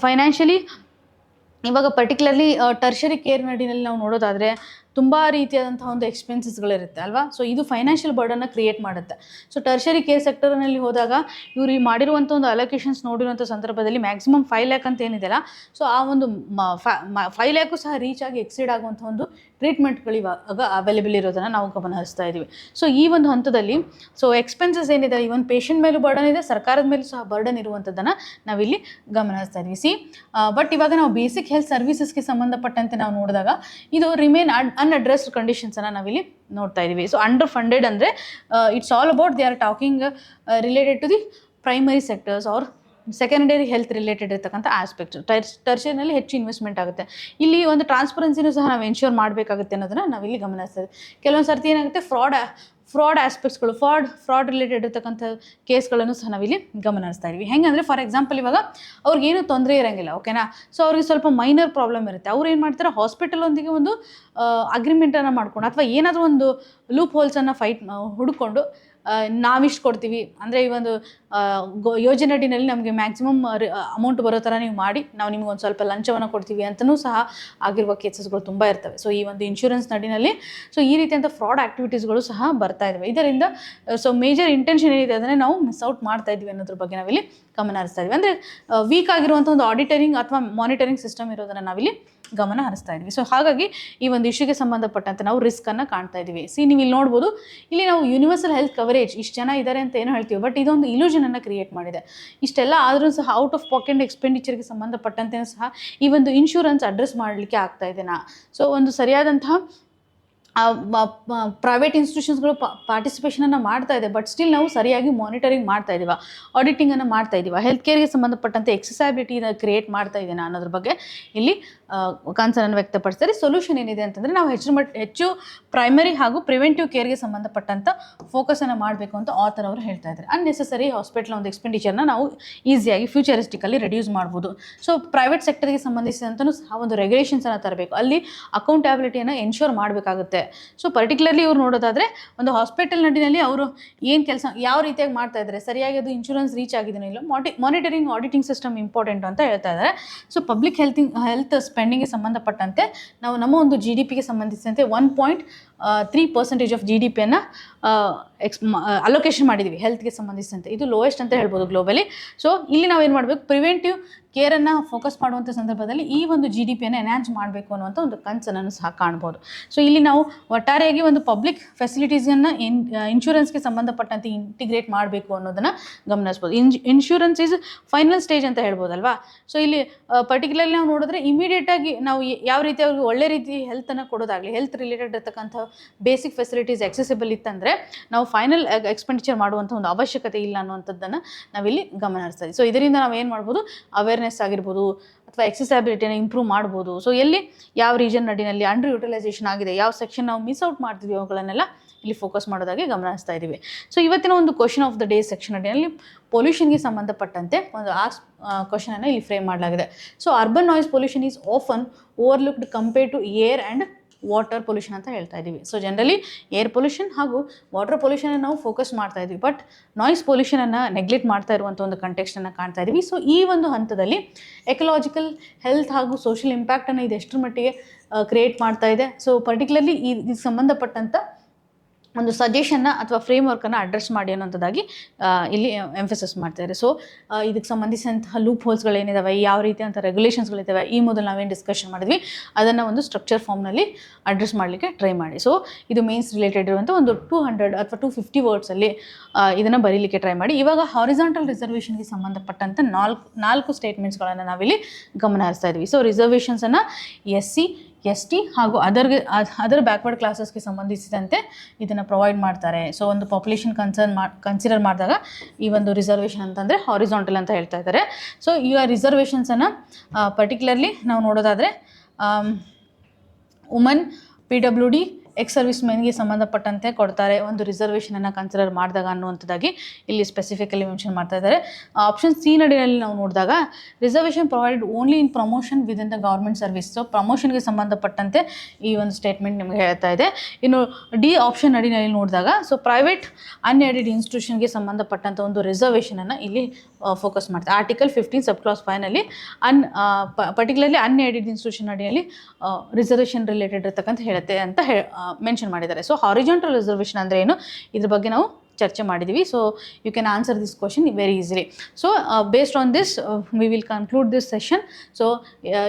ಫೈನಾನ್ಷಿಯಲಿ ಇವಾಗ ಪರ್ಟಿಕ್ಯುಲರ್ಲಿ ಟರ್ಷರಿ ಕೇರ್ ನಡಿನಲ್ಲಿ ನಾವು ನೋಡೋದಾದರೆ ತುಂಬ ರೀತಿಯಾದಂಥ ಒಂದು ಎಕ್ಸ್ಪೆನ್ಸಸ್ಗಳಿರುತ್ತೆ ಅಲ್ವಾ. ಸೊ ಇದು ಫೈನಾನ್ಷಿಯಲ್ ಬರ್ಡನ್ನ ಕ್ರಿಯೇಟ್ ಮಾಡುತ್ತೆ. ಸೊ ಟರ್ಷರಿ ಕೇರ್ ಸೆಕ್ಟರ್ನಲ್ಲಿ ಹೋದಾಗ ಇವರು ಈ ಮಾಡಿರುವಂಥ ಒಂದು ಅಲೋಕೇಶನ್ಸ್ ನೋಡಿರುವಂಥ ಸಂದರ್ಭದಲ್ಲಿ ಮ್ಯಾಕ್ಸಿಮಮ್ 5 lakh ಅಂತ ಏನಿದೆಯಲ್ಲ ಸೊ ಆ ಒಂದು 5 lakh ಸಹ ರೀಚ್ ಆಗಿ ಎಕ್ಸೀಡ್ ಆಗುವಂಥ ಒಂದು ಟ್ರೀಟ್ಮೆಂಟ್ಗಳು ಇವಾಗ ಅವೈಲೇಬಲ್ ಇರೋದನ್ನು ನಾವು ಗಮನ ಹರಿಸ್ತಾ ಇದ್ದೀವಿ. ಸೊ ಈ ಒಂದು ಹಂತದಲ್ಲಿ ಸೊ ಎಕ್ಸ್ಪೆನ್ಸಸ್ ಏನಿದೆ ಇವನ್ ಪೇಷಂಟ್ ಮೇಲೂ ಬರ್ಡನ್ ಇದೆ, ಸರ್ಕಾರದ ಮೇಲೂ ಸಹ ಬರ್ಡನ್ ಇರುವಂಥದ್ದನ್ನು ನಾವಿಲ್ಲಿ ಗಮನ ಹರಿಸ್ತಾ ಇದ್ವಿ. ಬಟ್ ಇವಾಗ ನಾವು ಬೇಸಿಕ್ ಹೆಲ್ತ್ ಸರ್ವಿಸಸ್ಗೆ ಸಂಬಂಧಪಟ್ಟಂತೆ ನಾವು ನೋಡಿದಾಗ ಇದು ರಿಮೇನ್ ಅನ್ಅಡ್ರೆಸ್ಡ್ ಕಂಡೀಷನ್ಸನ್ನು ನಾವಿಲ್ಲಿ ನೋಡ್ತಾ ಇದ್ದೀವಿ. ಸೊ ಅಂಡರ್ ಫಂಡೆಡ್ ಅಂದರೆ it's all about they are talking related to the primary sectors or secondary health related ಇರ್ತಕ್ಕಂಥ ಆಸ್ಪೆಕ್ಟ್ಸ್. ಟರ್ಷರಿನಲ್ಲಿ ಹೆಚ್ಚು ಇನ್ವೆಸ್ಟ್ಮೆಂಟ್ ಆಗುತ್ತೆ. ಇಲ್ಲಿ ಒಂದು ಟ್ರಾನ್ಸ್ಪರೆನ್ಸಿನೂ ಸಹ ನಾವು ಎನ್ಶ್ಯೂರ್ ಮಾಡಬೇಕಾಗುತ್ತೆ ಅನ್ನೋದನ್ನು ನಾವಿಲ್ಲಿ ಗಮನಿಸ್ತೇವೆ. ಕೆಲವೊಂದು ಸರ್ತಿ ಏನಾಗುತ್ತೆ ಫ್ರಾಡ್ ಆಸ್ಪೆಕ್ಟ್ಸ್ಗಳು ಫ್ರಾಡ್ ರಿಲೇಟೆಡ್ ಇರ್ತಕ್ಕಂಥ ಕೇಸ್ಗಳನ್ನು ಸಹ ನಾವಿಲ್ಲಿ ಗಮನ ಹರಿಸ್ತಾ ಇದ್ದೀವಿ. ಹೆಂಗಂದರೆ ಫಾರ್ ಎಕ್ಸಾಂಪಲ್ ಇವಾಗ ಅವ್ರಿಗೇನು ತೊಂದರೆ ಇರೋಂಗಿಲ್ಲ, ಓಕೆನಾ. ಸೊ ಅವ್ರಿಗೆ ಸ್ವಲ್ಪ ಮೈನರ್ ಪ್ರಾಬ್ಲಮ್ ಇರುತ್ತೆ. ಅವ್ರು ಏನು ಮಾಡ್ತಾರೆ ಹಾಸ್ಪಿಟಲೊಂದಿಗೆ ಒಂದು ಅಗ್ರಿಮೆಂಟನ್ನು ಮಾಡ್ಕೊಂಡು ಅಥವಾ ಏನಾದರೂ ಒಂದು ಲೂಪ್ ಹೋಲ್ಸನ್ನು ಹುಡ್ಕೊಂಡು ನಾವಿಷ್ಟು ಕೊಡ್ತೀವಿ ಅಂದರೆ ಈ ಒಂದು ಯೋಜನೆ ಅಡಿನಲ್ಲಿ ನಮಗೆ ಮ್ಯಾಕ್ಸಿಮಮ್ ಅಮೌಂಟ್ ಬರೋ ಥರ ನೀವು ಮಾಡಿ ನಾವು ನಿಮ್ಗೆ ಒಂದು ಸ್ವಲ್ಪ ಲಂಚವನ್ನು ಕೊಡ್ತೀವಿ ಅಂತಲೂ ಸಹ ಆಗಿರುವ ಕೇಸಸ್ಗಳು ತುಂಬ ಇರ್ತವೆ. ಸೊ ಈ ಒಂದು ಇನ್ಶೂರೆನ್ಸ್ ನಡಿನಲ್ಲಿ ಸೊ ಈ ರೀತಿಯಂಥ ಫ್ರಾಡ್ ಆ್ಯಕ್ಟಿವಿಟೀಸ್ಗಳು ಸಹ ಬರ್ತಾ ಇದ್ದಾವೆ. ಇದರಿಂದ ಸೊ ಮೇಜರ್ ಇಂಟೆನ್ಷನ್ ಏನಿದೆ ಅದನ್ನೇ ನಾವು ಮಿಸ್ ಔಟ್ ಮಾಡ್ತಾ ಇದ್ವಿ ಅನ್ನೋದ್ರ ಬಗ್ಗೆ ನಾವಿಲ್ಲಿ ಗಮನ ಹರಿಸ್ತಾ ಇದ್ವಿ. ಅಂದರೆ ವೀಕ್ ಆಗಿರುವಂಥ ಒಂದು ಆಡಿಟರಿಂಗ್ ಅಥವಾ ಮಾನಿಟರಿಂಗ್ ಸಿಸ್ಟಮ್ ಇರೋದನ್ನು ನಾವಿಲ್ಲಿ ಗಮನ ಹರಿಸ್ತಾ ಇದ್ವಿ. ಸೊ ಹಾಗಾಗಿ ಈ ಒಂದು ಇಶ್ಯೂಗೆ ಸಂಬಂಧಪಟ್ಟಂತೆ ನಾವು ರಿಸ್ಕನ್ನು ಕಾಣ್ತಾ ಇದ್ದೀವಿ. ನೀವು ಇಲ್ಲಿ ನೋಡ್ಬೋದು, ಇಲ್ಲಿ ನಾವು ಯೂನಿವರ್ಸಲ್ ಹೆಲ್ತ್ ಕವರೇಜ್ ಇಷ್ಟು ಜನ ಇದ್ದಾರೆ ಅಂತ ಏನೋ ಹೇಳ್ತೀವಿ, ಬಟ್ ಇದೊಂದು ಇಲ್ಯೂಷನನ್ನು ಕ್ರಿಯೇಟ್ ಮಾಡಿದೆ. ಇಷ್ಟೆಲ್ಲ ಆದರೂ ಸಹ ಔಟ್ ಆಫ್ ಪಾಕೆಟ್ ಎಕ್ಸ್ಪೆಂಡಿಚರ್ಗೆ ಸಂಬಂಧಪಟ್ಟಂತೆಯೂ ಸಹ ಈ ಒಂದು ಇನ್ಶೂರೆನ್ಸ್ ಅಡ್ರೆಸ್ ಮಾಡಲಿಕ್ಕೆ ಆಗ್ತಾ ಇದೆನಾ? ಸೊ ಒಂದು ಸರಿಯಾದಂತಹ ಪ್ರೈವೇಟ್ ಇನ್ಸ್ಟಿಟ್ಯೂಷನ್ಸ್ಗಳು ಪಾರ್ಟಿಸಿಪೇಷನನ್ನು ಮಾಡ್ತಾ ಇದೆ, ಬಟ್ ಸ್ಟಿಲ್ ನಾವು ಸರಿಯಾಗಿ ಮಾನಿಟರಿಂಗ್ ಮಾಡ್ತಾ ಇದ್ದೀವ, ಆಡಿಟಿಂಗನ್ನು ಮಾಡ್ತಾ ಇದ್ದೀವ, ಹೆಲ್ತ್ ಕೇರ್ಗೆ ಸಂಬಂಧಪಟ್ಟಂತೆ ಎಕ್ಸೆಸಬಿಲಿಟಿನ ಕ್ರಿಯೇಟ್ ಮಾಡ್ತಾ ಇದ್ದೇನೆ ಅನ್ನೋದ್ರ ಬಗ್ಗೆ ಇಲ್ಲಿ ಕನ್ಸರ್ನ್ ವ್ಯಕ್ತಪಡಿಸ್ತಾರೆ. ಸೊಲ್ಯೂಷನ್ ಏನಿದೆ ಅಂತಂದರೆ ನಾವು ಹೆಚ್ಚು ಪ್ರೈಮರಿ ಹಾಗೂ ಪ್ರಿವೆಂಟಿವ್ ಕೇರ್ಗೆ ಸಂಬಂಧಪಟ್ಟಂಥ ಫೋಕಸನ್ನು ಮಾಡಬೇಕು ಅಂತ ಆಥರ್ ಅವರು ಹೇಳ್ತಾ ಇದ್ದಾರೆ. ಅನ್ನೆಸೆಸರಿ ಹಾಸ್ಪಿಟಲ್ ಒಂದು ಎಕ್ಸ್ಪೆಂಡಿಚರ್ನ ನಾವು ಈಸಿಯಾಗಿ ಫ್ಯೂಚರಿಸ್ಟಿಕಲ್ಲಿ ರೆಡ್ಯೂಸ್ ಮಾಡ್ಬೋದು. ಸೊ ಪ್ರೈವೇಟ್ ಸೆಕ್ಟರ್ಗೆ ಸಂಬಂಧಿಸಿದಂತಲೂ ಸಹ ಒಂದು ರೆಗ್ಯುಲೇಷನ್ಸನ್ನು ತರಬೇಕು, ಅಲ್ಲಿ ಅಕೌಂಟಬಿಲಿಟಿಯನ್ನು ಎನ್ಶೋರ್ ಮಾಡಬೇಕಾಗುತ್ತೆ. ಸೊ ಪರ್ಟಿಕ್ಯುಲರ್ಲಿ ಇವ್ರು ನೋಡೋದಾದರೆ ಒಂದು ಹಾಸ್ಪಿಟಲ್ ನಡಿನಲ್ಲಿ ಅವರು ಏನು ಕೆಲಸ ಯಾವ ರೀತಿಯಾಗಿ ಮಾಡ್ತಾ ಇದ್ದಾರೆ, ಸರಿಯಾಗಿ ಅದು ಇನ್ಶೂರೆನ್ಸ್ ರೀಚ್ ಆಗಿದೆಯೋ ಇಲ್ಲ, ಮಾನಿಟರಿಂಗ್ ಆಡಿಟಿಂಗ್ ಸಿಸ್ಟಮ್ ಇಂಪಾರ್ಟೆಂಟ್ ಅಂತ ಹೇಳ್ತಾ ಇದ್ದಾರೆ. ಸೊ ಪಬ್ಲಿಕ್ ಹೆಲ್ತ್ ಸ್ಪೆಂಡಿಂಗ್ಗೆ ಸಂಬಂಧಪಟ್ಟಂತೆ ನಾವು ನಮ್ಮ ಒಂದು GDPಗೆ ಸಂಬಂಧಿಸಿದಂತೆ 1.3% ಆಫ್ GDPಯನ್ನು ಅಲೋಕೇಶನ್ ಮಾಡಿದ್ದೀವಿ ಹೆಲ್ತ್ಗೆ ಸಂಬಂಧಿಸಿದಂತೆ. ಇದು ಲೋಯೆಸ್ಟ್ ಅಂತ ಹೇಳ್ಬೋದು ಗ್ಲೋಬಲಿ. ಸೊ ಇಲ್ಲಿ ನಾವೇನು ಮಾಡಬೇಕು, ಪ್ರಿವೆಂಟಿವ್ ಕೇರನ್ನು ಫೋಕಸ್ ಮಾಡುವಂಥ ಸಂದರ್ಭದಲ್ಲಿ ಈ ಒಂದು GDPಯನ್ನು ಎನ್ಹಾನ್ಸ್ ಮಾಡಬೇಕು ಅನ್ನುವಂಥ ಒಂದು ಕನ್ಸರ್ನನ್ನು ಸಹ ಕಾಣ್ಬೋದು. ಸೊ ಇಲ್ಲಿ ನಾವು ಒಟ್ಟಾರೆಯಾಗಿ ಒಂದು ಪಬ್ಲಿಕ್ ಫೆಸಿಲಿಟೀಸನ್ನು ಇನ್ಶೂರೆನ್ಸ್ಗೆ ಸಂಬಂಧಪಟ್ಟಂತೆ ಇಂಟಿಗ್ರೇಟ್ ಮಾಡಬೇಕು ಅನ್ನೋದನ್ನು ಗಮನಿಸ್ಬೋದು. ಇನ್ಶೂರೆನ್ಸ್ ಈಸ್ ಫೈನಲ್ ಸ್ಟೇಜ್ ಅಂತ ಹೇಳ್ಬೋದಲ್ವಾ. ಸೊ ಇಲ್ಲಿ ಪರ್ಟಿಕ್ಯುಲರ್ಲಿ ನಾವು ನೋಡಿದ್ರೆ ಇಮಿಡಿಯೇಟಾಗಿ ನಾವು ಯಾವ ರೀತಿ ಅವ್ರಿಗೆ ಒಳ್ಳೆ ರೀತಿ ಹೆಲ್ತನ್ನು ಕೊಡೋದಾಗಲಿ, ಹೆಲ್ತ್ ರಿಲೇಟೆಡ್ ಇರ್ತಕ್ಕಂಥ ಬೇಸಿಕ್ ಫೆಸಿಲಿಟೀಸ್ ಎಕ್ಸೆಸಿಬಲ್ ಇತ್ತಂದರೆ ನಾವು ಫೈನಲ್ ಎಕ್ಸ್ಪೆಂಡಿಚರ್ ಮಾಡುವಂಥ ಒಂದು ಅವಶ್ಯಕತೆ ಇಲ್ಲ ಅನ್ನುವಂಥದ್ದನ್ನು ನಾವಿಲ್ಲಿ ಗಮನ ಹರಿಸ್ತಾ ಇದ್ದೀವಿ. ಸೊ ಇದರಿಂದ ನಾವು ಏನು ಮಾಡ್ಬೋದು, ಅವೇರ್ನೆಸ್ ಆಗಿರ್ಬೋದು ಅಥವಾ ಎಕ್ಸೆಸಿಬಿಲಿಟಿನ ಇಂಪ್ರೂವ್ ಮಾಡ್ಬೋದು. ಸೊ ಎಲ್ಲಿ ಯಾವ ರೀಜನ್ ನಡಿನಲ್ಲಿ ಅಂಡರ್ ಯುಟಿಲೈಸೇಷನ್ ಆಗಿದೆ, ಯಾವ ಸೆಕ್ಷನ್ ನಾವು ಮಿಸ್ ಔಟ್ ಮಾಡ್ತಿದ್ವಿ, ಅವುಗಳನ್ನೆಲ್ಲ ಇಲ್ಲಿ ಫೋಕಸ್ ಮಾಡೋದಾಗಿ ಗಮನಿಸ್ತಾ ಇದ್ದೀವಿ. ಸೊ ಇವತ್ತಿನ ಒಂದು question of the day section ಅಡಿಯಲ್ಲಿ ಪೊಲ್ಯೂಷನ್ಗೆ ಸಂಬಂಧಪಟ್ಟಂತೆ ಒಂದು ಕ್ವಶನನ್ನು ಇಲ್ಲಿ ಫ್ರೇಮ್ ಮಾಡಲಾಗಿದೆ. So urban noise pollution is often overlooked compare to air and water pollution ಅಂತ ಹೇಳ್ತಾ ಇದ್ದೀವಿ. ಸೊ ಜನರಲಿ ಏರ್ ಪೊಲ್ಯೂಷನ್ ಹಾಗೂ ವಾಟರ್ ಪೊಲ್ಯೂಷನ್ ನಾವು ಫೋಕಸ್ ಮಾಡ್ತಾ ಇದ್ವಿ, ಬಟ್ ನಾಯ್ಸ್ ಪೊಲ್ಯೂಷನನ್ನು ನೆಗ್ಲೆಕ್ಟ್ ಮಾಡ್ತಾ ಇರುವಂಥ ಒಂದು ಕಂಟೆಕ್ಸ್ಟನ್ನು ಕಾಣ್ತಾ ಇದ್ದೀವಿ. ಸೊ ಈ ಒಂದು ಹಂತದಲ್ಲಿ ಎಕಲಾಜಿಕಲ್ ಹೆಲ್ತ್ ಹಾಗೂ ಸೋಷಿಯಲ್ ಇಂಪ್ಯಾಕ್ಟನ್ನು ಇದು ಎಷ್ಟರ ಮಟ್ಟಿಗೆ ಕ್ರಿಯೇಟ್ ಮಾಡ್ತಾ ಇದೆ. ಸೊ ಪರ್ಟಿಕ್ಯುಲರ್ಲಿ ಇದಕ್ಕೆ ಸಂಬಂಧಪಟ್ಟಂಥ ಒಂದು ಸಜೆಷನ್ನ ಅಥವಾ ಫ್ರೇಮ್ವರ್ಕನ್ನು ಅಡ್ರೆಸ್ ಮಾಡಿ ಅನ್ನೋಂಥದ್ದಾಗಿ ಇಲ್ಲಿ ಎಂಫಸಿಸ್ ಮಾಡ್ತಾಯಿದ್ದಾರೆ. ಸೊ ಇದಕ್ಕೆ ಸಂಬಂಧಿಸಿದಂತಹ ಲೂಪ್ ಹೋಲ್ಸ್ಗಳೇನಿದ್ದಾವೆ, ಯಾವ ರೀತಿಯಂಥ ರೆಗ್ಯುಲೇಷನ್ಸ್ಗಳಿದ್ದಾವೆ, ಈ ಮೊದಲು ನಾವೇನು ಡಿಸ್ಕಷನ್ ಮಾಡಿದ್ವಿ ಅದನ್ನು ಒಂದು ಸ್ಟ್ರಕ್ಚರ್ ಫಾರ್ಮ್ನಲ್ಲಿ ಅಡ್ರೆಸ್ ಮಾಡಲಿಕ್ಕೆ ಟ್ರೈ ಮಾಡಿ. ಸೊ ಇದು ಮೇನ್ಸ್ ರಿಲೇಟೆಡ್ ಇರುವಂಥ ಒಂದು 200 ಅಥವಾ 250 ವರ್ಡ್ಸಲ್ಲಿ ಇದನ್ನು ಬರೀಲಿಕ್ಕೆ ಟ್ರೈ ಮಾಡಿ. ಇವಾಗ ಹಾರಿಜಾಂಟಲ್ ರಿಸರ್ವೇಷನ್ಗೆ ಸಂಬಂಧಪಟ್ಟಂಥ ನಾಲ್ಕು ಸ್ಟೇಟ್ಮೆಂಟ್ಸ್ಗಳನ್ನು ನಾವಿಲ್ಲಿ ಗಮನ ಹರಿಸ್ತಾ ಇದ್ವಿ. ಸೊ ರಿಸರ್ವೇಷನ್ಸನ್ನು SC ST ಹಾಗೂ ಅದರ್ ಬ್ಯಾಕ್ವರ್ಡ್ ಕ್ಲಾಸಸ್ಗೆ ಸಂಬಂಧಿಸಿದಂತೆ ಇದನ್ನು ಪ್ರೊವೈಡ್ ಮಾಡ್ತಾರೆ. ಸೊ ಒಂದು ಪಾಪ್ಯುಲೇಷನ್ ಕನ್ಸಿಡರ್ ಮಾಡಿದಾಗ ಈ ಒಂದು ರಿಸರ್ವೇಷನ್ ಅಂತಂದರೆ ಹಾರಿಜಾಂಟಲ್ ಅಂತ ಹೇಳ್ತಾ ಇದ್ದಾರೆ. ಸೊ ಈಗ ರಿಸರ್ವೇಷನ್ಸನ್ನು ಪರ್ಟಿಕ್ಯುಲರ್ಲಿ ನಾವು ನೋಡೋದಾದರೆ ವುಮನ್, PWD, ಎಕ್ಸ್ ಸರ್ವಿಸ್ ಮೆನ್ಗೆ ಸಂಬಂಧಪಟ್ಟಂತೆ ಕೊಡ್ತಾರೆ ಒಂದು ರಿಸರ್ವೇಷನನ್ನು ಕನ್ಸಿಡರ್ ಮಾಡಿದಾಗ ಅನ್ನುವಂಥದ್ದಾಗಿ ಇಲ್ಲಿ ಸ್ಪೆಸಿಫಿಕಲಿ ಮೆನ್ಷನ್ ಮಾಡ್ತಾ ಇದ್ದಾರೆ. ಆಪ್ಷನ್ C ನಡಿನಲ್ಲಿ ನಾವು ನೋಡಿದಾಗ reservation provided only in promotion within the government service. So ಪ್ರಮೋಷನ್ಗೆ ಸಂಬಂಧಪಟ್ಟಂತೆ ಈ ಒಂದು ಸ್ಟೇಟ್ಮೆಂಟ್ ನಿಮಗೆ ಹೇಳ್ತಾ ಇದೆ. ಇನ್ನು D ಆಪ್ಷನ್ ನಡಿನಲ್ಲಿ ನೋಡಿದಾಗ ಸೊ ಪ್ರೈವೇಟ್ ಅನ್ಎಡೆಡ್ ಇನ್ಸ್ಟಿಟ್ಯೂಷನ್ಗೆ ಸಂಬಂಧಪಟ್ಟಂಥ ಒಂದು ರಿಸರ್ವೇಷನನ್ನು ಇಲ್ಲಿ ಫೋಕಸ್ ಮಾಡ್ತಾರೆ. ಆರ್ಟಿಕಲ್ 15 ಸಬ್ ಕ್ಲಾಸ್ 5ನಲ್ಲಿ ಪರ್ಟಿಕ್ಯುಲರ್ಲಿ ಅನ್ಎಡೆಡ್ ಇನ್ಸ್ಟಿಟ್ಯೂಷನ್ ಅಡಿಯಲ್ಲಿ ರಿಸರ್ವೇಷನ್ ರಿಲೇಟೆಡ್ ಇರ್ತಕ್ಕಂಥ ಹೇಳುತ್ತೆ ಅಂತ ಮೆನ್ಷನ್ ಮಾಡಿದ್ದಾರೆ. ಸೊ ಹಾರಿಜಾಂಟಲ್ ರಿಸರ್ವೇಷನ್ ಅಂದರೆ ಏನು, ಇದ್ರ ಬಗ್ಗೆ ನಾವು ಚರ್ಚೆ ಮಾಡಿದ್ದೀವಿ. So you can answer this question very easily. So based on this we will conclude this session. So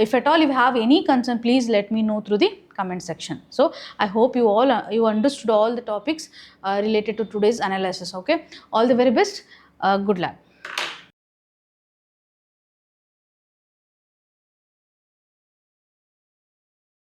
if at all you have any concern, please let me know through the comment section. So I hope you understood all the topics related to today's analysis. Okay, all the very best. Good luck.